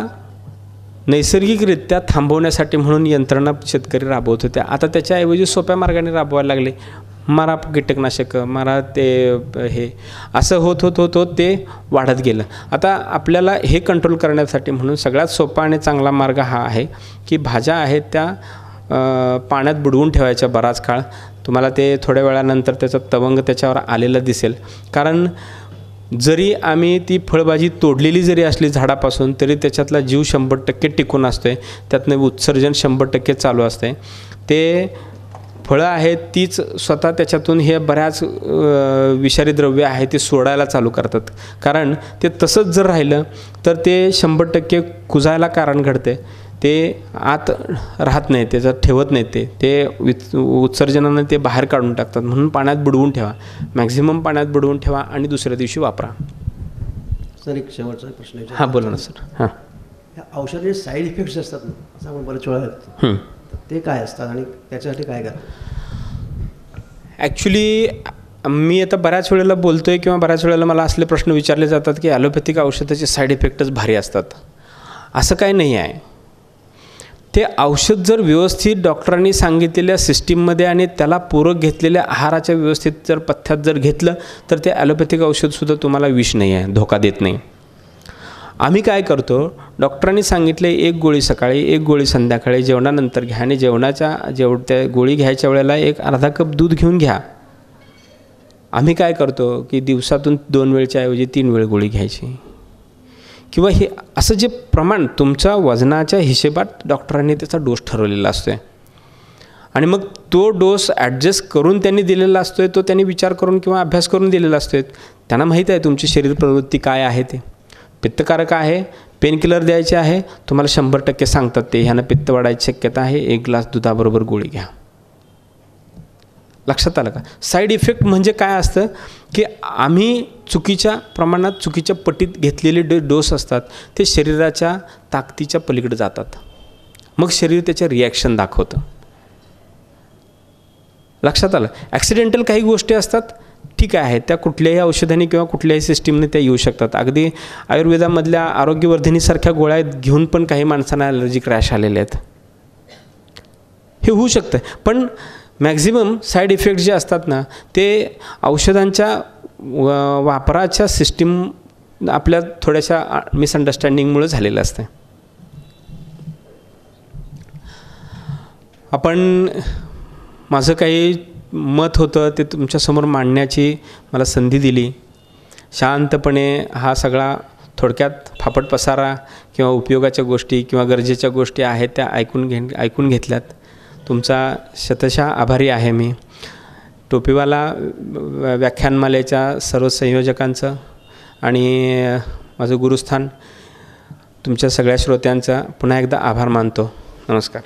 नैसर्गिकरित्या थांबवण्यासाठी म्हणून यंत्रणा शेतकरी राबवत होत्या. आता त्याच्याऐवजी सोप्या मार्गाने राबवायला लागले. मारा कीटकनाशक, मारा ते हे असं होत ते वाढत गेलं. आता आपल्याला हे कंट्रोल करण्यासाठी म्हणून सगळ्यात सोपा आणि चांगला मार्ग हा आहे की भाज्या आहेत त्या पाण्यात बुडवून ठेवायच्या बराच काळ. तुम्हाला ते थोड्या वेळानंतर त्याचं तवंग त्याच्यावर आलेलं दिसेल. कारण जरी आम्ही ती फळभाजी तोडलेली जरी असली झाडापासून तरी त्याच्यातला जीव 100% टिकून असतो आहे, त्यातनं उत्सर्जन 100% चालू असतं आहे. ते फळं आहेत तीच स्वतः त्याच्यातून हे बऱ्याच विषारी द्रव्य आहे ते सोडायला चालू करतात. कारण ते तसंच जर राहिलं तर ते 100% कुजायला कारण घडते, ते आत राहत नाही, त्याचं ठेवत नाही, ते उत्सर्जनानं ते बाहेर काढून टाकतात. म्हणून पाण्यात बुडवून ठेवा, मॅक्झिमम पाण्यात बुडवून ठेवा आणि दुसऱ्या दिवशी वापरा. सर एक शेवटचा प्रश्न आहे. हां बोला ना सर. हां, ह्या औषधाचे साईड इफेक्ट्स असतात ना, असं आपण बरेच वेळा ते काय असतात आणि त्याच्यासाठी काय करा? ॲक्च्युली मी आता बऱ्याच वेळेला बोलतो आहे किंवा बऱ्याच वेळेला मला असले प्रश्न विचारले जातात की ॲलोपॅथिक औषधाचे साईड इफेक्टच भारी असतात. असं काही नाही आहे. ते औषध जर व्यवस्थित डॉक्टरांनी सांगितलेल्या सिस्टीममध्ये आणि त्याला पूरक घेतलेल्या आहाराच्या व्यवस्थित जर पथ्यात जर घेतलं तर ते ॲलोपॅथिक औषधसुद्धा तुम्हाला विष नाही आहे, धोका देत नाही. आम्ही काय करतो, डॉक्टरांनी सांगितले 1 गोळी सकाळी 1 गोळी संध्याकाळी जेवणानंतर घ्या आणि त्या गोळी घ्यायच्या वेळेला 1 अर्धा कप दूध घेऊन घ्या. आम्ही काय करतो की दिवसातून 2 वेळच्या ऐवजी 3 वेळ गोळी घ्यायची किंवा हे असं जे प्रमाण तुमच्या वजनाच्या हिशेबात डॉक्टरांनी त्याचा डोस ठरवलेला असतो आहे आणि मग तो डोस ॲडजस्ट करून त्यांनी दिलेला असतो आहे, तो त्यांनी विचार करून किंवा अभ्यास करून दिलेला असतो आहे. त्यांना माहीत आहे तुमची शरीर प्रवृत्ती काय आहे, ते पित्तकारक आहे, पेनकिलर द्यायचे आहे, तुम्हाला 100% सांगतात ते ह्यानं पित्त वाढायची शक्यता आहे, 1 ग्लास दुधाबरोबर गोळी घ्या. लक्षात आलं का? साईड इफेक्ट म्हणजे काय असतं की आम्ही चुकीच्या प्रमाणात चुकीच्या पटीत घेतलेले डोस असतात ते शरीराच्या ताकदीच्या पलीकडे जातात, मग शरीर त्याचे रिॲक्शन दाखवतं. लक्षात आलं? ॲक्सिडेंटल काही गोष्टी असतात, ठीक आहे, त्या कुठल्याही औषधाने किंवा कुठल्याही सिस्टीमने त्या येऊ शकतात. अगदी आयुर्वेदामधल्या आरोग्यवर्धिनीसारख्या गोळ्या घेऊन पण काही माणसांना ॲलर्जिक रॅश आलेले आहेत, हे होऊ शकतं. पण मॅक्झिमम साईड इफेक्ट जे असतात ना ते औषधांच्या वापराच्या सिस्टीम आपल्या थोड्याशा मिसअंडरस्टँडिंगमुळे झालेलं असतं. आपण माझं काही मत होतं ते तुमच्यासमोर मांडण्याची मला संधी दिली. शांतपणे हा सगळा थोडक्यात फापट पसारा किंवा उपयोगाच्या गोष्टी किंवा गरजेच्या गोष्टी आहेत त्या ऐकून घेतल्यात. तुमचा शतशः आभारी आहे मी. टोपीवाला व्याख्यानमालेच्या सर्व संयोजकांचं आणि माझं गुरुस्थान तुमच्या सगळ्या श्रोत्यांचा पुन्हा एकदा आभार मानतो. नमस्कार.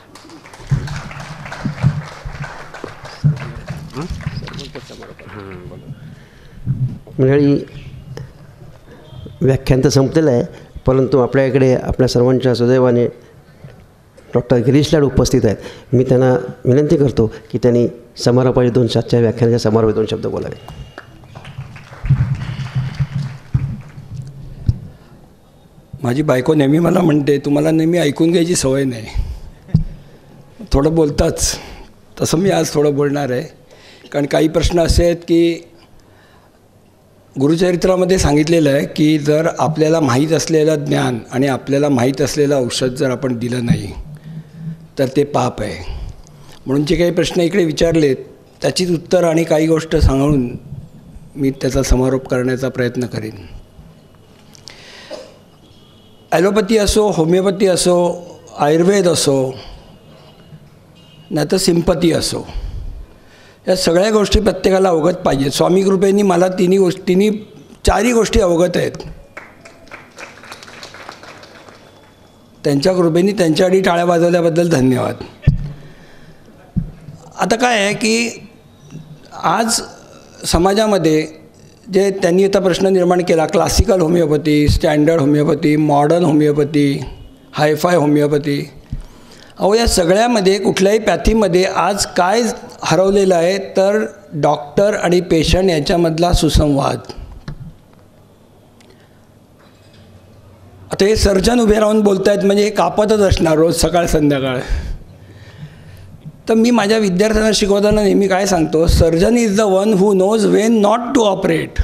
मंडळी, व्याख्यान तर संपलेलं आहे, परंतु आपल्या इकडे आपल्या सर्वांच्या सुदैवाने डॉक्टर गिरीश लाड उपस्थित आहेत. मी त्यांना विनंती करतो की त्यांनी समारोपाच्या 2 व्याख्यानाच्या समारोपात 2 शब्द बोलावे. माझी बायको नेहमी मला म्हणते तुम्हाला नेहमी ऐकून घ्यायची सवय नाही, थोडं बोलताच. तसं मी आज थोडं बोलणार आहे, कारण काही प्रश्न असे आहेत की गुरुचरित्रामध्ये सांगितलेलं आहे की जर आपल्याला माहीत असलेलं ज्ञान आणि आपल्याला माहीत असलेलं औषध जर आपण दिलं नाही तर ते पाप आहे. म्हणून जे काही प्रश्न इकडे विचारलेत त्याचीच उत्तर आणि काही गोष्ट सांगून मी त्याचा समारोप करण्याचा प्रयत्न करेन. ॲलोपॅथी असो, होमिओपॅथी असो, आयुर्वेद असो, नाही तर सिम्पथी असो, या सगळ्या गोष्टी प्रत्येकाला अवगत पाहिजेत. स्वामी कृपेने मला तिन्ही 4ही गोष्टी अवगत आहेत. त्यांच्या कृपेने त्यांच्यासाठी टाळ्या वाजवल्याबद्दल धन्यवाद. आता काय आहे की आज समाजामध्ये जे त्यांनी आता प्रश्न निर्माण केला, classical homeopathy, standard homeopathy, modern homeopathy, hifi homeopathy, अहो या सगळ्यामध्ये कुठल्याही पॅथीमध्ये आज काय हरवलेलं आहे तर डॉक्टर आणि पेशंट याच्यामधला सुसंवाद. आता हे सर्जन उभे राहून बोलत आहेत म्हणजे हे कापतच असणार रोज सकाळ संध्याकाळ. तर मी माझ्या विद्यार्थ्यांना शिकवताना नेहमी काय सांगतो, surgeon is the one who knows when not to operate.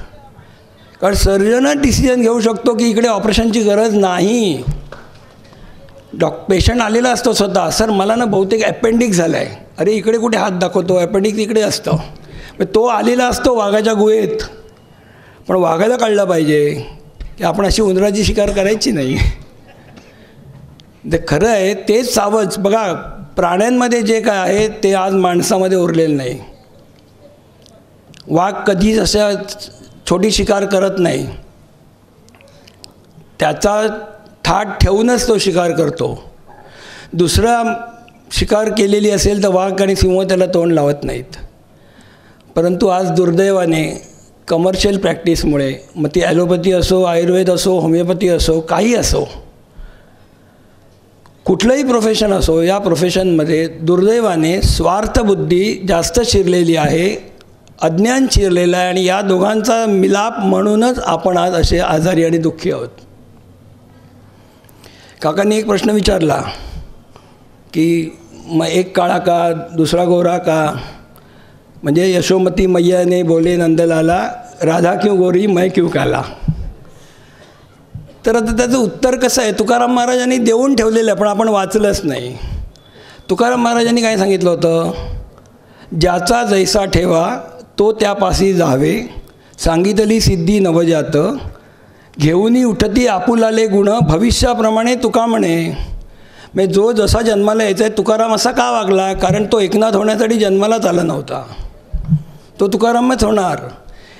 कारण सर्जनच डिसिजन घेऊ शकतो की इकडे ऑपरेशनची गरज नाही. पेशंट आलेला असतो स्वतः, सर मला ना बहुतेक अपेंडिक्स झाला आहे, अरे इकडे कुठे हात दाखवतो, अपेंडिक्स इकडे असतं. तो आलेला असतो वाघाच्या गुहेत, पण वाघाला कळलं पाहिजे की आपण अशी उंदराची शिकार करायची नाही. ते खरं आहे तेच सावज. बघा प्राण्यांमध्ये जे काय आहे ते आज माणसामध्ये उरलेलं नाही. वाघ कधीच अशा छोटी शिकार करत नाही, त्याचा थाट ठेवूनच तो शिकार करतो. दुसरा शिकार केलेली असेल तर वाघ आणि सिंह त्याला तोंड लावत नाहीत. परंतु आज दुर्दैवाने कमर्शियल प्रॅक्टिसमुळे, मग ती ॲलोपॅथी असो, आयुर्वेद असो, होमिओपॅथी असो, काही असो, कुठलंही प्रोफेशन असो, या प्रोफेशनमध्ये दुर्दैवाने स्वार्थबुद्धी जास्त शिरलेली आहे, अज्ञान शिरलेलं आहे. आणि या दोघांचा मिलाप म्हणूनच आपण आज असे आजारी आणि दुःखी आहोत. काकांनी एक प्रश्न विचारला की मग एक काळा का दुसरा गोरा का, म्हणजे यशोमती मैया ने बोले नंदलाला, राधा क्यों गोरी मैं क्यों काला. तर आता त्याचं उत्तर कसं आहे, तुकाराम महाराजांनी देऊन ठेवलेलं आहे पण आपण वाचलंच नाही. तुकाराम महाराजांनी काय सांगितलं होतं, ज्याचा जैसा ठेवा तो त्यापासी जावे, सांगितली सिद्धी नवजात, घेऊनी उठती आपुलाले गुण, भविष्याप्रमाणे तुका म्हणे. म्हणजे जो जसा जन्माला यायचा आहे, तुकाराम असा का वागला, कारण तो एकनाथ होण्यासाठी जन्मालाच आला नव्हता. तो तुकारामच होणार,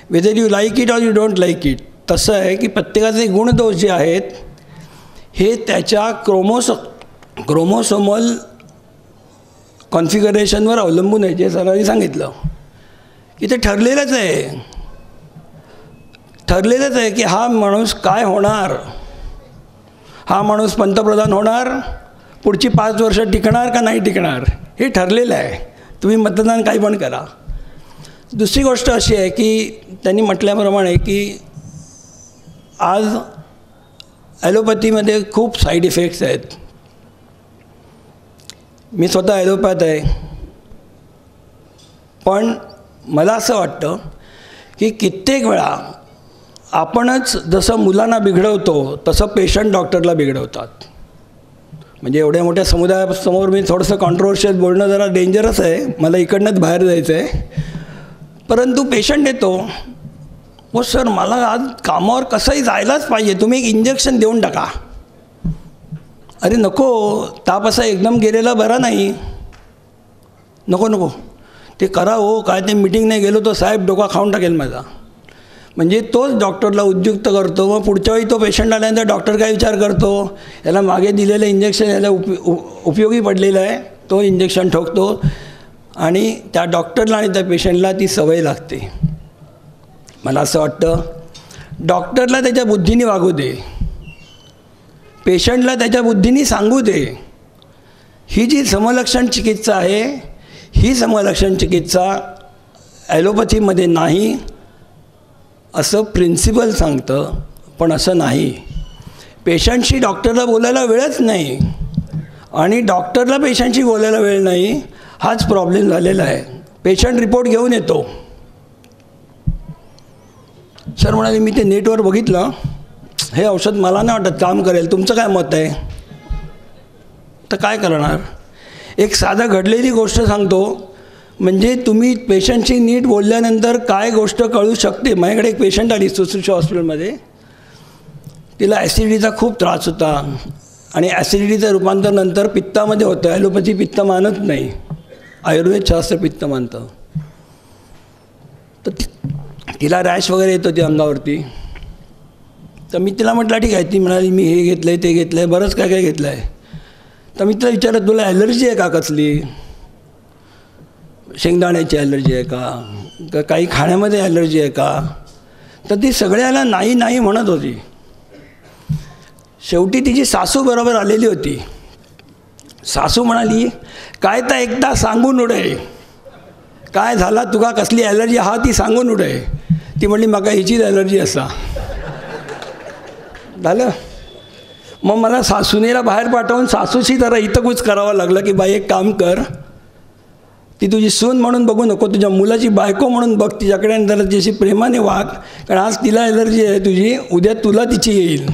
whether you like it or you don't like it. तसं आहे की प्रत्येकाचे गुणदोष जे आहेत हे त्याच्या क्रोमोसोमल कॉन्फिगरेशनवर अवलंबून आहे. जे सरांनी सांगितलं की ते ठरलेलंच आहे की हा माणूस काय होणार, हा माणूस पंतप्रधान होणार, पुढची 5 वर्ष टिकणार का नाही टिकणार, हे ठरलेलं आहे. तुम्ही मतदान काही पण करा. दुसरी गोष्ट अशी आहे की त्यांनी म्हटल्याप्रमाणे की आज ॲलोपॅथीमध्ये खूप साईड इफेक्ट्स आहेत. मी स्वतः ॲलोपॅथ आहे, पण मला असं वाटतं की कित्येक वेळा आपणच जसं मुलांना बिघडवतो तसं पेशंट डॉक्टरला बिघडवतात. म्हणजे एवढ्या मोठ्या समुदायासमोर मी थोडंसं कॉन्ट्रोवर्शियल बोलणं जरा डेंजरस आहे, मला इकडनंच बाहेर जायचं आहे. परंतु पेशंट येतो, हो सर मला आज कामावर कसंही जायलाच पाहिजे, तुम्ही एक इंजेक्शन देऊन टाका. अरे नको, ताप असा एकदम गेलेला बरा नाही, नको ते करा हो, काय ते मीटिंग नाही गेलो तो साहेब डोका खाऊन टाकेल माझा. म्हणजे तोच डॉक्टरला उद्युक्त करतो. मग पुढच्या वेळी तो पेशंट आल्यानंतर डॉक्टर काय विचार करतो, याला मागे दिलेलं इंजेक्शन याला उपयोगी पडलेलं आहे, तो इंजेक्शन ठोकतो आणि त्या डॉक्टरला आणि त्या पेशंटला ती सवय लागते. मला असं वाटतं डॉक्टरला त्याच्या बुद्धीने वागू दे, पेशंटला त्याच्या बुद्धीने सांगू दे. ही जी समलक्षण चिकित्सा आहे, ही समलक्षण चिकित्सा ॲलोपॅथीमध्ये नाही असं प्रिन्सिपल सांगतं, पण असं नाही. पेशंटशी डॉक्टरला बोलायला वेळच नाही आणि डॉक्टरला पेशंटशी बोलायला वेळ नाही, हाच प्रॉब्लेम झालेला आहे. पेशंट रिपोर्ट घेऊन येतो, सर म्हणाले मी ते नेटवर बघितलं, हे औषध मला नाही वाटत काम करेल, तुमचं काय मत आहे. तर काय करणार. एक साधा घडलेली गोष्ट सांगतो, म्हणजे तुम्ही पेशंटशी नीट बोलल्यानंतर काय गोष्ट कळू शकते. माझ्याकडे एक पेशंट आली सुश्रुषा हॉस्पिटलमध्ये, तिला ॲसिडिटीचा खूप त्रास होता आणि ॲसिडिटीचं रूपांतर नंतर पित्तामध्ये होतं. ॲलोपॅथी पित्त मानत नाही, आयुर्वेदशास्त्र पित्त मानतं. तर तिला रॅश वगैरे येत होती अंगावरती. तर मी तिला म्हटलं ठीक आहे. ती म्हणाली मी हे घेतलं आहे ते घेतलं आहे, बरंच काय काय घेतलं आहे. तर मी तिला विचारलं तुला ॲलर्जी आहे का कसली, शेंगदाण्याची ॲलर्जी आहे का काही खाण्यामध्ये ॲलर्जी आहे का. तर ती सगळ्याला नाही नाही म्हणत होती. शेवटी तिची सासू बरोबर आलेली होती. सासू म्हणाली काय तर एकदा सांगून उडे, काय झाला तुका कसली ॲलर्जी हा ती सांगून उडे. ती म्हणली म्हाका हिचीच ॲलर्जी असा. झालं. मग मला सासूनेला बाहेर पाठवून सासूशी जरा हितगुज करावं लागलं की बाई एक काम कर, ती तुझी सून म्हणून बघू नको, तुझ्या मुलाची बायको म्हणून बघ, तिच्याकडे जरा तिच्याशी प्रेमाने वाग, कारण आज तिला ॲलर्जी आहे तुझी, उद्या तुला तिची येईल.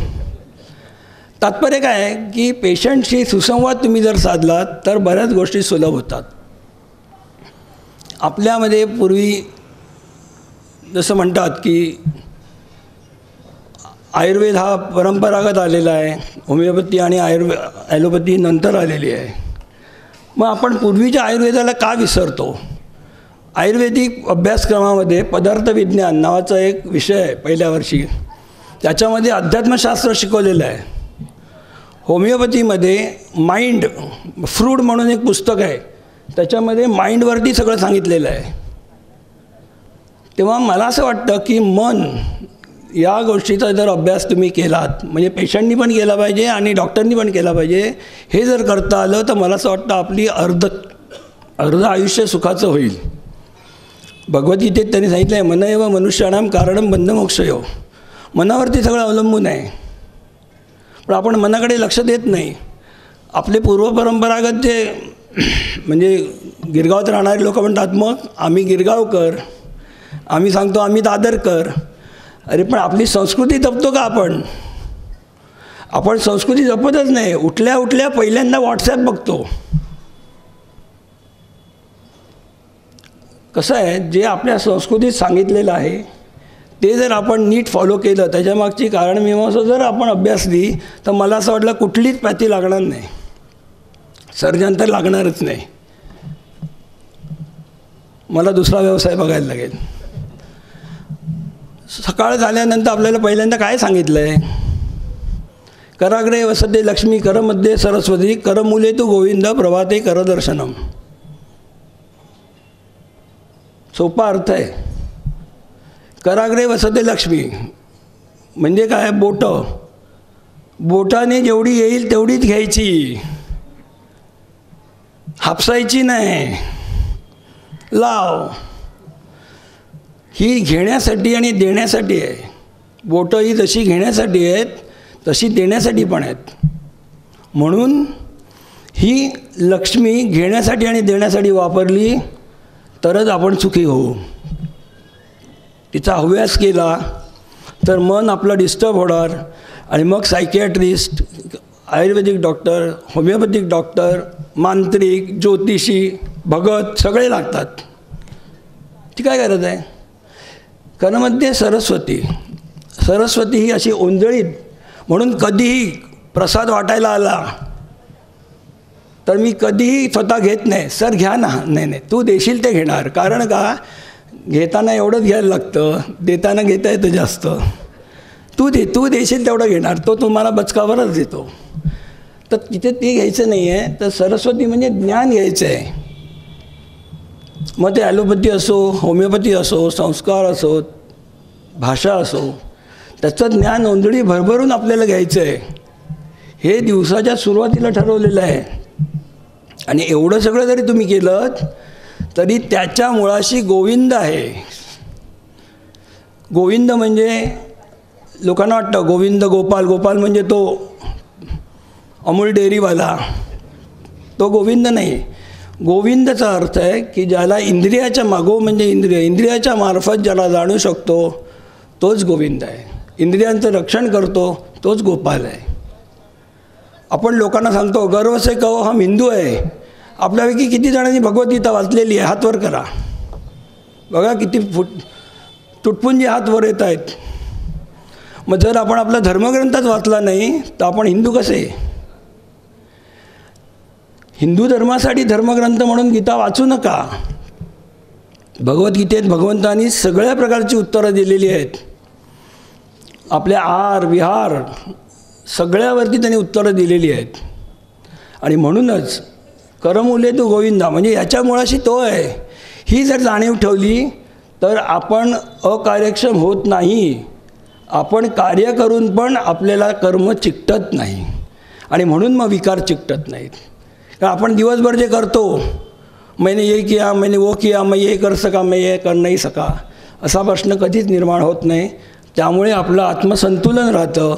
तात्पर्य काय आहे की पेशंटशी सुसंवाद तुम्ही जर साधलात तर बऱ्याच गोष्टी सुलभ होतात. आपल्यामध्ये पूर्वी जसं म्हणतात की आयुर्वेद हा परंपरागत आलेला आहे, होमिओपॅथी आणि ॲलोपॅथी नंतर आलेली आहे. मग आपण पूर्वीच्या आयुर्वेदाला का विसरतो? आयुर्वेदिक अभ्यासक्रमामध्ये पदार्थविज्ञान नावाचा एक विषय आहे पहिल्या वर्षी, त्याच्यामध्ये अध्यात्मशास्त्र शिकवलेलं आहे. होमिओपॅथीमध्ये माइंड फ्रूड म्हणून एक पुस्तक आहे, त्याच्यामध्ये माइंडवरती सगळं सांगितलेलं आहे. तेव्हा मला असं वाटतं की मन या गोष्टीचा जर अभ्यास तुम्ही केलात, म्हणजे पेशंटनी पण केला पाहिजे आणि डॉक्टरनी पण केला पाहिजे, हे जर करता आलं तर मला असं वाटतं आपली अर्ध आयुष्य सुखाचं होईल. भगवद्गीतेत त्यांनी सांगितलं आहे, मन एव मनुष्याणाम कारणम बंधमोक्षयो. मनावरती सगळं अवलंबून आहे, पण आपण मनाकडे लक्ष देत नाही. आपले पूर्वपरंपरागत जे म्हणजे गिरगावात राहणारे लोक म्हणतात, मग आम्ही गिरगावकर, आम्ही सांगतो आम्ही दादरकर. अरे पण आपली संस्कृती जपतो का आपण संस्कृती जपतच नाही. उठल्या उठल्या पहिल्यांदा व्हॉट्सॲप बघतो. कसं आहे, जे आपल्या संस्कृतीत सांगितलेलं आहे ते जर आपण नीट फॉलो केलं, त्याच्यामागची कारणमीमांसा जर आपण अभ्यासली, तर मला असं वाटलं कुठलीच पॅथी लागणार नाही, सर्जन तर लागणारच नाही. मला दुसरा व्यवसाय बघायला लागेल. सकाळ झाल्यानंतर आपल्याला पहिल्यांदा काय सांगितलं आहे? कराग्रे वसते लक्ष्मी, करमध्ये सरस्वती, करमूले तू गोविंद, प्रभाते करदर्शनम. सोपा अर्थ आहे. कराग्रे वसते लक्ष्मी म्हणजे काय? बोटाने जेवढी येईल तेवढीच घ्यायची, हापसायची नाही. लाव ही घेण्यासाठी आणि देण्यासाठी आहे. बोटं ही जशी घेण्यासाठी आहेत तशी देण्यासाठी पण आहेत. म्हणून ही लक्ष्मी घेण्यासाठी आणि देण्यासाठी वापरली तरच आपण सुखी होऊ. तिचा हव्यास केला तर मन आपलं डिस्टर्ब होणार आणि मग सायकियाट्रिस्ट, आयुर्वेदिक डॉक्टर, होमिओपॅथिक डॉक्टर, मांत्रिक, ज्योतिषी, भगत सगळे लागतात. ती काय गरज आहे? कर्ममध्ये सरस्वती ही अशी ओंजळीत, म्हणून कधीही प्रसाद वाटायला आला तर मी कधीही स्वतः घेत नाही. सर घ्या ना, नाही तू देशील ते घेणार. कारण का? घेताना एवढंच घ्यायला लागतं, देताना घेता येतं जास्त. तू देशील तेवढं घेणार, तो तुम्हाला बचकावरच देतो. तर तिथे ते घ्यायचं नाही आहे. तर सरस्वती म्हणजे ज्ञान घ्यायचं आहे. मग ते ॲलोपॅथी असो, होमिओपॅथी असो, संस्कार असो, भाषा असो, त्याचं ज्ञान ओंजळी भरभरून आपल्याला घ्यायचं आहे. हे दिवसाच्या सुरुवातीला ठरवलेलं आहे. आणि एवढं सगळं जरी तुम्ही केलं तरी त्याच्या मुळाशी गोविंद आहे. गोविंद म्हणजे लोकांना वाटतं गोविंद गोपाल म्हणजे तो अमूल डेअरीवाला, तो गोविंद नाही. गोविंदचा अर्थ आहे की ज्याला इंद्रियाच्या मागो म्हणजे इंद्रियाच्या मार्फत ज्याला जाणू शकतो तोच गोविंद आहे. इंद्रियांचं रक्षण करतो तोच गोपाल आहे. आपण लोकांना सांगतो गर्व से कहो हम हिंदू आहे. आपल्यापैकी किती जणांनी भगवद्गीता वाचलेली आहे? हात वर करा. बघा किती तुटपुंजी हात वर येत आहेत. मग जर आपण आपला धर्मग्रंथच वाचला नाही तर आपण हिंदू कसे? हिंदू धर्मासाठी धर्मग्रंथ म्हणून गीता वाचू नका. भगवद्गीतेत भगवंतांनी सगळ्या प्रकारची उत्तरं दिलेली आहेत. आपल्या आहार विहार सगळ्यावरती त्यांनी उत्तरं दिलेली आहेत. आणि म्हणूनच करमूले तू गोविंदा म्हणजे याच्या मुळाशी तो आहे. ही जर जाणीव ठेवली तर आपण अकार्यक्षम होत नाही. आपण कार्य करून पण आपल्याला कर्म चिकटत नाही आणि म्हणून मग विकार चिकटत नाहीत. कारण आपण दिवसभर जे करतो, मैंने ये किया, मैंने वो किया, मैं ये कर सका, मैं ये कर नहीं सका, असा प्रश्न कधीच निर्माण होत नाही. त्यामुळे आपलं आत्मसंतुलन राहतं,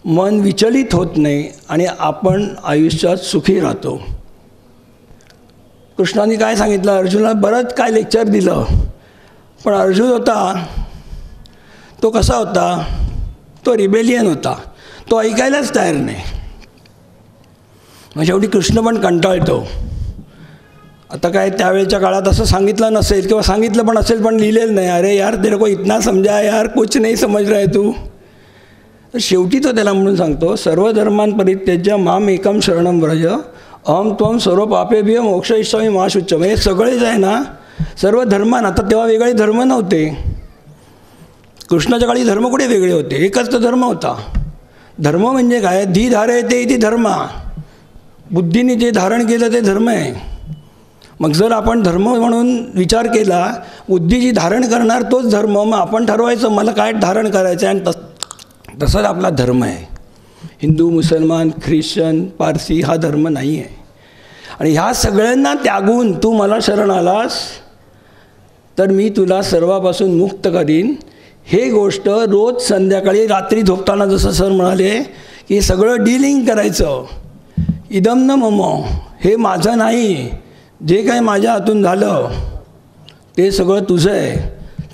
मन विचलित होत नाही आणि आपण आयुष्यात सुखी राहतो. कृष्णाने काय सांगितलं? अर्जुनाला बरंच काय लेक्चर दिलं, पण अर्जुन होता तो कसा होता? तो रिबेलियन होता. तो ऐकायलाच तयार नाही. मग शेवटी कृष्ण पण कंटाळतो. आता काय त्यावेळेच्या काळात असं सांगितलं नसेल किंवा सांगितलं पण असेल पण लिहिलेलं नाही. अरे यार तेरे को इतना समझा यार, कुछ नहीं समझ रहा है तू. तर शेवटी तो त्याला म्हणून सांगतो, सर्व धर्मान परित्यज्य माम एकम शरणम व्रज अहम त्वम सर्व पापेभ्य मोक्ष इच्छामी मा शुच्च. म्हणजे सगळे जे आहे ना सर्व धर्मान, आता तेव्हा वेगळे धर्म नव्हते, कृष्णाच्या काळी धर्म कुठे वेगळे होते, एकच तर धर्म होता. धर्म म्हणजे काय, धी धारयते इति धर्म, बुद्धीने जे धारण केलं ते धर्म आहे. मग जर आपण धर्म म्हणून विचार केला, बुद्धी जी धारण करणार तोच धर्म, मग आपण ठरवायचं मला काय धारण करायचं आहे, आणि तसाच आपला धर्म आहे. हिंदू, मुसलमान, ख्रिश्चन, पारसी हा धर्म नाही आहे. आणि ह्या सगळ्यांना त्यागून तू मला शरण आलास तर मी तुला सर्वापासून मुक्त करीन. हे गोष्ट रोज संध्याकाळी रात्री झोपताना जसं सर म्हणाले की हे सगळं डीलिंग करायचं. इदम न मम, हे माझं नाही, जे काही माझ्या हातून झालं ते सगळं तुझं आहे.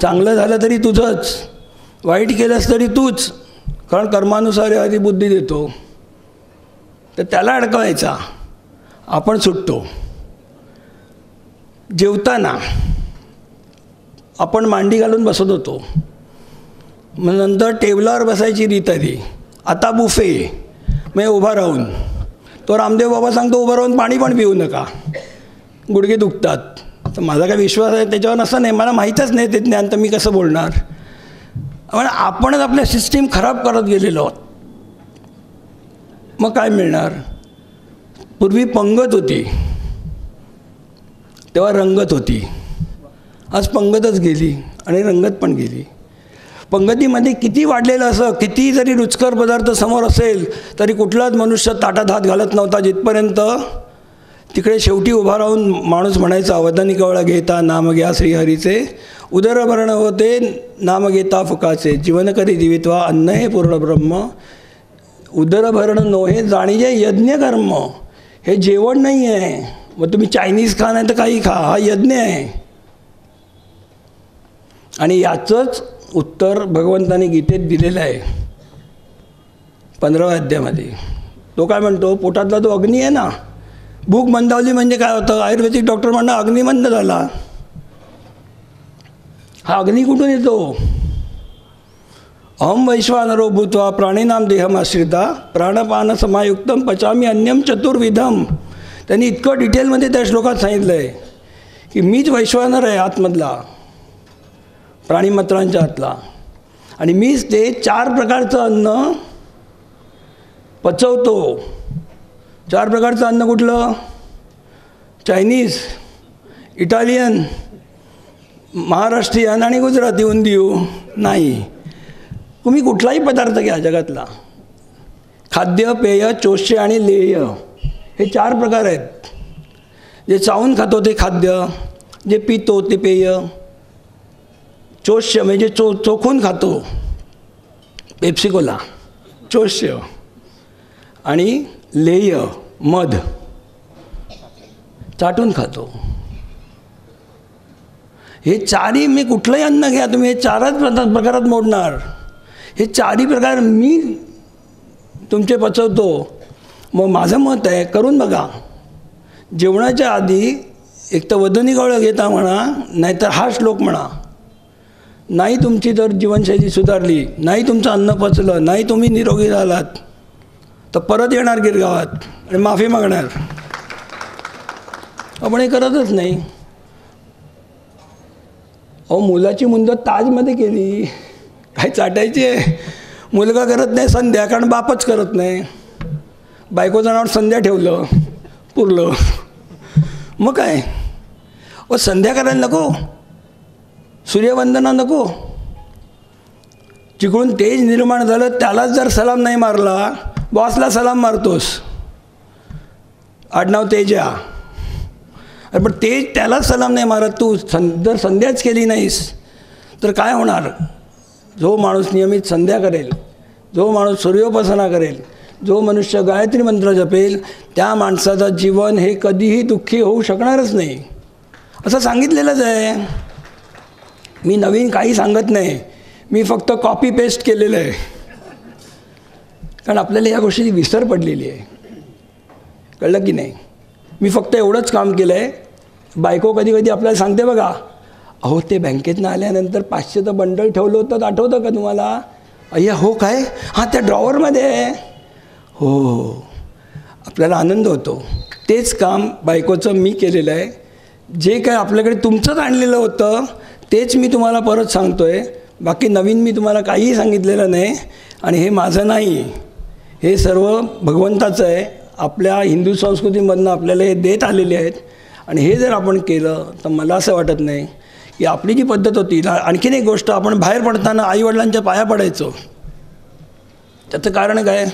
चांगलं झालं तरी तुझंच, वाईट केलंस तरी तूच, कारण कर्मानुसार आधी बुद्धी देतो. तर त्याला अडकवायचा, आपण सुटतो. जेवताना आपण मांडी घालून बसत होतो, मग नंतर टेबलावर बसायची रीत आली. आता बुफे, मग उभा राहून. तो रामदेव बाबा सांगतो उभं राहून पाणी पण पिऊ नका, गुडघे दुखतात. तर माझा काय विश्वास आहे त्याच्यावर असं नाही, मला माहीतच नाही ते ज्ञान, तर मी कसं बोलणार. पण आपणच आपल्या सिस्टीम खराब करत गेलेलो आहोत. मग काय मिळणार. पूर्वी पंगत होती, तेव्हा रंगत होती, आज पंगतच गेली आणि रंगत पण गेली. पंगतीमध्ये किती वाढलेलं असं, किती जरी रुचकर पदार्थ समोर असेल तरी कुठलाच मनुष्य ताटात हात घालत नव्हता, जिथपर्यंत तिकडे शेवटी उभा राहून माणूस म्हणायचा, वदनी कवळा घेता नाम घ्या श्रीहरीचे, उदरभरण होते नाम घेता फुकाचे, जीवन करी जीवित्वा अन्न हे पूर्ण ब्रह्म. उदरभरण नोहे जाणीजे यज्ञ कर्म. हे जेवण नाही आहे, मग तुम्ही चायनीज खा नाही तर काही खा, हा यज्ञ आहे. आणि याचंच उत्तर भगवंताने गीतेत दिलेलं आहे 15व्या अध्यायामध्ये. तो काय म्हणतो, पोटातला तो अग्नी आहे ना, भूक मंदावली म्हणजे काय होतं, आयुर्वेदिक डॉक्टर म्हणणं अग्निमंद झाला. हा अग्नी कुठून येतो. अहम वैश्वानरो भूत्वा प्राणिनाम देहमाश्रिता प्राणपान समायुक्तम पचामी अन्यम चतुर्विधम. त्यांनी इतकं डिटेलमध्ये त्या श्लोकात सांगितलं आहे की मीच वैश्वानर आहे आतमधला, प्राणीमात्रांच्या आतला, आणि मीच ते 4 प्रकारचं अन्न पचवतो. 4 प्रकारचं अन्न कुठलं, चायनीज, इटालियन, महाराष्ट्रीयन आणि गुजराती उंदियू नाही. तुम्ही कुठलाही पदार्थ घ्या जगातला, खाद्य, पेय, चोष्य आणि लेय, हे 4 प्रकार आहेत. जे चावून खातो ते खाद्य, जे पितो ते पेय, चोष्य म्हणजे चोखून खातो, पेप्सिकोला चोष्य, आणि लेय मध चाटून खातो. हे 4ही मी कुठलंही अन्न घ्या तुम्ही, हे 4च प्रकारात मोडणार. हे 4ही प्रकार मी तुमचे पचवतो. मग माझं मत आहे, करून बघा. जेवणाच्या आधी एक तर वदनी कवळं घेता म्हणा, नाहीतर हा श्लोक म्हणा. नाही तुमची जर जीवनशैली सुधारली, नाही तुमचं अन्न पचलं, नाही तुम्ही निरोगी झालात, तर परत येणार गिरगावात आणि माफी मागणार. आपण हे करतच नाही. अहो, मुलाची मुंदत ताजमध्ये केली, काय चाटायची आहे. मुलगा करत नाही संध्या, कारण बापच करत नाही. बायकोचं नाव संध्या ठेवलं, पुरलं. मग काय, ओ संध्या करायला नको, सूर्यवंदना नको. जिकडून तेज निर्माण झालं त्यालाच जर सलाम नाही मारला, बॉसला सलाम मारतोस, आडनाव तेजा, अरे पण तेज त्यालाच सलाम नाही मारत तू, जर संध्याच केली नाहीस तर काय होणार. जो माणूस नियमित संध्या करेल, जो माणूस सूर्योपासना करेल, जो मनुष्य गायत्री मंत्र जपेल, त्या माणसाचं जीवन हे कधीही दुःखी होऊ शकणारच नाही, असं सांगितलेलंच आहे. मी नवीन काही सांगत नाही, मी फक्त कॉपी पेस्ट केलेलं आहे. कारण आपल्याला या गोष्टीची विसर पडलेली आहे, कळलं की नाही. मी फक्त एवढंच काम केलं आहे. बायको कधी कधी आपल्याला सांगते बघा, अहो ते बँकेतनं आल्यानंतर 500चं बंडल ठेवलं होतं, आठवतं का तुम्हाला, अय्या हो काय, हां त्या ड्रॉवरमध्ये आहे. हो, आपल्याला आनंद होतो. तेच काम बायकोचं मी केलेलं आहे. जे काय आपल्याकडे तुमचंच आणलेलं होतं तेच मी तुम्हाला परत सांगतो आहे. बाकी नवीन मी तुम्हाला काहीही सांगितलेलं नाही. आणि हे माझं नाही, हे सर्व भगवंताचं आहे. आपल्या हिंदू संस्कृतीमधनं आपल्याला हे देत आलेले आहेत. आणि हे जर आपण केलं तर मला असं वाटत नाही की आपली जी पद्धत होती. आणखीन एक गोष्ट, आपण बाहेर पडताना आईवडिलांच्या पाया पडायचो. त्याचं कारण काय,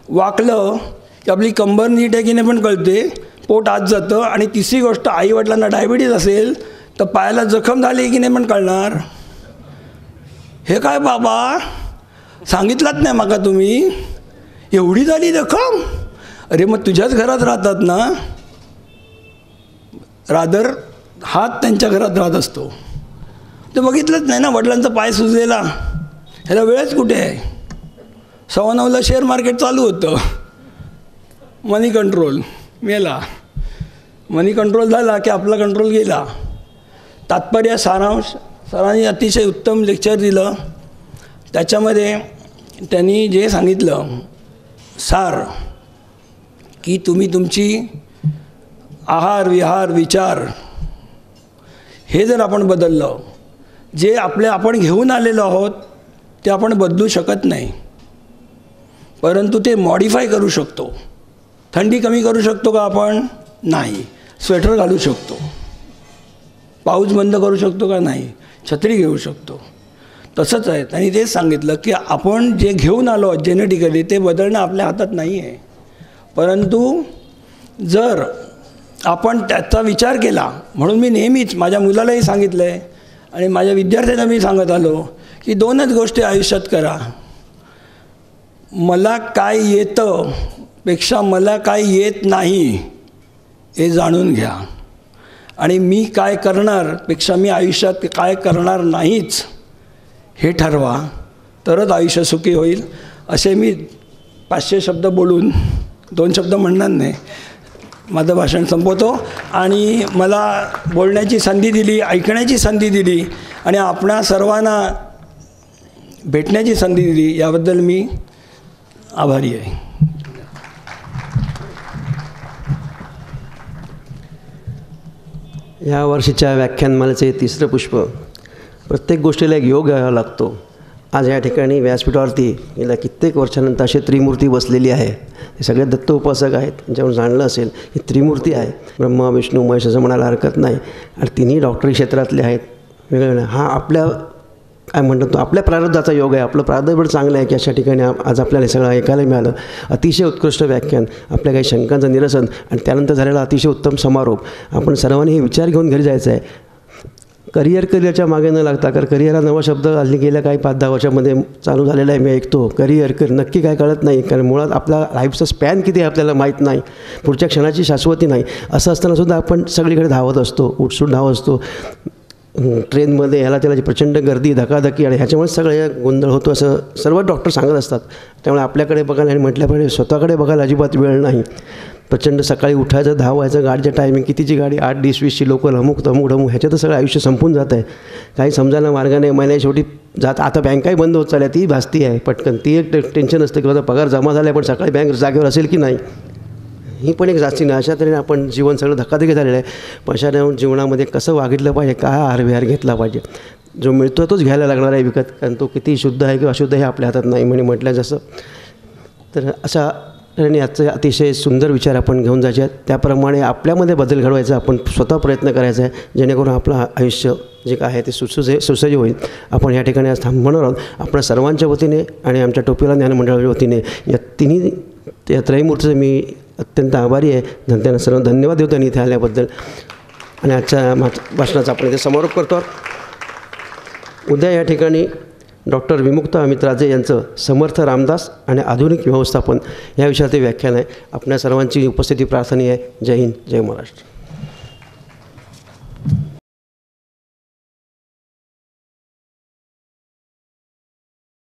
वाकलं की आपली कंबर नीट आहे की नाही पण कळते, पोट आत जातं. आणि तिसरी गोष्ट, आईवडिलांना डायबिटीज असेल तर पायाला जखम झाली की नाही पण कळणार. हे काय बाबा, सांगितलंच नाही माका तुम्ही, एवढी झाली जखम. अरे मग तुझ्याच घरात राहतात ना, रादर हात त्यांच्या घरात राहत असतो. ते बघितलंच नाही ना, वडिलांचा पाय सुजलेला, ह्याला वेळच कुठे आहे. 9:15 शेअर मार्केट चालू होतं. मनी कंट्रोल मेला, मनी कंट्रोल झाला की आपला कंट्रोल गेला. तात्पर्य सारांश, सरांनी अतिशय उत्तम लेक्चर दिलं. त्याच्यामध्ये त्यांनी जे सांगितलं सार, की तुम्ही तुमची आहार विहार विचार हे जर आपण बदललं, जे आपण घेऊन आलेलो आहोत ते आपण बदलू शकत नाही, परंतु ते मॉडिफाय करू शकतो. थंडी कमी करू शकतो का आपण? नाही. स्वेटर घालू शकतो. पाऊस बंद करू शकतो का? नाही. छत्री घेऊ शकतो. तसंच आहे. त्यांनी तेच सांगितलं की आपण जे घेऊन आलो आहोत जेनेटिकली ते बदलणं आपल्या हातात नाही आहे, परंतु जर आपण त्याचा विचार केला. म्हणून मी नेहमीच माझ्या मुलालाही सांगितलं आहे आणि माझ्या विद्यार्थ्यांना मी सांगत आलो की 2च गोष्टी आयुष्यात करा. मला काय येतं पेक्षा मला काय येत नाही हे जाणून घ्या. आणि मी काय करणार पेक्षा मी आयुष्यात काय करणार नाहीच हे ठरवा, तरच आयुष्य सुखी होईल. असे मी 500 शब्द बोलून 2 शब्द म्हणणार नाही, माझं भाषण संपवतो. आणि मला बोलण्याची संधी दिली, ऐकण्याची संधी दिली आणि आपणा सर्वांना भेटण्याची संधी दिली, याबद्दल मी आभारी आहे. या वर्षीच्या व्याख्यानमालेचे 3रं पुष्प. प्रत्येक गोष्टीला एक योग घ्यावा लागतो. आज या ठिकाणी व्यासपीठावरती गेल्या कित्येक वर्षानंतर अशी त्रिमूर्ती बसलेली आहे. हे सगळे दत्त उपासक आहेत. ज्यावर जाणलं असेल ही त्रिमूर्ती आहे. ब्रह्मा विष्णू महेश असं म्हणायला हरकत नाही. आणि तिन्ही डॉक्टरी क्षेत्रातले आहेत. वेगवेगळ्या हा आपल्या काय म्हणतो तो आपल्या प्रारब्धाचा योग आहे. आपलं प्रारब्ध पण चांगलं आहे की अशा ठिकाणी आज आपल्याला सगळं ऐकायला मिळालं. अतिशय उत्कृष्ट व्याख्यान, आपल्या काही शंकांचं निरसन आणि त्यानंतर झालेला अतिशय उत्तम समारोप. आपण सर्वांनी हे विचार घेऊन घरी जायचं आहे. करिअरच्या मागे न लागता, कारण करिअर हा नवा शब्द हल्ली गेल्या काही 5-10 वर्षामध्ये चालू झालेला आहे. मी ऐकतो करिअर नक्की काय कळत नाही, कारण मुळात आपला लाईफचा स्पॅन किती आहे आपल्याला माहीत नाही. पुढच्या क्षणाची शाश्वती नाही. असं असतानासुद्धा आपण सगळीकडे धावत असतो, उठसूट धावत असतो. ट्रेनमध्ये ह्याला त्याला प्रचंड गर्दी, धकाधकी आणि ह्याच्यामुळे सगळं गोंधळ होतो असं सर्व डॉक्टर सांगत असतात. त्यामुळे आपल्याकडे बघायला आणि म्हटल्याप्रमाणे स्वतःकडे बघायला अजिबात वेळ नाही. प्रचंड सकाळी उठायचं, धावायचं, गाडीचं टायमिंग कितीची गाडी 8-20-20ची लोकल अमुक तमुक ढमुक ह्याच्यातच सगळं आयुष्य संपून जात आहे. काही समजायला मार्गाने महिन्या शेवटी जात. आता बँकाही बंद होत चालल्या, ती भासती आहे पटकन. ती एक टेन्शन असतं की माझा पगार जमा झाला आहे पण सकाळी बँक जागेवर असेल की नाही, ही पण एक जास्ती नाही. अशा तऱ्हेने आपण जीवन सगळं धक्काधक्की झालेलं आहे. पण अशा जीवनामध्ये कसं वागितलं पाहिजे, काय आहारविहार घेतला पाहिजे, जो मिळतो तोच घ्यायला लागणार आहे विकत, कारण तो किती शुद्ध आहे किंवा अशुद्ध हे आपल्या हातात नाही म्हणे म्हटलं जसं. तर अशा तऱ्हेने याचे अतिशय सुंदर विचार आपण घेऊन जायचे आहेत. त्याप्रमाणे आपल्यामध्ये बदल घडवायचा आपण स्वतः प्रयत्न करायचा आहे, जेणेकरून आपलं आयुष्य जे काय आहे ते सुसज्ज होईल. आपण या ठिकाणी आज थांबणार आहोत. आपल्या सर्वांच्या वतीने आणि आमच्या टोपीला ज्ञान मंडळाच्या वतीने या तिन्ही त्या त्रयमूर्तीचं मी अत्यंत आभारी आहे. त्यांना सर्व धन्यवाद देतो त्यांनी इथे आल्याबद्दल. आणि आजच्या भाषणाचा आपण इथे समारोप करतो. उद्या या ठिकाणी डॉक्टर विमुक्त अमित राजे यांचं समर्थ रामदास आणि आधुनिक व्यवस्थापन या विषयाचे व्याख्यान आहे. आपल्या सर्वांची उपस्थिती प्रार्थनीय आहे. जय हिंद, जय महाराष्ट्र.